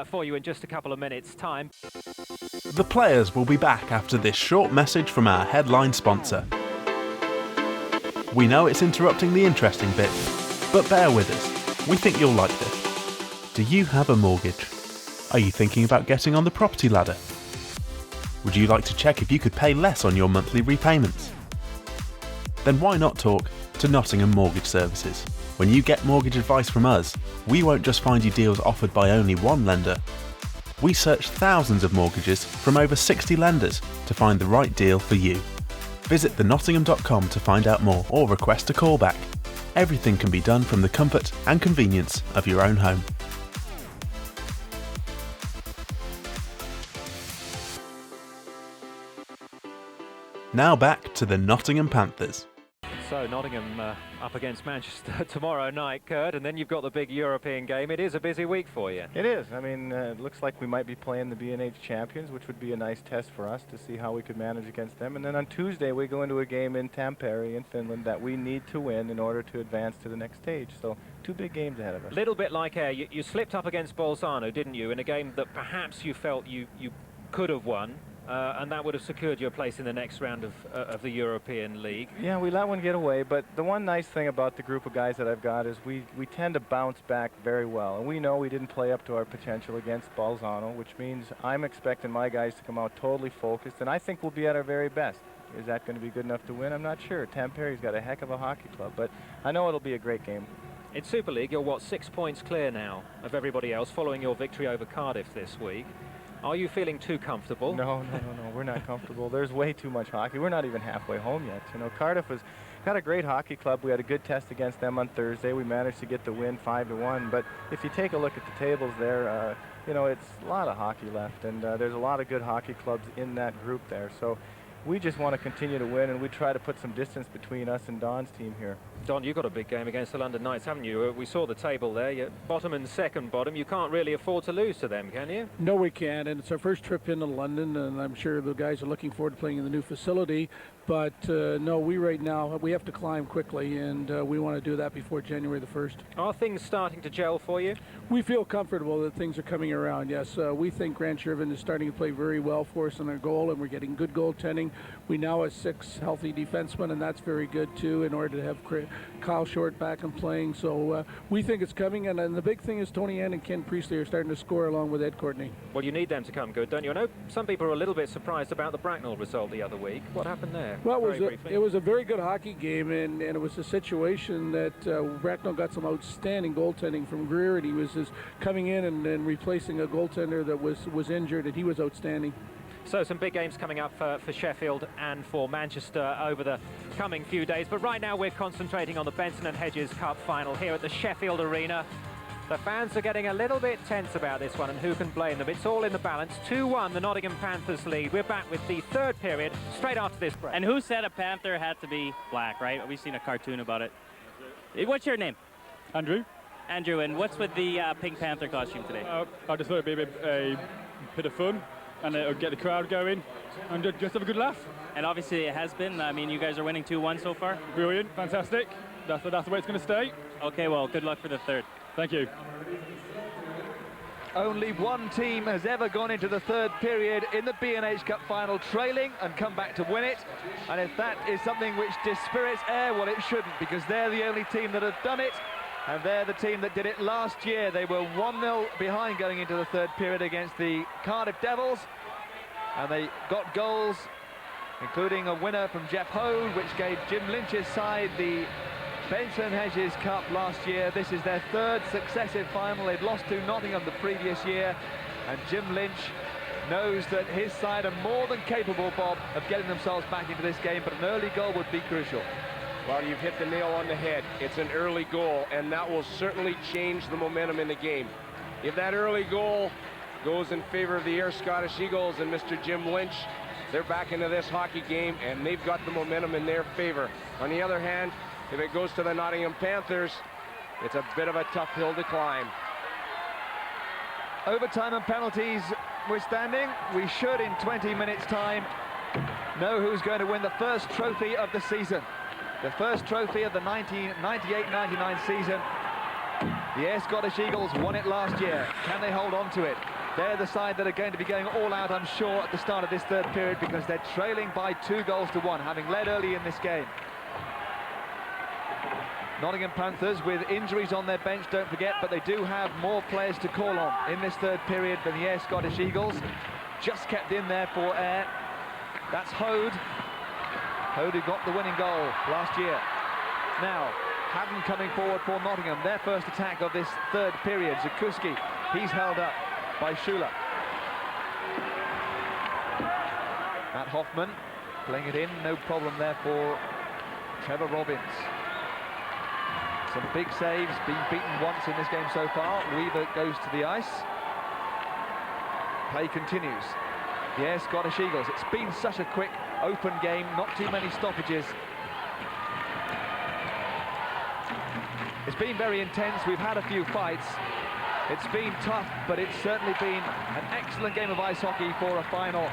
[SPEAKER 1] for you in just a couple of minutes' time.
[SPEAKER 8] The players will be back after this short message from our headline sponsor. We know it's interrupting the interesting bit, but bear with us. We think you'll like this. Do you have a mortgage? Are you thinking about getting on the property ladder? Would you like to check if you could pay less on your monthly repayments? Then why not talk to Nottingham Mortgage Services? When you get mortgage advice from us, we won't just find you deals offered by only one lender. We search thousands of mortgages from over 60 lenders to find the right deal for you. Visit thenottingham.com to find out more or request a callback. Everything can be done from the comfort and convenience of your own home. Now back to the Nottingham Panthers.
[SPEAKER 1] So Nottingham up against Manchester tomorrow night, Kurt, and then you've got the big European game. It is a busy week for you.
[SPEAKER 2] It is. I mean, it looks like we might be playing the B&H champions, which would be a nice test for us to see how we could manage against them. And then on Tuesday, we go into a game in Tampere in Finland that we need to win in order to advance to the next stage. So 2 big games ahead of us.
[SPEAKER 1] Little bit like Ayr. You slipped up against Bolzano, didn't you, in a game that perhaps you felt you could have won. And that would have secured your place in the next round of the European League.
[SPEAKER 2] Yeah, we let one get away, but the one nice thing about the group of guys that I've got is we tend to bounce back very well. And we know we didn't play up to our potential against Bolzano, which means I'm expecting my guys to come out totally focused, and I think we'll be at our very best. Is that going to be good enough to win? I'm not sure. Tampere's got a heck of a hockey club, but I know it'll be a great game.
[SPEAKER 1] In Super League, you're, what, 6 points clear now of everybody else following your victory over Cardiff this week. Are you feeling too comfortable?
[SPEAKER 2] No, we're not comfortable. There's way too much hockey. We're not even halfway home yet. You know, Cardiff got a great hockey club. We had a good test against them on Thursday. We managed to get the win 5-1. But if you take a look at the tables there, you know, it's a lot of hockey left, and there's a lot of good hockey clubs in that group there. So we just want to continue to win, and we try to put some distance between us and Don's team here.
[SPEAKER 1] Don, you've got a big game against the London Knights, haven't you? We saw the table there. You're bottom and second bottom. You can't really afford to lose to them, can you?
[SPEAKER 3] No, we can't, and it's our first trip into London, and I'm sure the guys are looking forward to playing in the new facility. But no, we right now, we have to climb quickly, and we want to do that before January the 1st.
[SPEAKER 1] Are things starting to gel for you?
[SPEAKER 3] We feel comfortable that things are coming around, yes. We think Grant Shervin is starting to play very well for us in our goal, and we're getting good goaltending. We now have 6 healthy defensemen, and that's very good, too, in order to have Kyle Short back and playing. So we think it's coming, and the big thing is Tony Ann and Ken Priestley are starting to score along with Ed Courtney.
[SPEAKER 1] Well, you need them to come good, don't you? I know some people are a little bit surprised about the Bracknell result the other week. What happened there?
[SPEAKER 3] Well, it was a very good hockey game, and it was a situation that Bracknell got some outstanding goaltending from Greer, and he was just coming in and replacing a goaltender that was injured, and he was outstanding.
[SPEAKER 1] So some big games coming up for Sheffield and for Manchester over the coming few days. But right now we're concentrating on the Benson and Hedges Cup final here at the Sheffield Arena. The fans are getting a little bit tense about this one, and who can blame them? It's all in the balance. 2-1, the Nottingham Panthers lead. We're back with the third period straight after this break.
[SPEAKER 4] And who said a Panther had to be black, right? We've seen a cartoon about it. What's your name?
[SPEAKER 12] Andrew.
[SPEAKER 4] Andrew, and what's with the Pink Panther costume today?
[SPEAKER 12] I just thought it'd be a bit of fun, and it'll get the crowd going, and just have a good laugh.
[SPEAKER 4] And obviously it has been. I mean, you guys are winning 2-1 so far.
[SPEAKER 12] Brilliant, fantastic. That's the way it's going to stay.
[SPEAKER 4] Okay, well, good luck for the third.
[SPEAKER 12] Thank you.
[SPEAKER 6] Only one team has ever gone into the third period in the B&H Cup final trailing and come back to win it. And if that is something which dispirits Ayr, well, it shouldn't, because they're the only team that have done it. And they're the team that did it last year. They were 1-0 behind going into the third period against the Cardiff Devils. And they got goals, including a winner from Jeff Hode, which gave Jim Lynch's side the Benson Hedges Cup last year. This is their third successive final. They'd lost to Nottingham the previous year. And Jim Lynch knows that his side are more than capable, Bob, of getting themselves back into this game, but an early goal would be crucial.
[SPEAKER 7] Well, you've hit the nail on the head. It's an early goal, and that will certainly change the momentum in the game. If that early goal goes in favor of the Ayr Scottish Eagles and Mr. Jim Lynch, they're back into this hockey game, and they've got the momentum in their favor. On the other hand, if it goes to the Nottingham Panthers, it's a bit of a tough hill to climb.
[SPEAKER 6] Overtime and penalties withstanding, we should in 20 minutes time know who's going to win the first trophy of the season. The first trophy of the 1998-99 season. The Ayr Scottish Eagles won it last year. Can they hold on to it? They're the side that are going to be going all out, I'm sure, at the start of this third period, because they're trailing by 2-1, having led early in this game. Nottingham Panthers with injuries on their bench, don't forget, but they do have more players to call on in this third period than the Ayr Scottish Eagles. Just kept in there for Ayr. That's Hode. Hode who got the winning goal last year. Now, Haddon coming forward for Nottingham. Their first attack of this third period. Zakuski, he's held up by Schuler. Matt Hoffman playing it in, no problem there for Trevor Robbins. Some big saves, been beaten once in this game so far. Weaver goes to the ice. Play continues. The Ayr Scottish Eagles. It's been such a quick, open game, not too many stoppages. It's been very intense. We've had a few fights. It's been tough, but it's certainly been an excellent game of ice hockey for a final.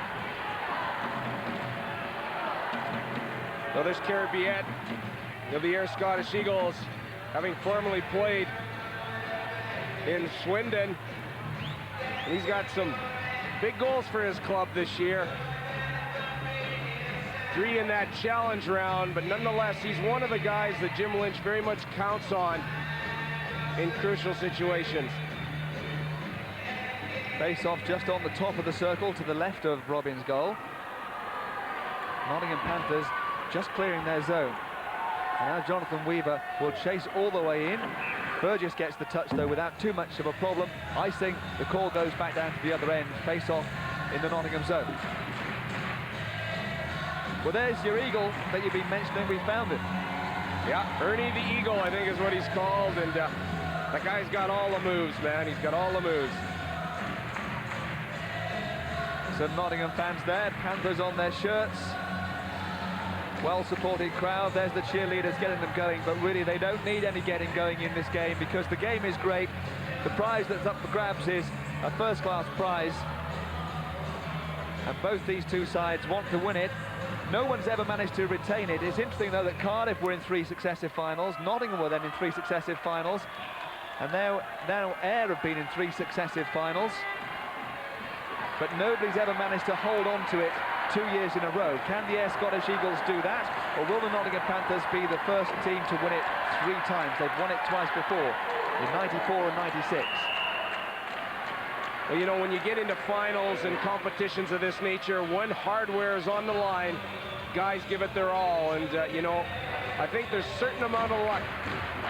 [SPEAKER 7] So this Kerry Biet of the Ayr Scottish Eagles, having formerly played in Swindon. He's got some big goals for his club this year. 3 in that challenge round, but nonetheless, he's one of the guys that Jim Lynch very much counts on in crucial situations.
[SPEAKER 6] Face off just on the top of the circle to the left of Robbins' goal. Nottingham Panthers just clearing their zone. And now Jonathan Weaver will chase all the way in. Burgess gets the touch, though, without too much of a problem. Icing, the call goes back down to the other end. Face-off in the Nottingham zone. Well, there's your Eagle that you've been mentioning. We found it.
[SPEAKER 7] Yeah, Ernie the Eagle, I think is what he's called, and that guy's got all the moves, man. He's got all the moves.
[SPEAKER 6] Some Nottingham fans there, Panthers on their shirts. Well-supported crowd. There's the cheerleaders getting them going, but really they don't need any getting going in this game because the game is great. The prize that's up for grabs is a first-class prize, and both these two sides want to win it. No one's ever managed to retain it. It's interesting, though, that Cardiff were in 3 successive finals, Nottingham were then in 3 successive finals, and now Ayr have been in 3 successive finals, but nobody's ever managed to hold on to it 2 years in a row. Can the Ayr Scottish Eagles do that, or will the Nottingham Panthers be the first team to win it 3 times? They've won it twice before, in '94 and '96.
[SPEAKER 7] Well, you know, when you get into finals and competitions of this nature, when hardware is on the line, guys give it their all. And, you know, I think there's a certain amount of luck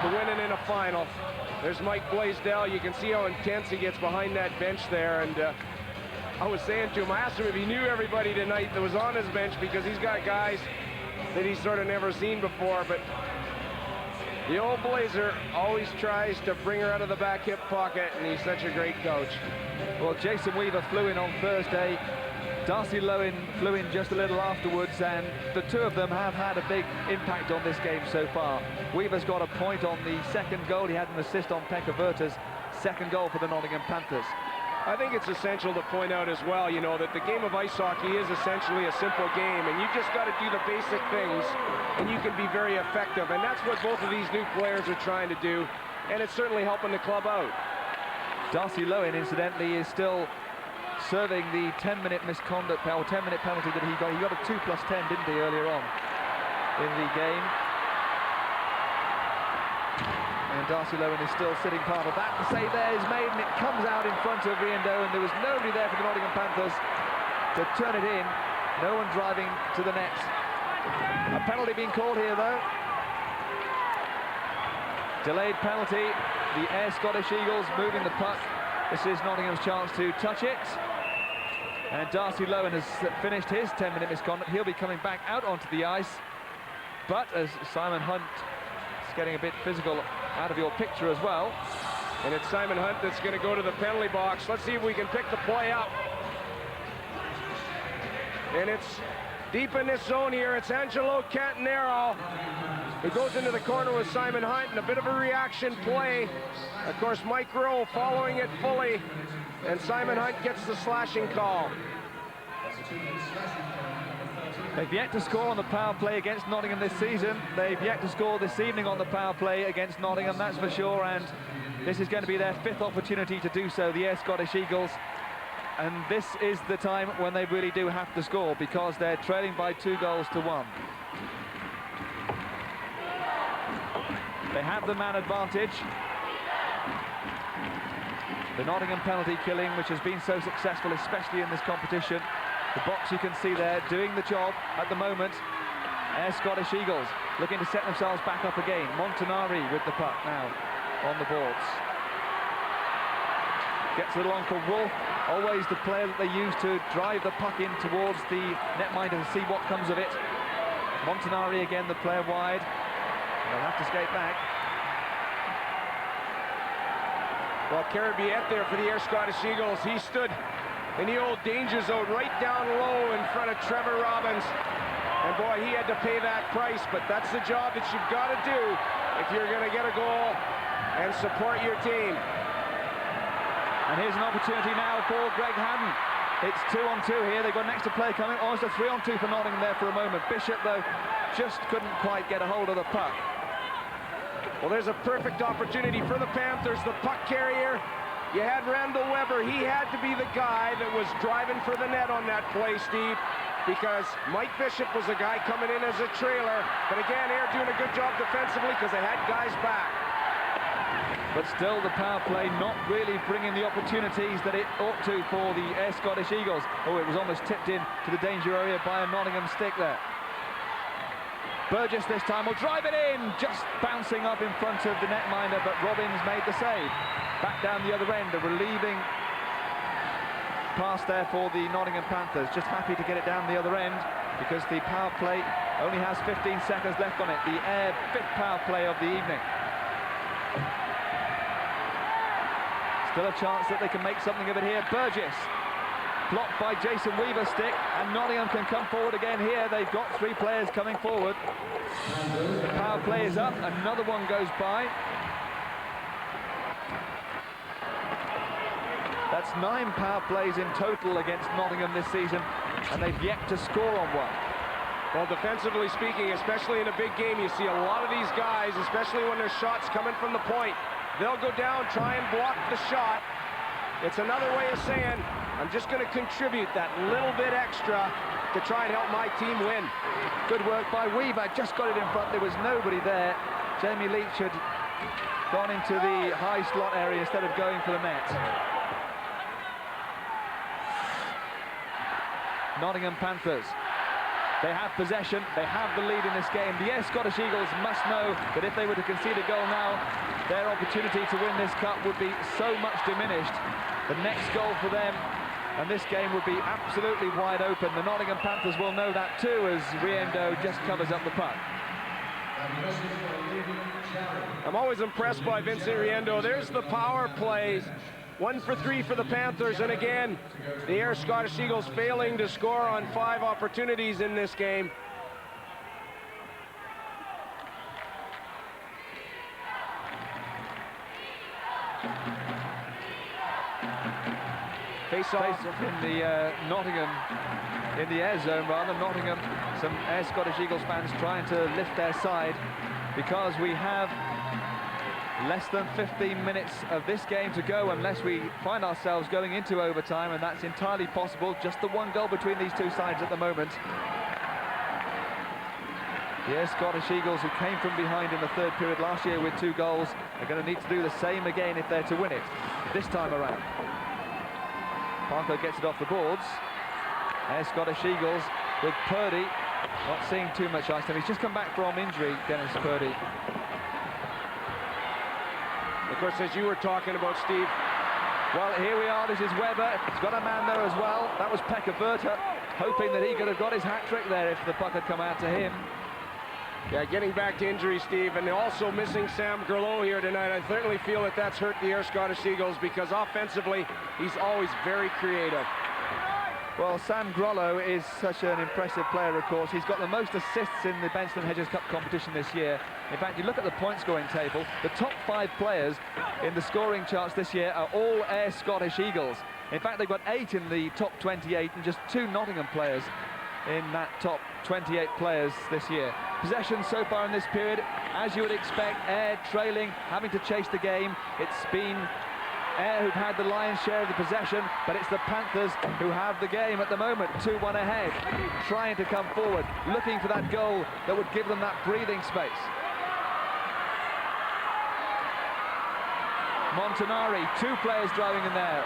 [SPEAKER 7] to winning in a final. There's Mike Blaisdell. You can see how intense he gets behind that bench there. And I was saying to him, I asked him if he knew everybody tonight that was on his bench, because he's got guys that he's sort of never seen before. But the old Blazer always tries to bring her out of the back hip pocket, and he's such a great coach.
[SPEAKER 6] Well, Jason Weaver flew in on Thursday. Darcy Lowen flew in just a little afterwards, and the two of them have had a big impact on this game so far. Weaver's got a point on the second goal. He had an assist on Pekka Virta's second goal for the Nottingham Panthers.
[SPEAKER 7] I think it's essential to point out as well, you know, that the game of ice hockey is essentially a simple game, and you just got to do the basic things, and you can be very effective. And that's what both of these new players are trying to do, and it's certainly helping the club out.
[SPEAKER 6] Darcy Lowen, incidentally, is still serving the 10-minute misconduct, or 10-minute penalty that he got. He got a 2+10, didn't he, earlier on in the game? And Darcy Lowen is still sitting part of that. The save there is made, and it comes out in front of Riendo, and there was nobody there for the Nottingham Panthers to turn it in. No one driving to the net. A penalty being called here, though. Delayed penalty. The Ayr Scottish Eagles moving the puck. This is Nottingham's chance to touch it. And Darcy Lowen has finished his 10-minute misconduct. He'll be coming back out onto the ice. But as Simon Hunt is getting a bit physical out of your picture as well.
[SPEAKER 7] And it's Simon Hunt that's going to go to the penalty box. Let's see if we can pick the play up. And it's deep in this zone here. It's Angelo Cantanero who goes into the corner with Simon Hunt, and a bit of a reaction play. Of course, Mike Rowe following it fully, and Simon Hunt gets the slashing call.
[SPEAKER 6] They've yet to score on the power play against Nottingham this season. They've yet to score this evening on the power play against Nottingham, that's for sure, and this is going to be their 5th opportunity to do so, the Ayr Scottish Eagles. And this is the time when they really do have to score, because they're trailing by 2-1. They have the man advantage. The Nottingham penalty killing, which has been so successful, especially in this competition. The box you can see there doing the job at the moment. Ayr Scottish Eagles looking to set themselves back up again. Montanari with the puck now on the boards. Gets it along for Wolf, always the player that they use to drive the puck in towards the netminder to see what comes of it. Montanari again, the player wide. They'll have to skate back.
[SPEAKER 7] Well, Carabiet there for the Ayr Scottish Eagles. He stood in the old danger zone right down low in front of Trevor Robbins. And boy, he had to pay that price, but that's the job that you've got to do if you're going to get a goal and support your team.
[SPEAKER 6] And here's an opportunity now for Greg Haddon. It's 2-on-2 here. They've got an extra play coming. Almost a 3-on-2 for Nottingham there for a moment. Bishop, though, just couldn't quite get a hold of the puck.
[SPEAKER 7] Well, there's a perfect opportunity for the Panthers. The puck carrier, you had Randall Weber. He had to be the guy that was driving for the net on that play, Steve, because Mike Bishop was the guy coming in as a trailer. But again, Ayr doing a good job defensively because they had guys back.
[SPEAKER 6] But still, the power play not really bringing the opportunities that it ought to for the Ayr Scottish Eagles. Oh, it was almost tipped in to the danger area by a Nottingham stick there. Burgess this time will drive it in, just bouncing up in front of the netminder, but Robbins made the save. Back down the other end, a relieving pass there for the Nottingham Panthers, just happy to get it down the other end because the power play only has 15 seconds left on it. The Ayr 5th power play of the evening. Still a chance that they can make something of it here. Burgess, blocked by Jason Weaver's stick, and Nottingham can come forward again here. They've got 3 players coming forward. The power play is up, another one goes by. That's 9 power plays in total against Nottingham this season, and they've yet to score on one.
[SPEAKER 7] Well, defensively speaking, especially in a big game, you see a lot of these guys, especially when there's shots coming from the point. They'll go down, try and block the shot. It's another way of saying, I'm just going to contribute that little bit extra to try and help my team win.
[SPEAKER 6] Good work by Weaver, just got it in front, there was nobody there. Jamie Leach had gone into the high slot area instead of going for the net. Nottingham Panthers, they have possession, they have the lead in this game. The Ayr Scottish Eagles must know that if they were to concede a goal now, their opportunity to win this cup would be so much diminished. The next goal for them, and this game would be absolutely wide open. The Nottingham Panthers will know that too, as Riendo just covers up the puck.
[SPEAKER 7] I'm always impressed by Vincent Riendo. There's the power plays. 1 for 3 for the Panthers, and again, the Ayr Scottish Eagles failing to score on 5 opportunities in this game.
[SPEAKER 6] Face-off in the Nottingham, in the Ayr zone rather. Nottingham, some Ayr Scottish Eagles fans trying to lift their side because we have less than 15 minutes of this game to go unless we find ourselves going into overtime, and that's entirely possible. Just the 1 goal between these 2 sides at the moment. The Ayr Scottish Eagles, who came from behind in the 3rd period last year with 2 goals, are going to need to do the same again if they're to win it this time around. Parker gets it off the boards. Ayr Scottish Eagles with Purdy, not seeing too much ice time. He's just come back from injury, Dennis Purdy.
[SPEAKER 7] Of course, as you were talking about, Steve.
[SPEAKER 6] Well, here we are, this is Webber. He's got a man there as well. That was Pekka Berta, hoping that he could have got his hat-trick there if the puck had come out to him.
[SPEAKER 7] Yeah, getting back to injury, Steve, and also missing Sam Grelot here tonight. I certainly feel that that's hurt the Ayr Scottish Eagles because offensively, he's always very creative.
[SPEAKER 6] Well, Sam Grollo is such an impressive player, of course. He's got the most assists in the Benson Hedges Cup competition this year. In fact, you look at the point scoring table, the top 5 players in the scoring charts this year are all Ayr Scottish Eagles. In fact, they've got 8 in the top 28 and just 2 Nottingham players in that top 28 players this year. Possession so far in this period, as you would expect, Ayr trailing, having to chase the game. It's been Ayr who've had the lion's share of the possession, but it's the Panthers who have the game at the moment, 2-1 ahead, trying to come forward, looking for that goal that would give them that breathing space. Montanari, 2 players driving in there,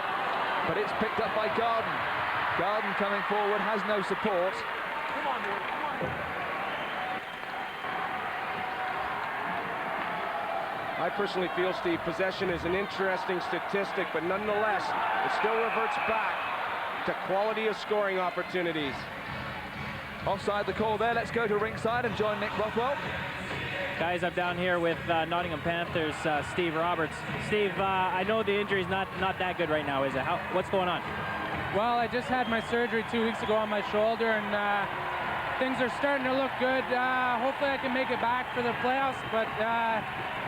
[SPEAKER 6] but it's picked up by Garden. Garden coming forward, has no support. Come on, boy. Come on.
[SPEAKER 7] I personally feel, Steve, possession is an interesting statistic, but nonetheless, it still reverts back to quality of scoring opportunities.
[SPEAKER 6] Offside the call there. Let's go to ringside and join Nick Rothwell.
[SPEAKER 4] Guys, I'm down here with Nottingham Panthers, Steve Roberts. Steve, I know the injury's not that good right now, is it? What's going on?
[SPEAKER 10] Well, I just had my surgery 2 weeks ago on my shoulder, and things are starting to look good. Hopefully I can make it back for the playoffs, but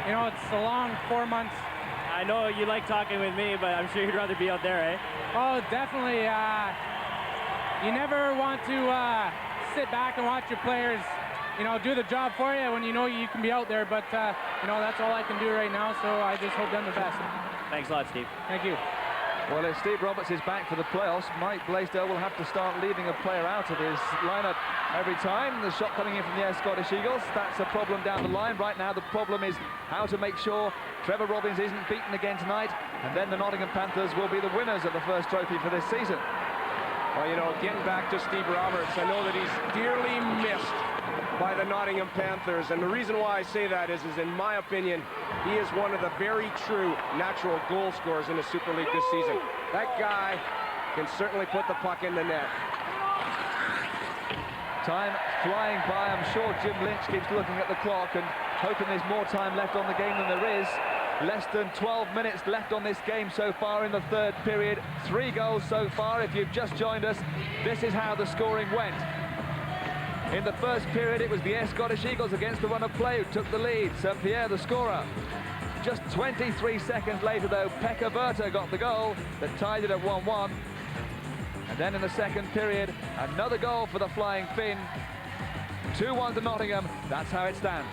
[SPEAKER 10] you know, it's a long 4 months.
[SPEAKER 4] I know you like talking with me, but I'm sure you'd rather be out there, eh?
[SPEAKER 10] Oh, definitely. You never want to sit back and watch your players, you know, do the job for you when you know you can be out there, but you know, that's all I can do right now, so I just hope them the best.
[SPEAKER 4] Thanks a lot, Steve.
[SPEAKER 10] Thank you.
[SPEAKER 6] Well, if Steve Roberts is back for the playoffs, Mike Blaisdell will have to start leaving a player out of his lineup every time. The shot coming in from the Ayr Scottish Eagles, that's a problem down the line. Right now, the problem is how to make sure Trevor Robbins isn't beaten again tonight, and then the Nottingham Panthers will be the winners of the first trophy for this season.
[SPEAKER 7] Well, you know, getting back to Steve Roberts, I know that he's dearly missed by the Nottingham Panthers, and the reason why I say that is in my opinion, he is one of the very true natural goal scorers in the Super League this season. That guy can certainly put the puck in the net.
[SPEAKER 6] Time flying by. I'm sure Jim Lynch keeps looking at the clock and hoping there's more time left on the game than there is. Less than 12 minutes left on this game so far in the third period. 3 goals so far. If you've just joined us, this is how the scoring went. In the first period, it was the Ayr Scottish Eagles against the run of play who took the lead. St. Pierre, the scorer. Just 23 seconds later, though, Pekka Virta got the goal that tied it at 1-1. And then in the second period, another goal for the Flying Finn. 2-1 to Nottingham. That's how it stands.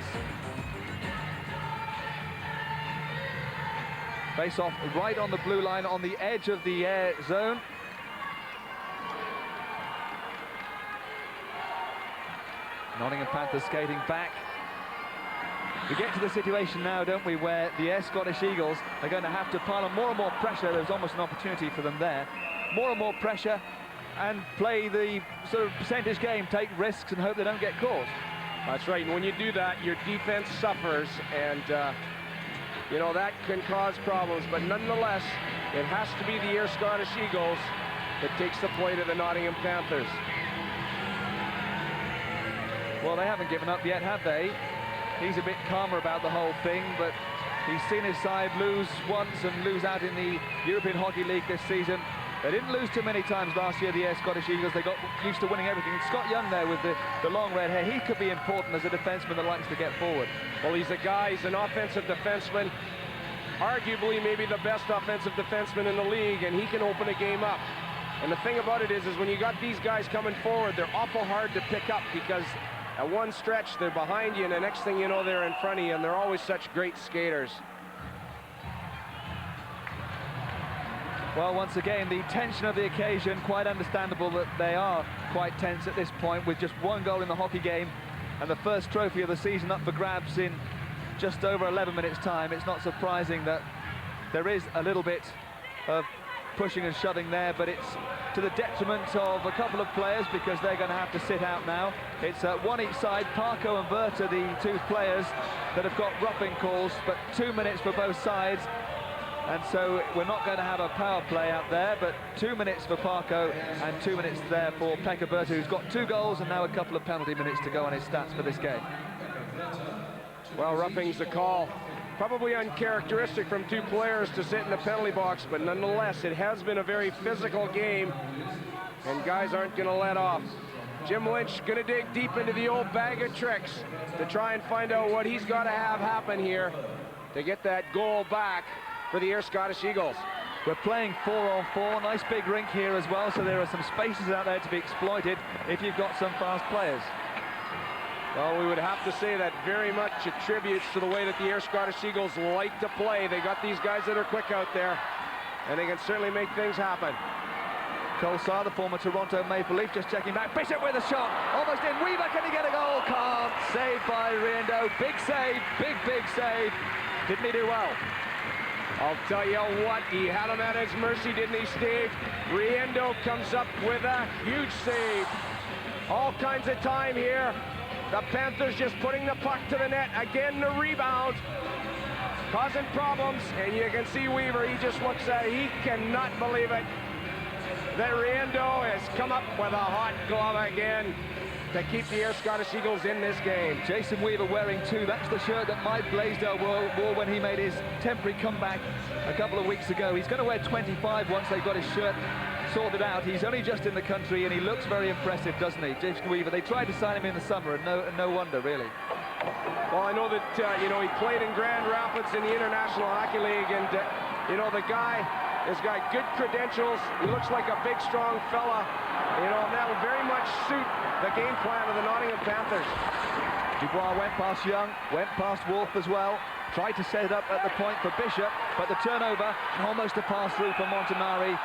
[SPEAKER 6] Face off right on the blue line, on the edge of the Ayr zone. Nottingham Panthers skating back. We get to the situation now, don't we, where the Ayr Scottish Eagles are going to have to pile on more and more pressure. There's almost an opportunity for them there. More and more pressure and play the sort of percentage game, take risks and hope they don't get caught.
[SPEAKER 7] That's right, and when you do that, your defense suffers, and you know, that can cause problems, but nonetheless, it has to be the Ayr Scottish Eagles that takes the play to the Nottingham Panthers.
[SPEAKER 6] Well, they haven't given up yet, have they? He's a bit calmer about the whole thing, but he's seen his side lose once and lose out in the European Hockey League this season. They didn't lose too many times last year, the Ayr Scottish Eagles. They got used to winning everything. Scott Young there with the long red hair, he could be important as a defenseman that likes to get forward.
[SPEAKER 7] Well, he's a guy, he's an offensive defenseman, arguably maybe the best offensive defenseman in the league, and he can open a game up. And the thing about it is when you got these guys coming forward, they're awful hard to pick up because at one stretch they're behind you, and the next thing you know, they're in front of you, and they're always such great skaters.
[SPEAKER 6] Well, once again, the tension of the occasion, quite understandable that they are quite tense at this point with just 1 goal in the hockey game and the first trophy of the season up for grabs in just over 11 minutes time. It's not surprising that there is a little bit of pushing and shoving there, but it's to the detriment of a couple of players because they're going to have to sit out now. It's one each side. Parko and Virta, the 2 players that have got roughing calls, but 2 minutes for both sides. And so we're not going to have a power play out there, but 2 minutes for Parko and 2 minutes there for Pekka Virta, who's got 2 goals and now a couple of penalty minutes to go on his stats for this game.
[SPEAKER 7] Well, roughing's the call. Probably uncharacteristic from 2 players to sit in the penalty box, but nonetheless, it has been a very physical game, and guys aren't going to let off. Jim Lynch going to dig deep into the old bag of tricks to try and find out what he's got to have happen here to get that goal back for the Ayr Scottish Eagles.
[SPEAKER 6] We're playing 4-on-4, nice big rink here as well, so there are some spaces out there to be exploited if you've got some fast players.
[SPEAKER 7] Well, we would have to say that very much attributes to the way that the Ayr Scottish Eagles like to play. They got these guys that are quick out there, and they can certainly make things happen.
[SPEAKER 6] Colsar, the former Toronto Maple Leaf, just checking back. Bishop with a shot, almost in. Weaver, can he get a goal? Can't. Saved by Riendo. Big save, big save. Didn't he do well?
[SPEAKER 7] I'll tell you what, he had him at his mercy, didn't he, Steve? Riendo comes up with a huge save. All kinds of time here. The Panthers just putting the puck to the net. Again, the rebound. Causing problems, and you can see Weaver, he just looks at it. He cannot believe it that Riendo has come up with a hot glove again to keep the Ayr Scottish Eagles in this game.
[SPEAKER 6] Jason Weaver wearing 2. That's the shirt that Mike Blaisdell wore when he made his temporary comeback a couple of weeks ago. He's going to wear 25 once they've got his shirt sorted out. He's only just in the country and he looks very impressive, doesn't he, Jason Weaver? They tried to sign him in the summer and no wonder, really.
[SPEAKER 7] Well, I know that, you know, he played in Grand Rapids in the International Hockey League, and, you know, the guy has got good credentials. He looks like a big, strong fella, you know, and that will very much suit the game plan of the Nottingham Panthers.
[SPEAKER 6] Dubois went past Young, went past Wolf as well. Tried to set it up at the point for Bishop, but the turnover, almost a pass through for Montanari.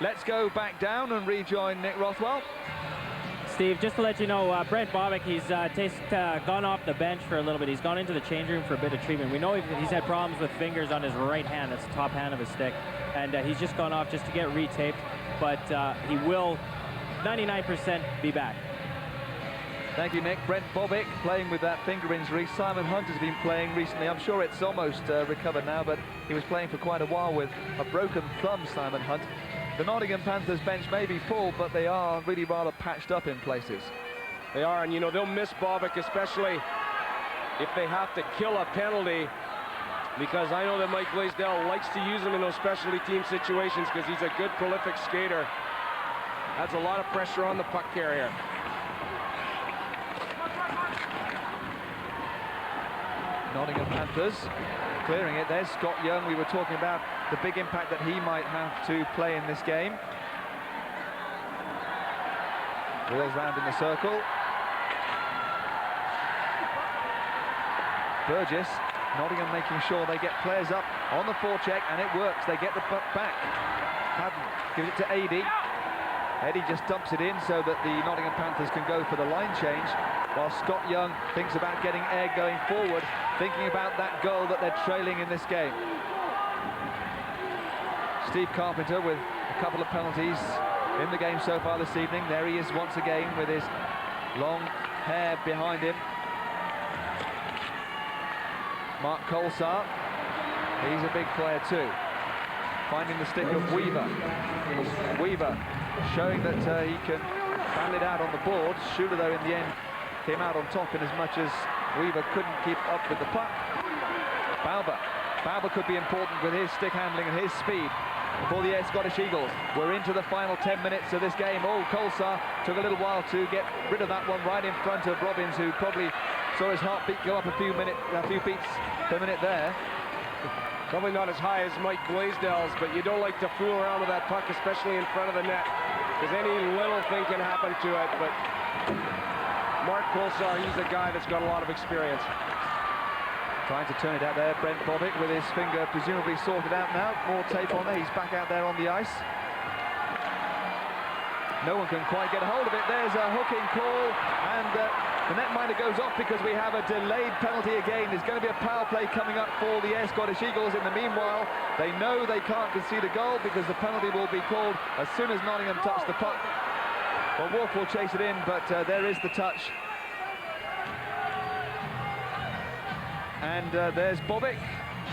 [SPEAKER 6] Let's go back down and rejoin Nick Rothwell.
[SPEAKER 4] Steve, just to let you know, Brent Bobick, he's gone off the bench for a little bit. He's gone into the change room for a bit of treatment. We know he's had problems with fingers on his right hand. That's the top hand of his stick. And he's just gone off just to get retaped. But he will 99% be back.
[SPEAKER 6] Thank you, Nick. Brent Bobic playing with that finger injury. Simon Hunt has been playing recently. I'm sure it's almost recovered now, but he was playing for quite a while with a broken thumb, Simon Hunt. The Nottingham Panthers bench may be full, but they are really rather patched up in places.
[SPEAKER 7] They are, and you know, they'll miss Bobic, especially if they have to kill a penalty, because I know that Mike Blaisdell likes to use him in those specialty team situations because he's a good, prolific skater. Adds a lot of pressure on the puck carrier.
[SPEAKER 6] Nottingham Panthers clearing it. There's Scott Young. We were talking about the big impact that he might have to play in this game. Wheels round in the circle. Burgess, Nottingham making sure they get players up on the forecheck, and it works. They get the puck back. Haddon gives it to Eddie. Eddie just dumps it in so that the Nottingham Panthers can go for the line change, while Scott Young thinks about getting Air going forward, thinking about that goal that they're trailing in this game. Steve Carpenter with a couple of penalties in the game so far this evening. There he is once again with his long hair behind him. Mark Colsar, he's a big player too. Finding the stick of Weaver. Weaver showing that he can battle it out on the board. Schuler, though, in the end came out on top in as much as Weaver couldn't keep up with the puck. Bauber could be important with his stick handling and his speed for the Scottish Eagles. We're into the final 10 minutes of this game. Oh, Colsar took a little while to get rid of that one right in front of Robbins, who probably saw his heartbeat go up a few beats per minute there.
[SPEAKER 7] Probably not as high as Mike Blaisdell's, but you don't like to fool around with that puck, especially in front of the net, because any little thing can happen to it. But Mark Colsar, he's a guy that's got a lot of experience.
[SPEAKER 6] Trying to turn it out there, Brent Bobic with his finger presumably sorted out now. More tape on there, he's back out there on the ice. No one can quite get a hold of it. There's a hooking call, and the netminder goes off because we have a delayed penalty again. There's going to be a power play coming up for the Scottish Eagles. In the meanwhile, they know they can't concede a goal because the penalty will be called as soon as Nottingham touch the puck. Well, Wolf will chase it in, but there is the touch. And there's Bobic.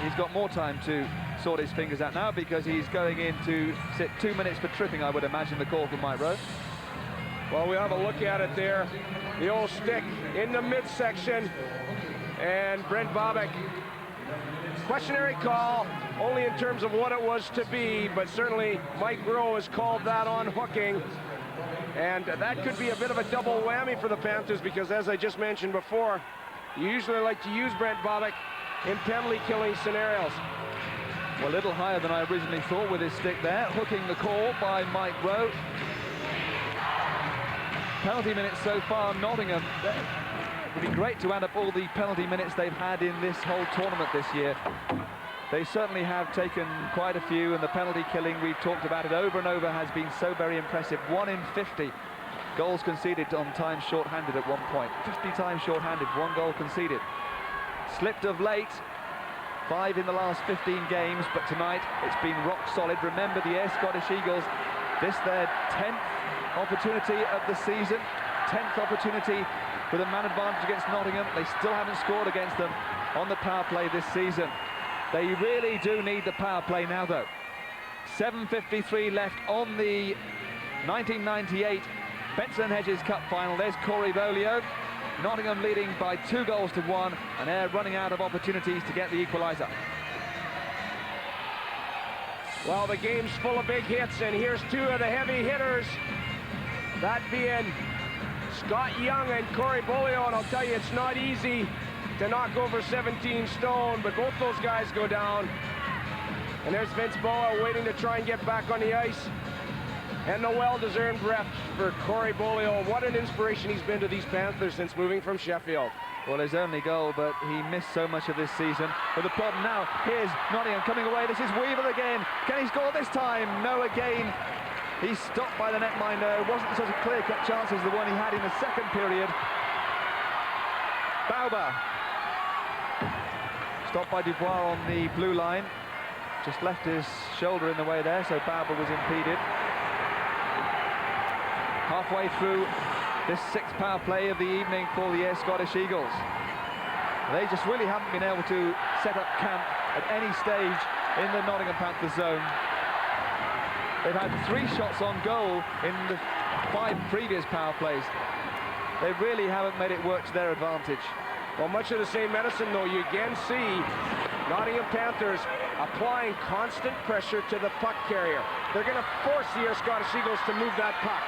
[SPEAKER 6] He's got more time to sort his fingers out now because he's going in to sit 2 minutes for tripping, I would imagine, the call from Mike Rowe.
[SPEAKER 7] Well, we have a look at it there. The old stick in the midsection. And Brent Bobic. Questionary call, only in terms of what it was to be, but certainly Mike Rowe has called that on hooking. And that could be a bit of a double whammy for the Panthers because, as I just mentioned before, you usually like to use Brent Bobic in penalty-killing scenarios.
[SPEAKER 6] Well, a little higher than I originally thought with his stick there. Hooking the call by Mike Rowe. Penalty minutes so far, Nottingham. It would be great to add up all the penalty minutes they've had in this whole tournament this year. They certainly have taken quite a few, and the penalty killing, we've talked about it over and over, has been so very impressive. 1 in 50 goals conceded on time short-handed at one point. 50 times short-handed, 1 goal conceded. Slipped of late, 5 in the last 15 games, but tonight it's been rock solid. Remember, the Scottish Eagles, this their 10th opportunity of the season, 10th opportunity with a man advantage against Nottingham. They still haven't scored against them on the power play this season. They really do need the power play now, though. 7:53 left on the 1998 Benson Hedges Cup final. There's Corey Bolio. Nottingham leading by 2-1, and they're running out of opportunities to get the equaliser.
[SPEAKER 7] Well, the game's full of big hits, and here's 2 of the heavy hitters. That being Scott Young and Corey Bolio, and I'll tell you, it's not easy to knock over 17 stone, but both those guys go down. And there's Vince Boa waiting to try and get back on the ice. And the well-deserved ref for Corey Bolio. What an inspiration he's been to these Panthers since moving from Sheffield.
[SPEAKER 6] Well, his only goal, but he missed so much of this season. But the problem now, here's Nottingham coming away. This is Weaver again. Can he score this time? No, again. He's stopped by the netminder. It wasn't such a clear-cut chance as the one he had in the second period. Bauber. Stopped by Dubois on the blue line. Just left his shoulder in the way there, so Bauber was impeded. Halfway through this sixth power play of the evening for the Scottish Eagles. They just really haven't been able to set up camp at any stage in the Nottingham Panthers zone. They've had 3 shots on goal in the 5 previous power plays. They really haven't made it work to their advantage.
[SPEAKER 7] Well, much of the same medicine, though. You again see Nottingham Panthers applying constant pressure to the puck carrier. They're going to force the Scottish Eagles to move that puck.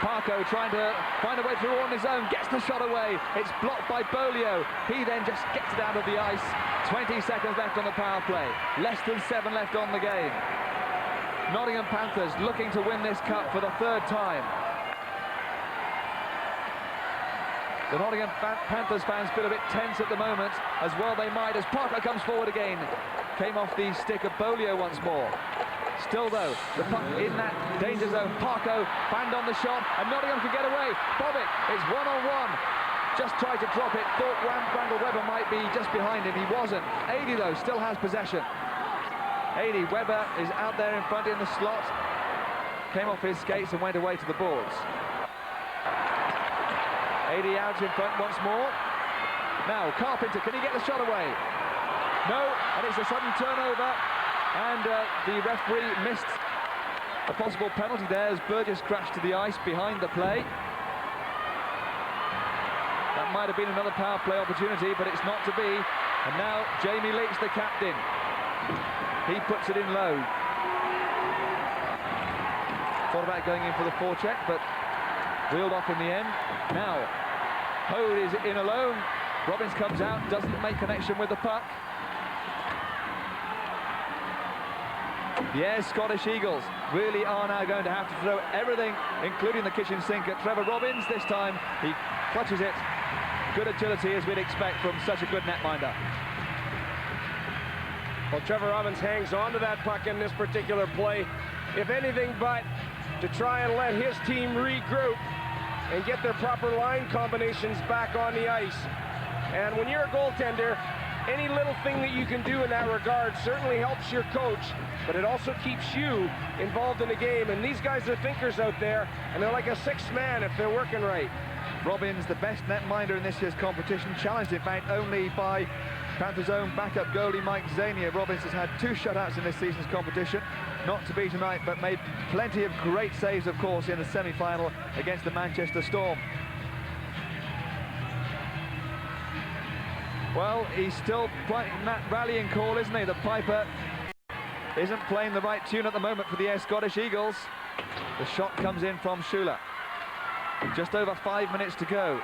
[SPEAKER 6] Parko trying to find a way through on his own, gets the shot away. It's blocked by Bolio. He then just gets it out of the ice. 20 seconds left on the power play. Less than 7 left on the game. Nottingham Panthers looking to win this cup for the 3rd time. The Nottingham Panthers fans feel a bit tense at the moment, as well they might, as Parker comes forward again. Came off the stick of Bolio once more. Still though, the puck in that danger zone. Parko banged on the shot, and Nottingham can get away. Bobbitt, it's 1-on-1. Just tried to drop it, thought Randall Webber might be just behind him. He wasn't. Ady though still has possession. Ady, Webber is out there in front in the slot. Came off his skates and went away to the boards. Ady out in front once more. Now Carpenter, can he get the shot away? No, and it's a sudden turnover, and the referee missed a possible penalty there as Burgess crashed to the ice behind the play. That might have been another power play opportunity, but it's not to be. And now Jamie Leach, the captain, he puts it in low. Thought about going in for the forecheck, but wheeled off in the end. Now Hode is in alone. Robbins comes out, doesn't make connection with the puck. Yes, Scottish Eagles really are now going to have to throw everything, including the kitchen sink, at Trevor Robbins. This time he clutches it. Good agility, as we'd expect from such a good netminder.
[SPEAKER 7] Well, Trevor Robbins hangs on to that puck in this particular play, if anything but to try and let his team regroup and get their proper line combinations back on the ice. And when you're a goaltender, any little thing that you can do in that regard certainly helps your coach, but it also keeps you involved in the game. And these guys are thinkers out there, and they're like a 6th man if they're working right.
[SPEAKER 6] Robbins, the best netminder in this year's competition, challenged in fact only by Panthers' own backup goalie Mike Zania. Robbins has had 2 shutouts in this season's competition, not to be tonight, but made plenty of great saves, of course, in the semi-final against the Manchester Storm. Well, he's still playing that rallying call, isn't he? The Piper isn't playing the right tune at the moment for the Scottish Eagles. The shot comes in from Schuler. Just over 5 minutes to go.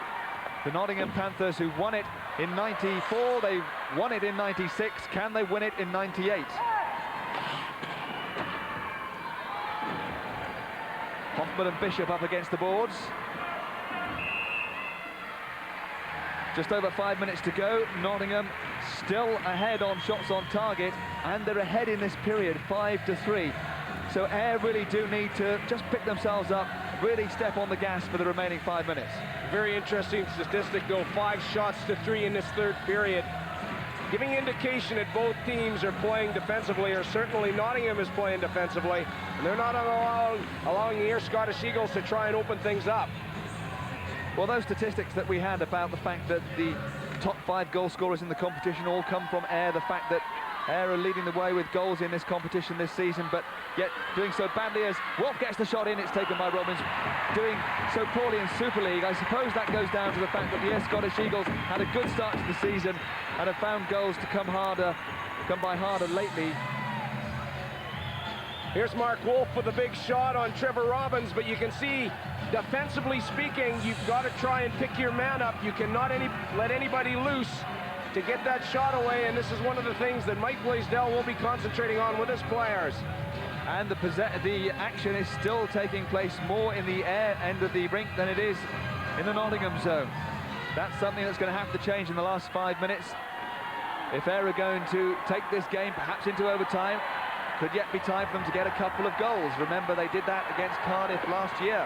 [SPEAKER 6] The Nottingham Panthers, who won it in 94, they won it in 96. Can they win it in 98? Hoffman and Bishop up against the boards. Just over 5 minutes to go. Nottingham still ahead on shots on target, and they're ahead in this period, 5-3. So Ayr really do need to just pick themselves up, really step on the gas for the remaining 5 minutes.
[SPEAKER 7] Very interesting statistic, though. 5 shots to 3 in this 3rd period, giving indication that both teams are playing defensively, or certainly Nottingham is playing defensively, and they're not allowing the Scottish Eagles to try and open things up.
[SPEAKER 6] Well, those statistics that we had about the fact that the top 5 goal scorers in the competition all come from Ayr, the fact that Ayr are leading the way with goals in this competition this season, but yet doing so badly as Wolf gets the shot in. It's taken by Robbins. Doing so poorly in Super League, I suppose that goes down to the fact that the Scottish Eagles had a good start to the season and have found goals to come by harder lately.
[SPEAKER 7] Here's Mark Wolf with a big shot on Trevor Robbins, but you can see, defensively speaking, you've got to try and pick your man up. You cannot let anybody loose to get that shot away, and this is one of the things that Mike Blaisdell will be concentrating on with his players.
[SPEAKER 6] And the action is still taking place more in the Ayr end of the rink than it is in the Nottingham zone. That's something that's going to have to change in the last 5 minutes. If Ayr are going to take this game perhaps into overtime, could yet be time for them to get a couple of goals. Remember, they did that against Cardiff last year.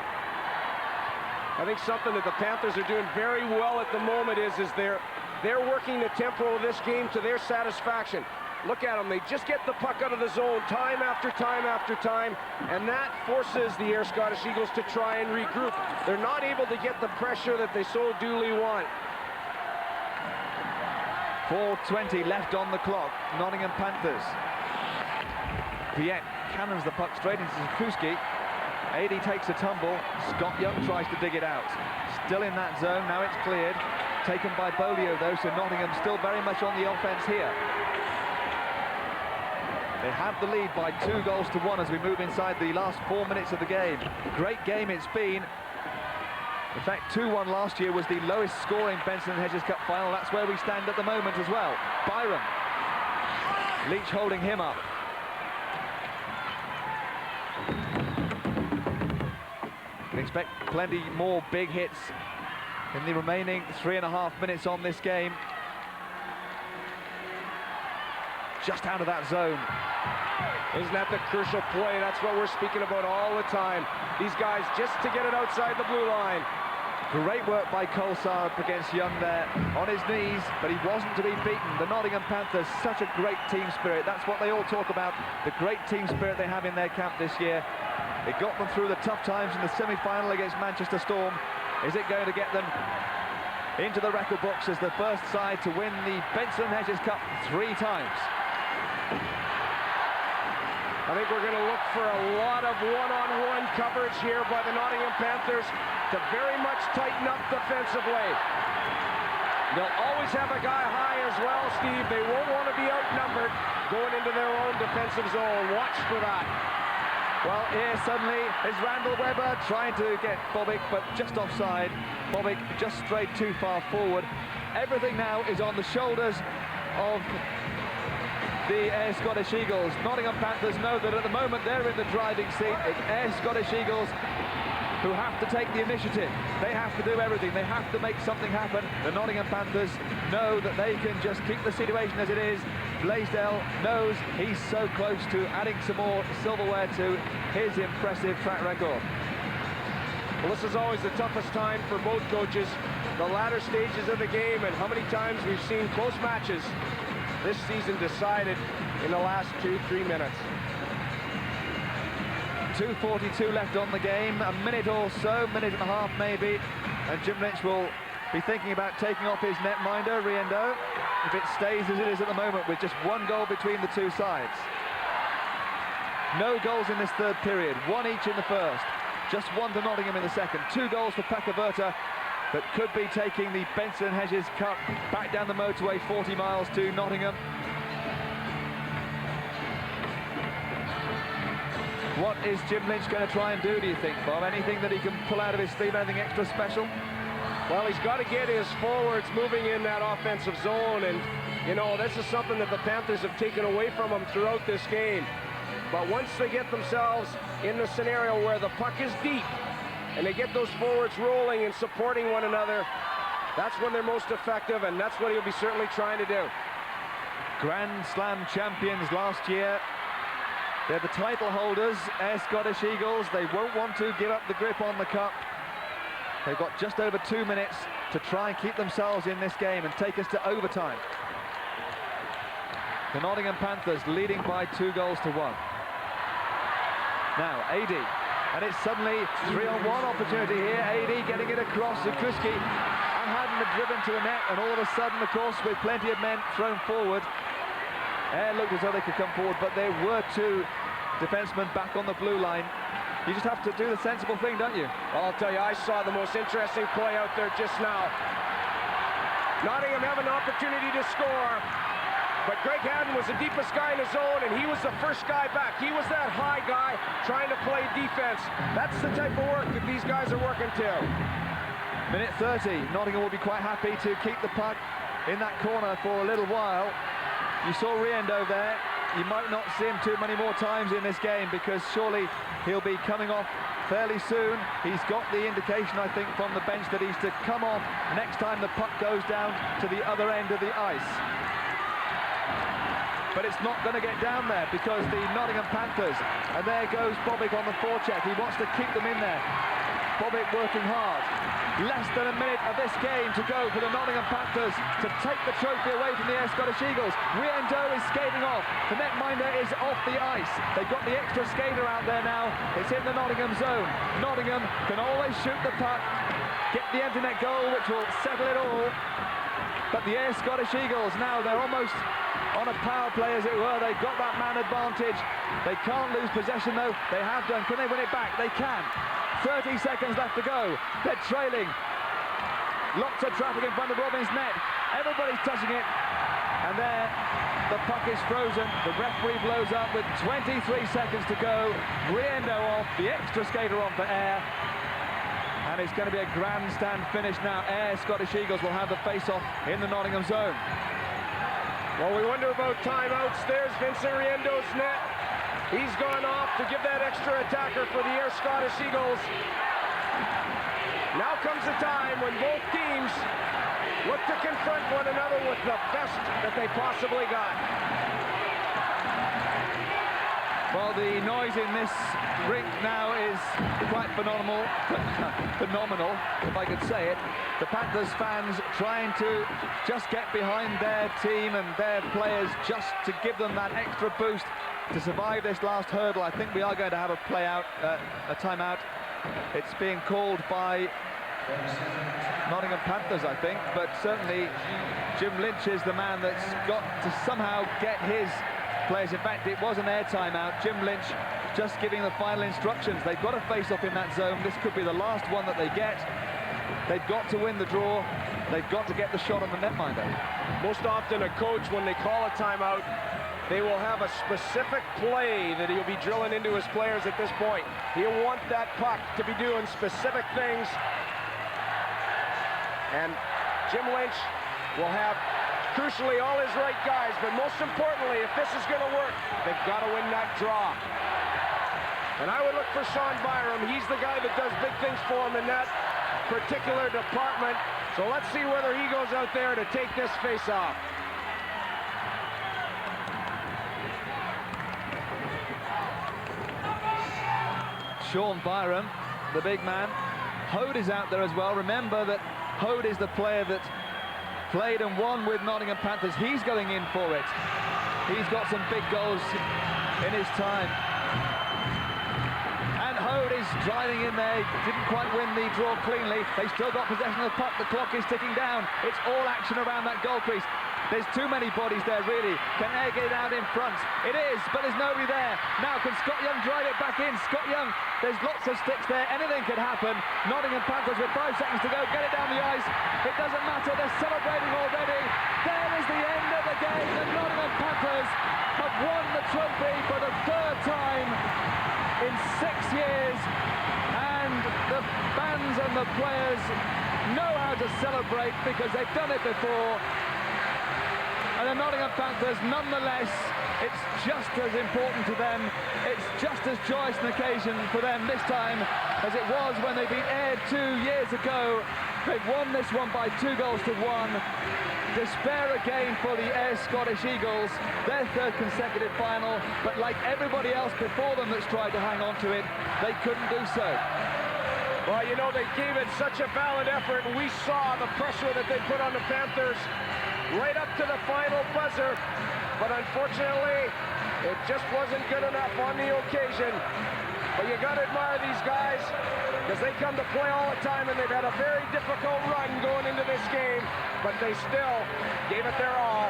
[SPEAKER 7] I think something that the Panthers are doing very well at the moment is they're working the tempo of this game to their satisfaction. Look at them. They just get the puck out of the zone time after time after time, and that forces the Ayr Scottish Eagles to try and regroup. They're not able to get the pressure that they so duly want.
[SPEAKER 6] 4:20 left on the clock. Nottingham Panthers. Viet cannons the puck straight into Zakuski. 80 takes a tumble. Scott Young tries to dig it out. Still in that zone. Now it's cleared. Taken by Bolio, though, so Nottingham still very much on the offense here. They have the lead by 2-1 as we move inside the last 4 minutes of the game. Great game it's been. In fact, 2-1 last year was the lowest scoring Benson & Hedges Cup final. That's where we stand at the moment as well. Byram. Leach holding him up. Can expect plenty more big hits in the remaining 3.5 minutes on this game. Just out of that zone.
[SPEAKER 7] Isn't that the crucial play? That's what we're speaking about all the time. These guys just to get it outside the blue line.
[SPEAKER 6] Great work by Colsar up against Young there, on his knees, but he wasn't to be beaten. The Nottingham Panthers, such a great team spirit. That's what they all talk about, the great team spirit they have in their camp this year. It got them through the tough times in the semi-final against Manchester Storm. Is it going to get them into the record books as the first side to win the Benson & Hedges Cup 3 times?
[SPEAKER 7] I think we're going to look for a lot of one-on-one coverage here by the Nottingham Panthers to very much tighten up defensively. They'll always have a guy high as well, Steve. They won't want to be outnumbered going into their own defensive zone. Watch for that.
[SPEAKER 6] Well, here suddenly is Randall Webber trying to get Bobic, but just offside. Bobic just strayed too far forward. Everything now is on the shoulders of the Ayr Scottish Eagles. Nottingham Panthers know that at the moment they're in the driving seat. It's Ayr Scottish Eagles who have to take the initiative. They have to do everything. They have to make something happen. The Nottingham Panthers know that they can just keep the situation as it is. Blaisdell knows he's so close to adding some more silverware to his impressive track record.
[SPEAKER 7] Well, this is always the toughest time for both coaches. The latter stages of the game, and how many times we've seen close matches this season decided in the last 2-3 minutes.
[SPEAKER 6] 2:42 left on the game, a minute or so, minute and a half maybe, and Jim Lynch will be thinking about taking off his netminder, Riendo, if it stays as it is at the moment with just 1 goal between the two sides. No goals in this third period, 1 each in the first, just 1 to Nottingham in the second. 2 goals for Pakaverta that could be taking the Benson & Hedges Cup back down the motorway 40 miles to Nottingham. What is Jim Lynch going to try and do, do you think, Bob? Anything that he can pull out of his sleeve, anything extra special?
[SPEAKER 7] Well, he's got to get his forwards moving in that offensive zone, and, you know, this is something that the Panthers have taken away from them throughout this game. But once they get themselves in the scenario where the puck is deep, and they get those forwards rolling and supporting one another, that's when they're most effective, and that's what he'll be certainly trying to do.
[SPEAKER 6] Grand Slam champions last year. They're the title holders, Ayr Scottish Eagles. They won't want to give up the grip on the cup. They've got just over 2 minutes to try and keep themselves in this game and take us to overtime. The Nottingham Panthers leading by 2-1. Now, AD. And it's suddenly 3-on-1 opportunity here. AD getting it across Zakuski and hadn't driven to the net, and all of a sudden, of course, with plenty of men thrown forward, Ayr looked as though they could come forward, but there were 2 defensemen back on the blue line. You just have to do the sensible thing, don't you?
[SPEAKER 7] Well, I'll tell you, I saw the most interesting play out there just now. Nottingham have an opportunity to score, but Greg Haddon was the deepest guy in the zone, and he was the first guy back. He was that high guy trying to play defense. That's the type of work that these guys are working to.
[SPEAKER 6] Minute 30, Nottingham will be quite happy to keep the puck in that corner for a little while. You saw Riendo there. You might not see him too many more times in this game because surely he'll be coming off fairly soon. He's got the indication, I think, from the bench that he's to come off next time the puck goes down to the other end of the ice. But it's not going to get down there because the Nottingham Panthers, and there goes Bobic on the forecheck. He wants to keep them in there. Bobic working hard. Less than a minute of this game to go for the Nottingham Panthers to take the trophy away from the Ayr Scottish Eagles. Riendo is skating off. The netminder is off the ice. They've got the extra skater out there now. It's in the Nottingham zone. Nottingham can always shoot the puck, get the empty net goal, which will settle it all. But the Ayr Scottish Eagles now, they're almost on a power play, as it were. They've got that man advantage. They can't lose possession, though. They have done. Can they win it back? They can. 30 seconds left to go. They're trailing. Lots of traffic in front of Robin's net. Everybody's touching it. And there, the puck is frozen. The referee blows up with 23 seconds to go. Riendo off, the extra skater on for Ayr. And it's going to be a grandstand finish now. Ayr Scottish Eagles will have the face-off in the Nottingham zone.
[SPEAKER 7] Well, we wonder about timeouts. There's Vincent Riendo's net. He's gone off to give that extra attacker for the Ayr Scottish Eagles. Now comes the time when both teams look to confront one another with the best that they possibly got.
[SPEAKER 6] Well, the noise in this rink now is quite phenomenal, if I could say it. The Panthers fans trying to just get behind their team and their players just to give them that extra boost to survive this last hurdle. I think we are going to have a timeout. It's being called by Nottingham Panthers, I think, but certainly Jim Lynch is the man that's got to somehow get his players. In fact, it was an Ayr timeout. Jim Lynch just giving the final instructions. They've got to face off in that zone. This could be the last one that they get. They've got to win the draw. They've got to get the shot on the netminder.
[SPEAKER 7] Most often a coach, when they call a timeout, they will have a specific play that he'll be drilling into his players at this point. He'll want that puck to be doing specific things. And Jim Lynch will have, crucially, all his right guys, but most importantly, if this is going to work, they've got to win that draw. And I would look for Sean Byram. He's the guy that does big things for him in that particular department. So let's see whether he goes out there to take this face-off.
[SPEAKER 6] Sean Byram, the big man. Hode is out there as well. Remember that Hode is the player that played and won with Nottingham Panthers. He's going in for it. He's got some big goals in his time. And Hode is driving in there. Didn't quite win the draw cleanly. They still got possession of the puck. The clock is ticking down. It's all action around that goal crease. There's too many bodies there, really. Can Ayr get it out in front? It is, but there's nobody there. Now, can Scott Young drive it back in? Scott Young, there's lots of sticks there. Anything could happen. Nottingham Panthers with 5 seconds to go. Get it down the ice. It doesn't matter. They're celebrating already. There is the end of the game. The Nottingham Panthers have won the trophy for the 3rd time in 6 years. And the fans and the players know how to celebrate because they've done it before. And the Nottingham Panthers, nonetheless, it's just as important to them. It's just as joyous an occasion for them this time as it was when they beat Ayr 2 years ago. They've won this one by 2 goals to 1. Despair again for the Ayr Scottish Eagles, their 3rd consecutive final. But like everybody else before them that's tried to hang on to it, they couldn't do so.
[SPEAKER 7] Well, you know, they gave it such a valiant effort, and we saw the pressure that they put on the Panthers right up to the final buzzer, but unfortunately it just wasn't good enough on the occasion. But you got to admire these guys because they come to play all the time, and they've had a very difficult run going into this game, but they still gave it their all.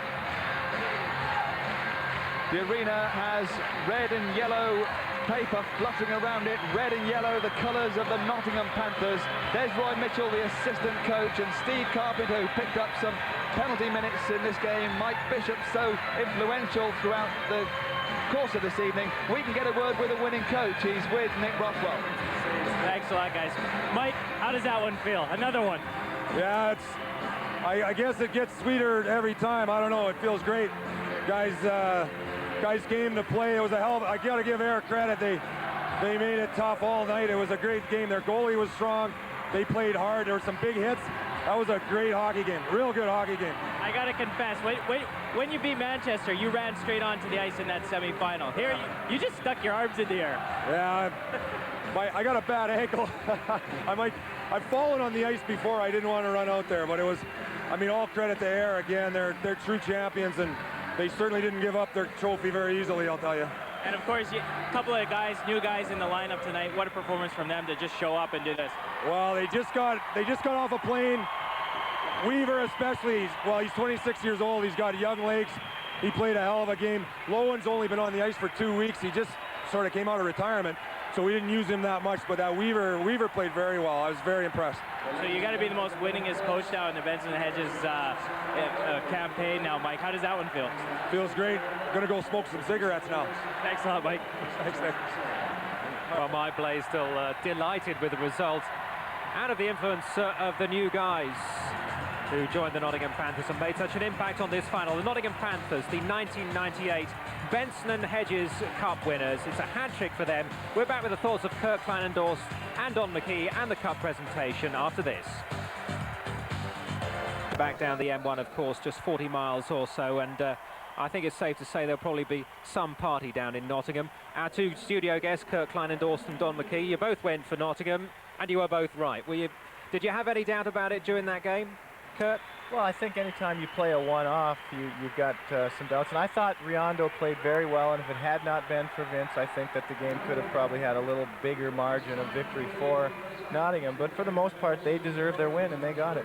[SPEAKER 6] The arena has red and yellow paper fluttering around it, red and yellow, the colours of the Nottingham Panthers. There's Roy Mitchell, the assistant coach, and Steve Carpenter, who picked up some penalty minutes in this game. Mike Bishop, so influential throughout the course of this evening. We can get a word with the winning coach. He's with Nick Rothwell.
[SPEAKER 13] Thanks a lot, guys. Mike, how does that one feel? Another one.
[SPEAKER 14] Yeah, I guess it gets sweeter every time. I don't know, it feels great. Guys came to play. It was a hell of a, I gotta give Ayr credit. They made it tough all night. It was a great game. Their goalie was strong. They played hard. There were some big hits. That was a great hockey game, real good hockey game.
[SPEAKER 13] I gotta confess, when you beat Manchester, you ran straight onto the ice in that semifinal. Here, you just stuck your arms in the air.
[SPEAKER 14] Yeah, I got a bad ankle. I've fallen on the ice before. I didn't want to run out there, but it was, I mean, all credit to Air again. They're true champions, and they certainly didn't give up their trophy very easily, I'll tell you.
[SPEAKER 13] And of course, a couple of guys, new guys in the lineup tonight. What a performance from them to just show up and do this.
[SPEAKER 14] Well, they just got off a plane. Weaver especially, well, he's 26 years old. He's got young legs. He played a hell of a game. Lowen's only been on the ice for 2 weeks. He just sort of came out of retirement, so we didn't use him that much. But that Weaver played very well. I was very impressed.
[SPEAKER 13] So you got to be the most winningest coach now in the Benson Hedges campaign now, Mike. How does that one feel?
[SPEAKER 14] Feels great. Gonna go smoke some cigarettes now.
[SPEAKER 13] Thanks a lot, Mike.
[SPEAKER 14] Thanks, Nick.
[SPEAKER 1] Well, my Blaisdell delighted with the result and of the influence of the new guys who joined the Nottingham Panthers and made such an impact on this final. The Nottingham Panthers, the 1998 Benson and Hedges Cup winners. It's a hat-trick for them. We're back with the thoughts of Kurt Kleinendorst and Don McKee and the Cup presentation after this. Back down the M1, of course, just 40 miles or so, and I think it's safe to say there'll probably be some party down in Nottingham. Our two studio guests, Kurt Kleinendorst and Don McKee, you both went for Nottingham, and you were both right. Did you have any doubt about it during that game, Kurt?
[SPEAKER 2] Well, I think anytime you play a one-off, you've got some doubts. And I thought Riondo played very well, and if it had not been for Vince, I think that the game could have probably had a little bigger margin of victory for Nottingham. But for the most part, they deserved their win, and they got it.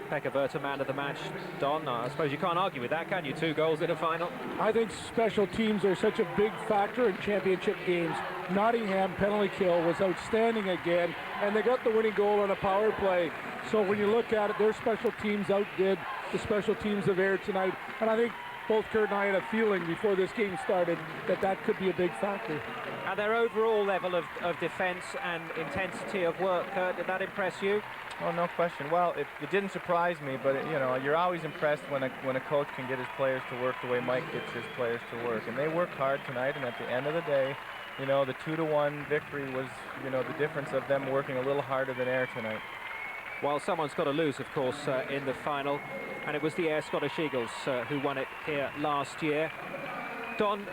[SPEAKER 1] Pekka Virta, man of the match. Don, I suppose you can't argue with that, can you? 2 goals in a final.
[SPEAKER 3] I think special teams are such a big factor in championship games. Nottingham penalty kill was outstanding again, and they got the winning goal on a power play. So when you look at it, their special teams outdid the special teams of Air tonight. And I think both Kurt and I had a feeling before this game started that could be a big factor.
[SPEAKER 1] And their overall level of defence and intensity of work, Kurt, did that impress you?
[SPEAKER 2] Oh, no question. Well, it didn't surprise me, but you know, you're always impressed when a coach can get his players to work the way Mike gets his players to work. And they worked hard tonight, and at the end of the day, you know, the 2-1 victory was, you know, the difference of them working a little harder than Air tonight.
[SPEAKER 1] Well, someone's got to lose, of course, in the final, and it was the Air Scottish Eagles who won it here last year. Don,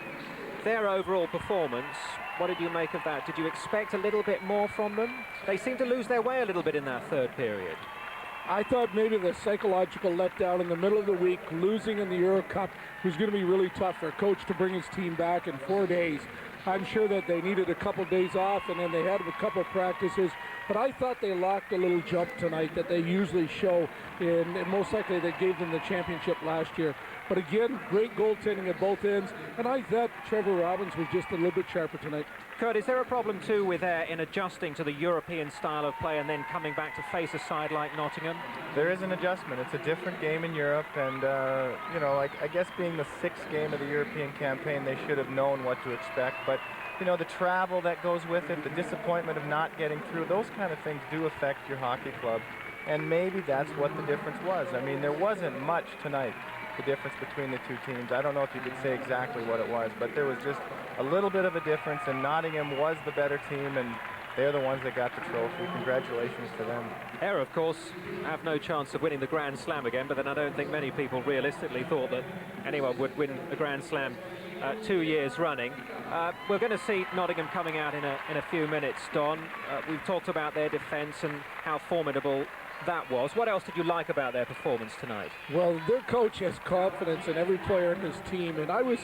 [SPEAKER 1] their overall performance, what did you make of that? Did you expect a little bit more from them? They seemed to lose their way a little bit in that third period.
[SPEAKER 3] I thought maybe the psychological letdown in the middle of the week, losing in the Euro Cup, was going to be really tough for a coach to bring his team back in 4 days. I'm sure that they needed a couple days off, and then they had a couple practices. But I thought they locked a little jump tonight that they usually show, and most likely they gave them the championship last year. But again, great goaltending at both ends, and I thought Trevor Robbins was just a little bit sharper tonight.
[SPEAKER 1] Kurt, is there a problem too with Air in adjusting to the European style of play and then coming back to face a side like Nottingham?
[SPEAKER 2] There is an adjustment. It's a different game in Europe, and you know, I guess being the 6th game of the European campaign, they should have known what to expect. But you know, the travel that goes with it, the disappointment of not getting through, those kind of things do affect your hockey club. And maybe that's what the difference was. I mean, there wasn't much tonight, the difference between the two teams. I don't know if you could say exactly what it was, but there was just a little bit of a difference, and Nottingham was the better team, and they're the ones that got the trophy. Congratulations to them.
[SPEAKER 1] Air, of course, have no chance of winning the Grand Slam again, but then I don't think many people realistically thought that anyone would win a Grand Slam 2 years running. We're going to see Nottingham coming out in a few minutes, Don. We've talked about their defence and how formidable that was. What else did you like about their performance tonight?
[SPEAKER 3] Well, their coach has confidence in every player in his team, and I was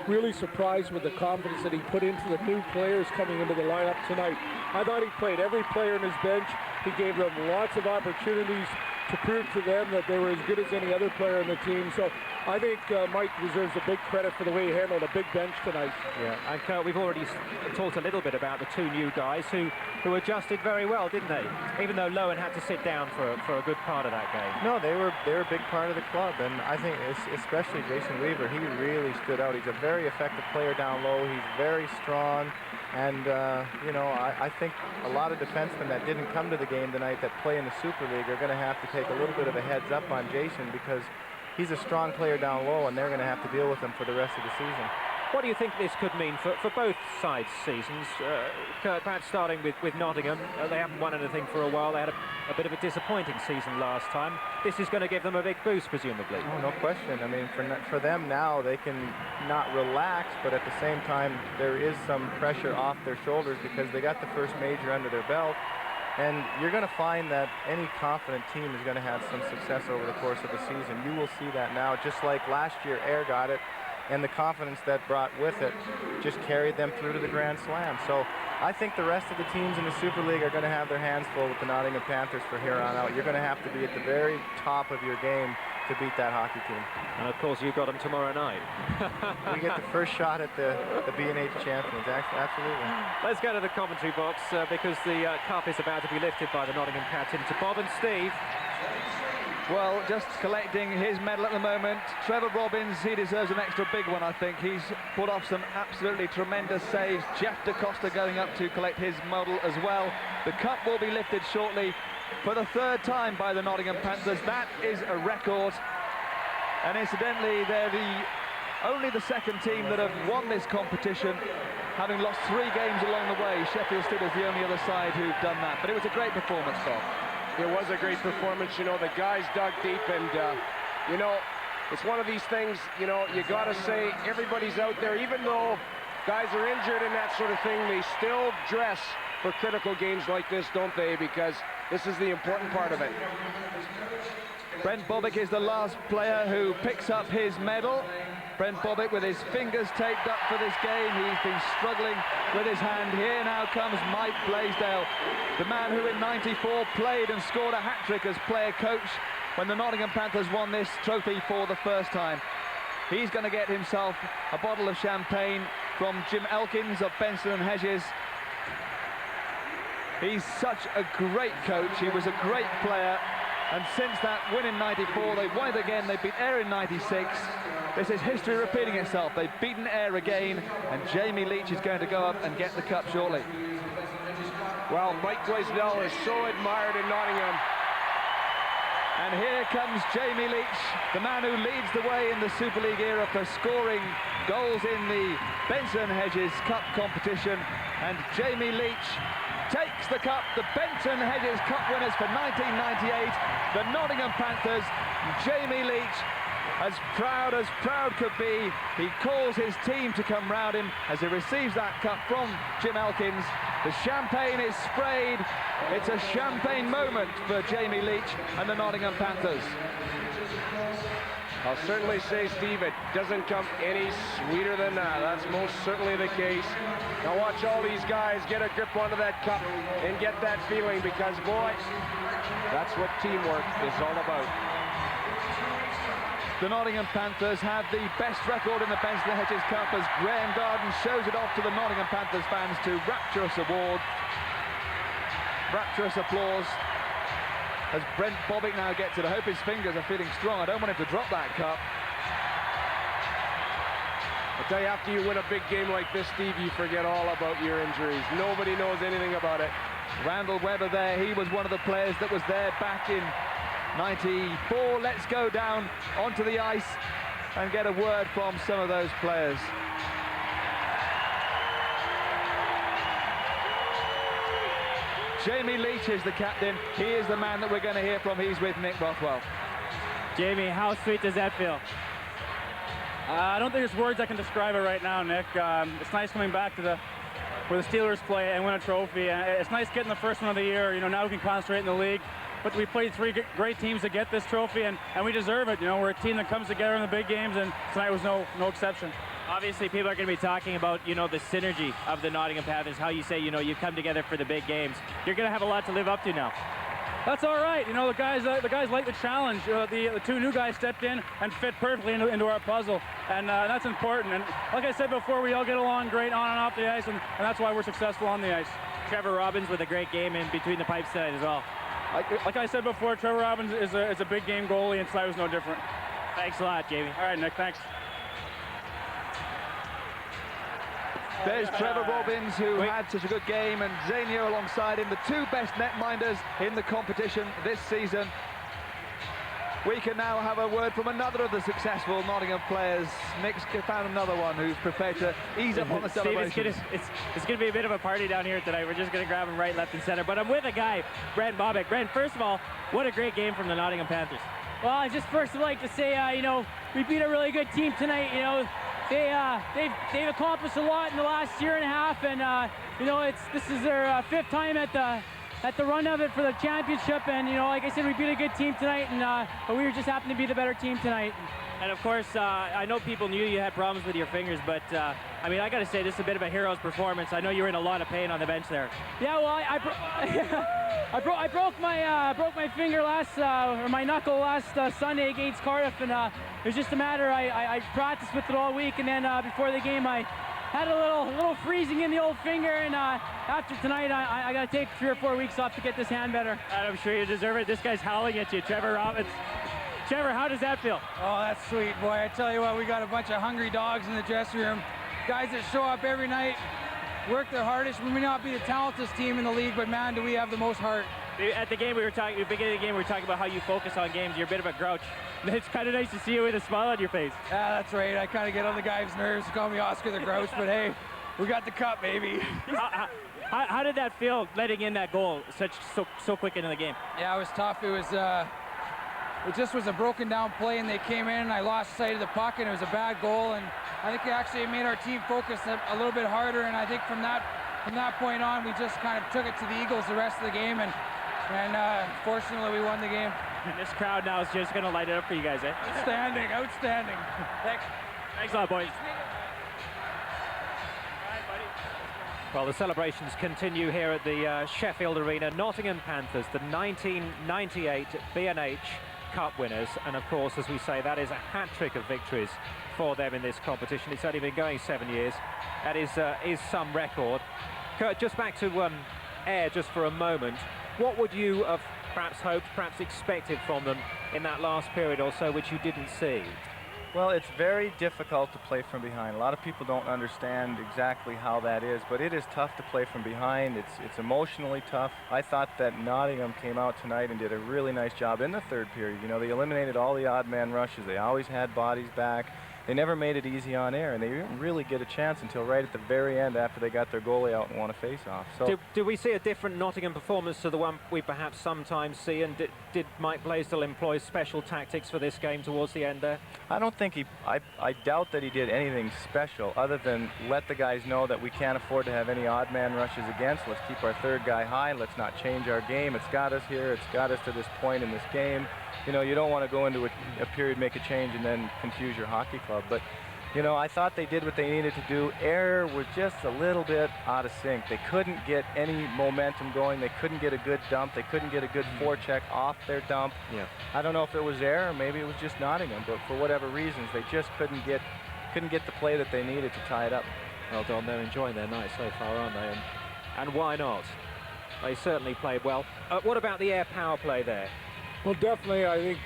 [SPEAKER 3] really surprised with the confidence that he put into the new players coming into the lineup tonight. I thought he played every player in his bench. He gave them lots of opportunities to prove to them that they were as good as any other player on the team. So I think Mike deserves a big credit for the way he handled a big bench tonight.
[SPEAKER 1] Yeah, and Kurt, we've already talked a little bit about the 2 new guys who adjusted very well, didn't they? Even though Lowen had to sit down for a good part of that game.
[SPEAKER 2] No, they were a big part of the club, and I think especially Jason Weaver, he really stood out. He's a very effective player down low. He's very strong. And, you know, I think a lot of defensemen that didn't come to the game tonight that play in the Super League are going to have to take a little bit of a heads up on Jason, because he's a strong player down low, and they're going to have to deal with him for the rest of the season.
[SPEAKER 1] What do you think this could mean for both sides' seasons? Kurt, perhaps starting with Nottingham. They haven't won anything for a while. They had a bit of a disappointing season last time. This is going to give them a big boost, presumably.
[SPEAKER 2] Oh, no question. I mean, for them now, they can not relax, but at the same time, there is some pressure off their shoulders because they got the first major under their belt. And you're going to find that any confident team is going to have some success over the course of the season. You will see that now, just like last year, Ayr got it. And the confidence that brought with it just carried them through to the Grand Slam. So I think the rest of the teams in the Super League are going to have their hands full with the Nottingham Panthers for here on out. You're going to have to be at the very top of your game to beat that hockey team.
[SPEAKER 1] And of course, you've got them tomorrow night.
[SPEAKER 2] We get the first shot at the B&H champions, absolutely.
[SPEAKER 1] Let's go to the commentary box because the cup is about to be lifted by the Nottingham captain to Bob and Steve.
[SPEAKER 6] Well, just collecting his medal at the moment. Trevor Robbins, he deserves an extra big one, I think. He's put off some absolutely tremendous saves. Jeff DaCosta going up to collect his medal as well. The cup will be lifted shortly for the third time by the Nottingham Panthers. That is a record. And incidentally, they're only the second team that have won this competition, having lost 3 games along the way. Sheffield stood as the only other side who've done that. But it was a great performance, Bob.
[SPEAKER 7] It was a great performance. You know, the guys dug deep, and you know, it's one of these things, you know, you got to say everybody's out there, even though guys are injured and that sort of thing, they still dress for critical games like this, don't they? Because this is the important part of it.
[SPEAKER 6] Brent Bobick is the last player who picks up his medal. Brent Bobick with his fingers taped up for this game. He's been struggling with his hand. Here now comes Mike Blaisdell, the man who in '94 played and scored a hat-trick as player coach when the Nottingham Panthers won this trophy for the first time. He's going to get himself a bottle of champagne from Jim Elkins of Benson and Hedges. He's such a great coach. He was a great player. And since that win in '94, they won it again. They beat Ayr in '96. This is history repeating itself. They've beaten Ayr again, and Jamie Leach is going to go up and get the cup shortly.
[SPEAKER 7] Well, Mike Blaisdell is so admired in Nottingham.
[SPEAKER 6] And here comes Jamie Leach, the man who leads the way in the Super League era for scoring goals in the Benson Hedges Cup competition. And Jamie Leach takes the cup, the Benson Hedges Cup winners for 1998, the Nottingham Panthers. Jamie Leach, as proud could be, he calls his team to come round him as he receives that cup from Jim Elkins. The champagne is sprayed. It's a champagne moment for Jamie Leach and the Nottingham Panthers.
[SPEAKER 7] I'll certainly say, Steve, it doesn't come any sweeter than that. That's most certainly the case. Now watch all these guys get a grip onto that cup and get that feeling, because, boy, that's what teamwork is all about.
[SPEAKER 6] The Nottingham Panthers have the best record in the Benson Hedges Cup as Graham Garden shows it off to the Nottingham Panthers fans to rapturous award. Rapturous applause as Brent Bobick now gets it. I hope his fingers are feeling strong. I don't want him to drop that cup.
[SPEAKER 7] I tell you, after you win a big game like this, Steve, you forget all about your injuries. Nobody knows anything about it.
[SPEAKER 6] Randall Webber there, he was one of the players that was there back in '94. Let's go down onto the ice and get a word from some of those players. Jamie Leach is the captain. He is the man that we're going to hear from. He's with Nick Rothwell.
[SPEAKER 4] Jamie, how sweet does that feel? I don't think there's words that can describe it right now, Nick. It's nice coming back to where the Steelers play and win a trophy. It's nice getting the first one of the year. You know, now we can concentrate in the league. But we played 3 great teams to get this trophy, and we deserve it. You know, we're a team that comes together in the big games, and tonight was no exception.
[SPEAKER 13] Obviously, people are going to be talking about, you know, the synergy of the Nottingham Panthers, how you say, you know, you come together for the big games. You're going to have a lot to live up to now.
[SPEAKER 10] That's all right. You know, the guys like the challenge. The 2 new guys stepped in and fit perfectly into our puzzle, and that's important. And like I said before, we all get along great on and off the ice, and that's why we're successful on the ice.
[SPEAKER 13] Trevor Robbins with a great game in between the pipes tonight as well.
[SPEAKER 10] Like I said before, Trevor Robbins is a big game goalie, and tonight was no different.
[SPEAKER 13] Thanks a lot, Jamie.
[SPEAKER 10] All right, Nick, thanks.
[SPEAKER 6] There's Trevor Robbins, who had such a good game, and Zainio alongside him, the 2 best netminders in the competition this season. We can now have a word from another of the successful Nottingham players. Nick's found another one who's prepared to ease up on the celebration.
[SPEAKER 13] It's going to be a bit of a party down here tonight. We're just going to grab him right, left, and center. But I'm with a guy, Brent Bobick. Brent, first of all, what a great game from the Nottingham Panthers.
[SPEAKER 15] Well, I just first would like to say, you know, we beat a really good team tonight. You know, they've accomplished a lot in the last year and a half, and you know, this is their fifth time at the run of it for the championship. And you know, like I said, we beat a good team tonight, and but we just happened to be the better team tonight.
[SPEAKER 13] And of course, I know people knew you had problems with your fingers, but I mean, I got to say, this is a bit of a hero's performance. I know you were in a lot of pain on the bench there.
[SPEAKER 15] Yeah, well, I broke my finger or my knuckle last Sunday against Cardiff, and it was just a matter. I practiced with it all week, and then before the game, I had a little freezing in the old finger, and after tonight, I got to take 3 or 4 weeks off to get this hand better.
[SPEAKER 13] And I'm sure you deserve it. This guy's howling at you, Trevor Robbins. Trevor, how does that feel?
[SPEAKER 16] Oh, that's sweet, boy. I tell you what, we got a bunch of hungry dogs in the dressing room. Guys that show up every night, work their hardest. We may not be the talented team in the league, but man, do we have the most heart.
[SPEAKER 13] At the game, at the beginning of the game, we were talking about how you focus on games. You're a bit of a grouch. It's kind of nice to see you with a smile on your face.
[SPEAKER 16] Yeah, that's right. I kind of get on the guys' nerves. Call me Oscar the Grouch, but hey, we got the cup, baby.
[SPEAKER 13] How did that feel, letting in that goal so quick into the game?
[SPEAKER 16] Yeah, it was tough. It just was a broken down play, and they came in, and I lost sight of the puck, and it was a bad goal. And I think it actually made our team focus a little bit harder. And I think from that point on, we just kind of took it to the Eagles the rest of the game, and fortunately we won the game.
[SPEAKER 13] This crowd now is just going to light it up for you guys, eh?
[SPEAKER 16] Outstanding, outstanding. Thanks.
[SPEAKER 13] Thanks a lot, boys.
[SPEAKER 1] Well, the celebrations continue here at the Sheffield Arena. Nottingham Panthers, the 1998 B&H Cup winners, and of course, as we say, that is a hat-trick of victories for them in this competition. It's only been going 7 years. That is some record. Kurt, just back to Ayr just for a moment. What would you have perhaps hoped, perhaps expected from them in that last period or so, which you didn't see?
[SPEAKER 2] Well, it's very difficult to play from behind. A lot of people don't understand exactly how that is, but it is tough to play from behind. It's emotionally tough. I thought that Nottingham came out tonight and did a really nice job in the third period. You know, they eliminated all the odd man rushes. They always had bodies back. They never made it easy on Ayr, and they didn't really get a chance until right at the very end after they got their goalie out and won a face-off. So,
[SPEAKER 1] do we see a different Nottingham performance to the one we perhaps sometimes see, and did Mike Blaisdell employ special tactics for this game towards the end there?
[SPEAKER 2] I don't think I doubt that he did anything special other than let the guys know that we can't afford to have any odd man rushes against. Let's keep our third guy high. Let's not change our game. It's got us here. It's got us to this point in this game. You know, you don't want to go into a period, make a change, and then confuse your hockey club. But, you know, I thought they did what they needed to do. Ayr was just a little bit out of sync. They couldn't get any momentum going. They couldn't get a good dump. They couldn't get a good forecheck off their dump.
[SPEAKER 1] Yeah.
[SPEAKER 2] I don't know if it was Ayr or maybe it was just Nottingham, but for whatever reasons, they just couldn't get the play that they needed to tie it up.
[SPEAKER 1] Well done. They're enjoying their night so far, aren't they? And why not? They certainly played well. What about the Ayr power play there?
[SPEAKER 3] Well, definitely, I think...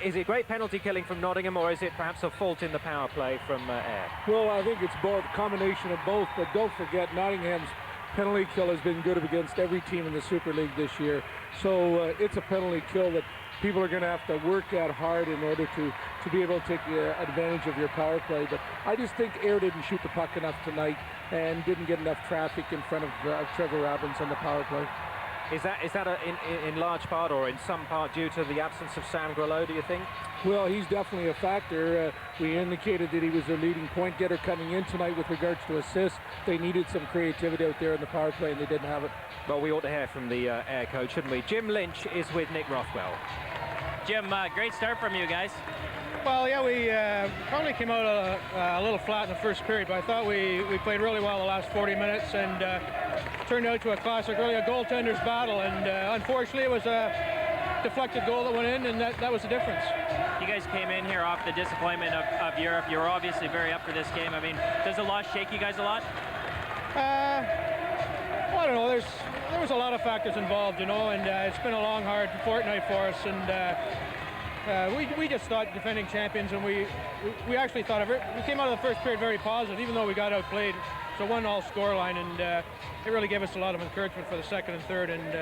[SPEAKER 1] Is it great penalty killing from Nottingham, or is it perhaps a fault in the power play from Ayr?
[SPEAKER 3] Well, I think it's both, a combination of both, but don't forget Nottingham's penalty kill has been good against every team in the Super League this year. So it's a penalty kill that people are going to have to work at hard in order to be able to take advantage of your power play. But I just think Ayr didn't shoot the puck enough tonight and didn't get enough traffic in front of Trevor Robbins on the power play.
[SPEAKER 1] Is that in large part or in some part due to the absence of Sam Grelot, do you think?
[SPEAKER 3] Well, he's definitely a factor. We indicated that he was their leading point getter coming in tonight with regards to assists. They needed some creativity out there in the power play, and they didn't have it.
[SPEAKER 1] Well, we ought to hear from the Ayr coach, shouldn't we? Jim Lynch is with Nick Rothwell.
[SPEAKER 4] Jim, great start from you guys.
[SPEAKER 17] Well, yeah, we probably came out a little flat in the first period, but I thought we played really well the last 40 minutes and turned out to a classic, really a goaltender's battle. And unfortunately, it was a deflected goal that went in, and that was the difference.
[SPEAKER 4] You guys came in here off the disappointment of Europe. You were obviously very up for this game. I mean, does the loss shake you guys a lot?
[SPEAKER 17] Well, I don't know. There was a lot of factors involved, you know, and it's been a long, hard fortnight for us. And we just thought defending champions, and we actually thought of it. We came out of the first period very positive, even though we got outplayed. It's a 1-1 scoreline, and it really gave us a lot of encouragement for the second and third. And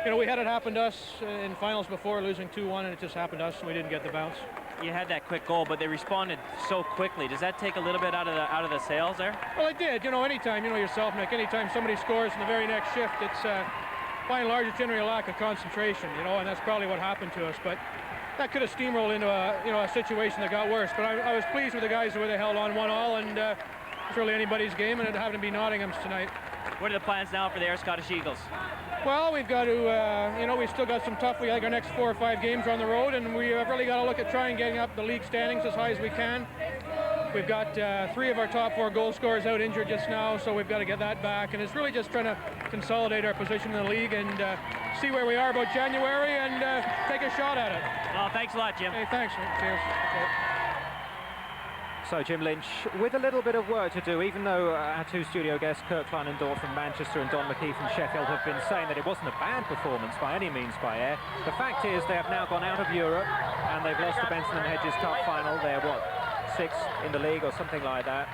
[SPEAKER 17] you know, we had it happen to us in finals before, losing 2-1, and it just happened to us, and we didn't get the bounce.
[SPEAKER 4] You had that quick goal, but they responded so quickly. Does that take a little bit out of the sails there?
[SPEAKER 17] Well, it did. You know, anytime, you know yourself, Nick, anytime somebody scores in the very next shift, it's, by and large, it's generally a lack of concentration, you know, and that's probably what happened to us. But that could have steamrolled into a situation that got worse. But I was pleased with the guys the way they held on 1-1, and it's really anybody's game, and it happened to be Nottingham's tonight.
[SPEAKER 4] What are the plans now for the Ayr Scottish Eagles?
[SPEAKER 17] Well, we've got to, you know, we've still got some tough, I think our next 4 or 5 games are on the road, and we have really got to look at trying getting up the league standings as high as we can. We've got 3 of our top 4 goal scorers out injured just now, so we've got to get that back, and it's really just trying to consolidate our position in the league and see where we are about January and take a shot at it.
[SPEAKER 4] Well, thanks a lot, Jim.
[SPEAKER 17] Hey, thanks. Cheers. Okay.
[SPEAKER 1] So Jim Lynch, with a little bit of work to do, even though our 2 studio guests, Kirk Kleinendorf from Manchester and Don McKee from Sheffield, have been saying that it wasn't a bad performance by any means by Ayr. The fact is they have now gone out of Europe and they've lost the Benson and Hedges Cup final. They're, what, 6th in the league or something like that.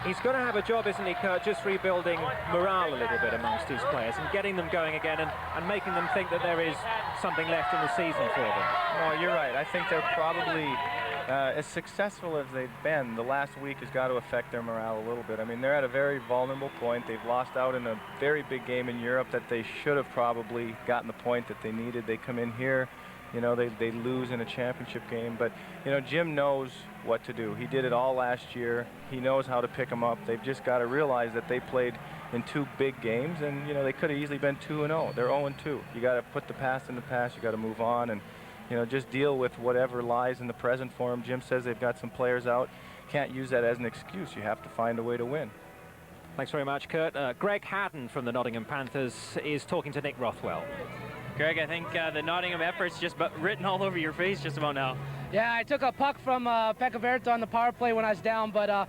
[SPEAKER 1] He's going to have a job, isn't he, Kurt, just rebuilding morale a little bit amongst his players and getting them going again and making them think that there is something left in the season for them.
[SPEAKER 2] No, you're right. I think they're probably as successful as they've been. The last week has got to affect their morale a little bit. I mean, they're at a very vulnerable point. They've lost out in a very big game in Europe that they should have probably gotten the point that they needed. They come in here, you know, they lose in a championship game. But, you know, Jim knows what to do. He did it all last year. He knows how to pick them up. They've just got to realize that they played in 2 big games, and, you know, they could have easily been 2-0. They're 0-2. You got to put the past in the past. You got to move on and, you know, just deal with whatever lies in the present for them. Jim says they've got some players out. Can't use that as an excuse. You have to find a way to win.
[SPEAKER 1] Thanks very much, Kurt. Greg Haddon from the Nottingham Panthers is talking to Nick Rothwell.
[SPEAKER 4] Greg, I think the Nottingham effort's just written all over your face just about now.
[SPEAKER 18] Yeah, I took a puck from Pekka Verta on the power play when I was down, but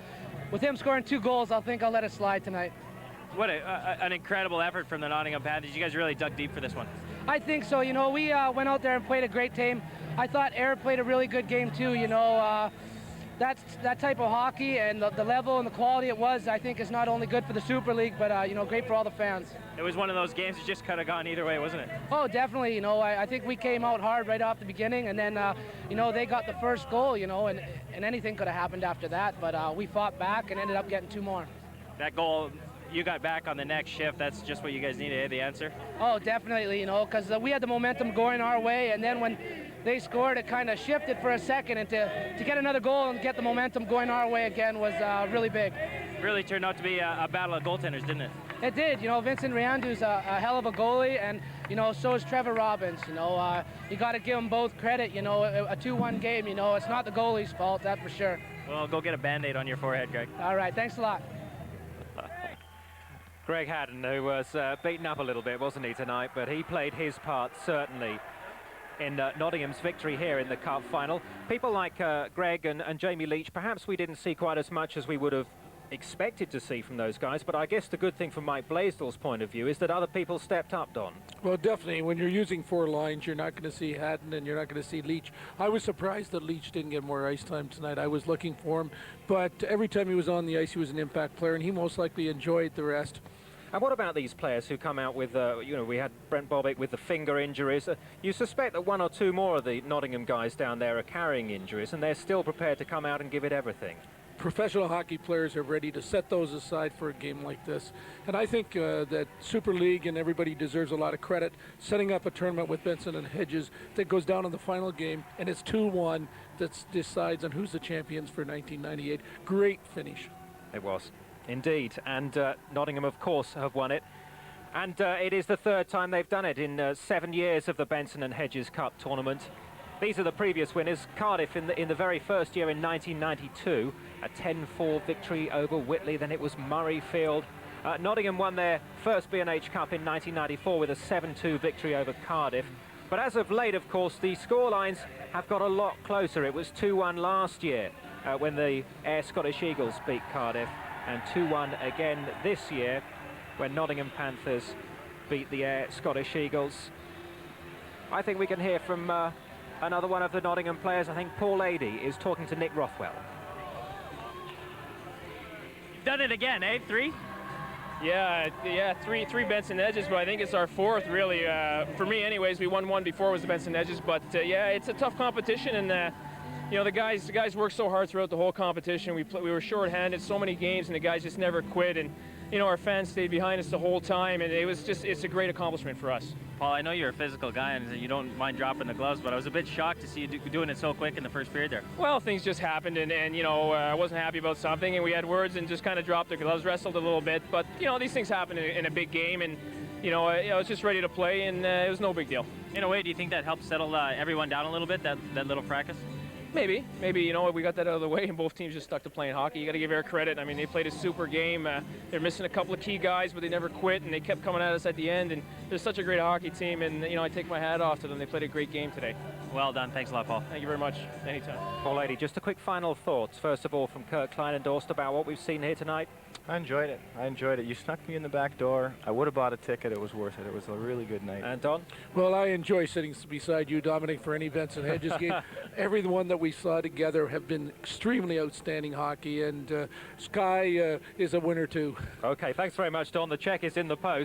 [SPEAKER 18] with him scoring 2 goals, I think I'll let it slide tonight.
[SPEAKER 4] What an incredible effort from the Nottingham Panthers. You guys really dug deep for this one.
[SPEAKER 18] I think so. You know, we went out there and played a great game. I thought Ayr played a really good game too. You know, that type of hockey and the level and the quality it was, I think, is not only good for the Super League, but you know, great for all the fans.
[SPEAKER 4] It was one of those games that just could have gone either way, wasn't it?
[SPEAKER 18] Oh, definitely. You know, I think we came out hard right off the beginning, and then you know, they got the first goal. You know, and anything could have happened after that, but we fought back and ended up getting 2 more.
[SPEAKER 4] That goal you got back on the next shift, that's just what you guys needed, the answer?
[SPEAKER 18] Oh, definitely, you know, because we had the momentum going our way, and then when they scored, it kind of shifted for a second, and to get another goal and get the momentum going our way again was really big.
[SPEAKER 4] Really turned out to be a battle of goaltenders, didn't it?
[SPEAKER 18] It did. You know, Vincent Riandu's a hell of a goalie, and, you know, so is Trevor Robbins. You know, you got to give them both credit. You know, a 2-1 game, you know, it's not the goalie's fault, that's for sure.
[SPEAKER 4] Well, go get a Band-Aid on your forehead, Greg.
[SPEAKER 18] All right, thanks a lot.
[SPEAKER 1] Greg Haddon, who was beaten up a little bit, wasn't he, tonight? But he played his part, certainly, in Nottingham's victory here in the Cup final. People like Greg and Jamie Leach, perhaps we didn't see quite as much as we would have expected to see from those guys, but I guess the good thing from Mike Blaisdell's point of view is that other people stepped up, Don.
[SPEAKER 3] Well, definitely. When you're using 4 lines, you're not going to see Haddon and you're not going to see Leach. I was surprised that Leach didn't get more ice time tonight. I was looking for him, but every time he was on the ice, he was an impact player, and he most likely enjoyed the rest.
[SPEAKER 1] And what about these players who come out with, you know, we had Brent Bobick with the finger injuries. You suspect that 1 or 2 more of the Nottingham guys down there are carrying injuries, and they're still prepared to come out and give it everything.
[SPEAKER 3] Professional hockey players are ready to set those aside for a game like this. And I think that Super League and everybody deserves a lot of credit. Setting up a tournament with Benson and Hedges that goes down in the final game, and it's 2-1 that decides on who's the champions for 1998. Great finish.
[SPEAKER 1] It was, indeed. And Nottingham, of course, have won it. And it is the 3rd time they've done it in 7 years of the Benson and Hedges Cup tournament. These are the previous winners. Cardiff in the very first year in 1992, a 10-4 victory over Whitley. Then it was Murrayfield. Nottingham won their first B&H Cup in 1994 with a 7-2 victory over Cardiff. But as of late, of course, the scorelines have got a lot closer. It was 2-1 last year when the Ayr Scottish Eagles beat Cardiff, and 2-1 again this year when Nottingham Panthers beat the Ayr Scottish Eagles. I think we can hear from another one of the Nottingham players. I think Paul Adey is talking to Nick Rothwell.
[SPEAKER 4] You've done it again, eh? 3?
[SPEAKER 19] Yeah, three Benson Edges, but I think it's our fourth, really. For me, anyways, we won one before was the Benson Edges, but yeah, it's a tough competition, and you know, the guys worked so hard throughout the whole competition. We were short-handed so many games, and the guys just never quit, and you know, our fans stayed behind us the whole time, and it's a great accomplishment for us.
[SPEAKER 13] Paul, I know you're a physical guy and you don't mind dropping the gloves, but I was a bit shocked to see you doing it so quick in the first period there.
[SPEAKER 19] Well, things just happened, and you know, I wasn't happy about something, and we had words and just kind of dropped the gloves, wrestled a little bit. But you know, these things happen in a big game, and you know, I was just ready to play, and it was no big deal.
[SPEAKER 13] In a way, do you think that helped settle everyone down a little bit, that little fracas?
[SPEAKER 19] Maybe, you know, we got that out of the way and both teams just stuck to playing hockey. You got to give Air credit. I mean, they played a super game. They're missing a couple of key guys, but they never quit, and they kept coming at us at the end, and they're such a great hockey team, and, you know, I take my hat off to them. They played a great game today.
[SPEAKER 13] Well done. Thanks a lot, Paul.
[SPEAKER 19] Thank you very much. Anytime.
[SPEAKER 1] Paul Lady, just a quick final thoughts, first of all, from Kirk Klein and Dorst about what we've seen here tonight.
[SPEAKER 2] I enjoyed it. You snuck me in the back door. I would have bought a ticket. It was worth it. It was a really good night.
[SPEAKER 1] And Don?
[SPEAKER 3] Well, I enjoy sitting beside you, Dominic, for any Benson Hedges game. Everyone that we saw together have been extremely outstanding hockey, and Sky is a winner too.
[SPEAKER 1] Okay, thanks very much, Don. The check is in the post.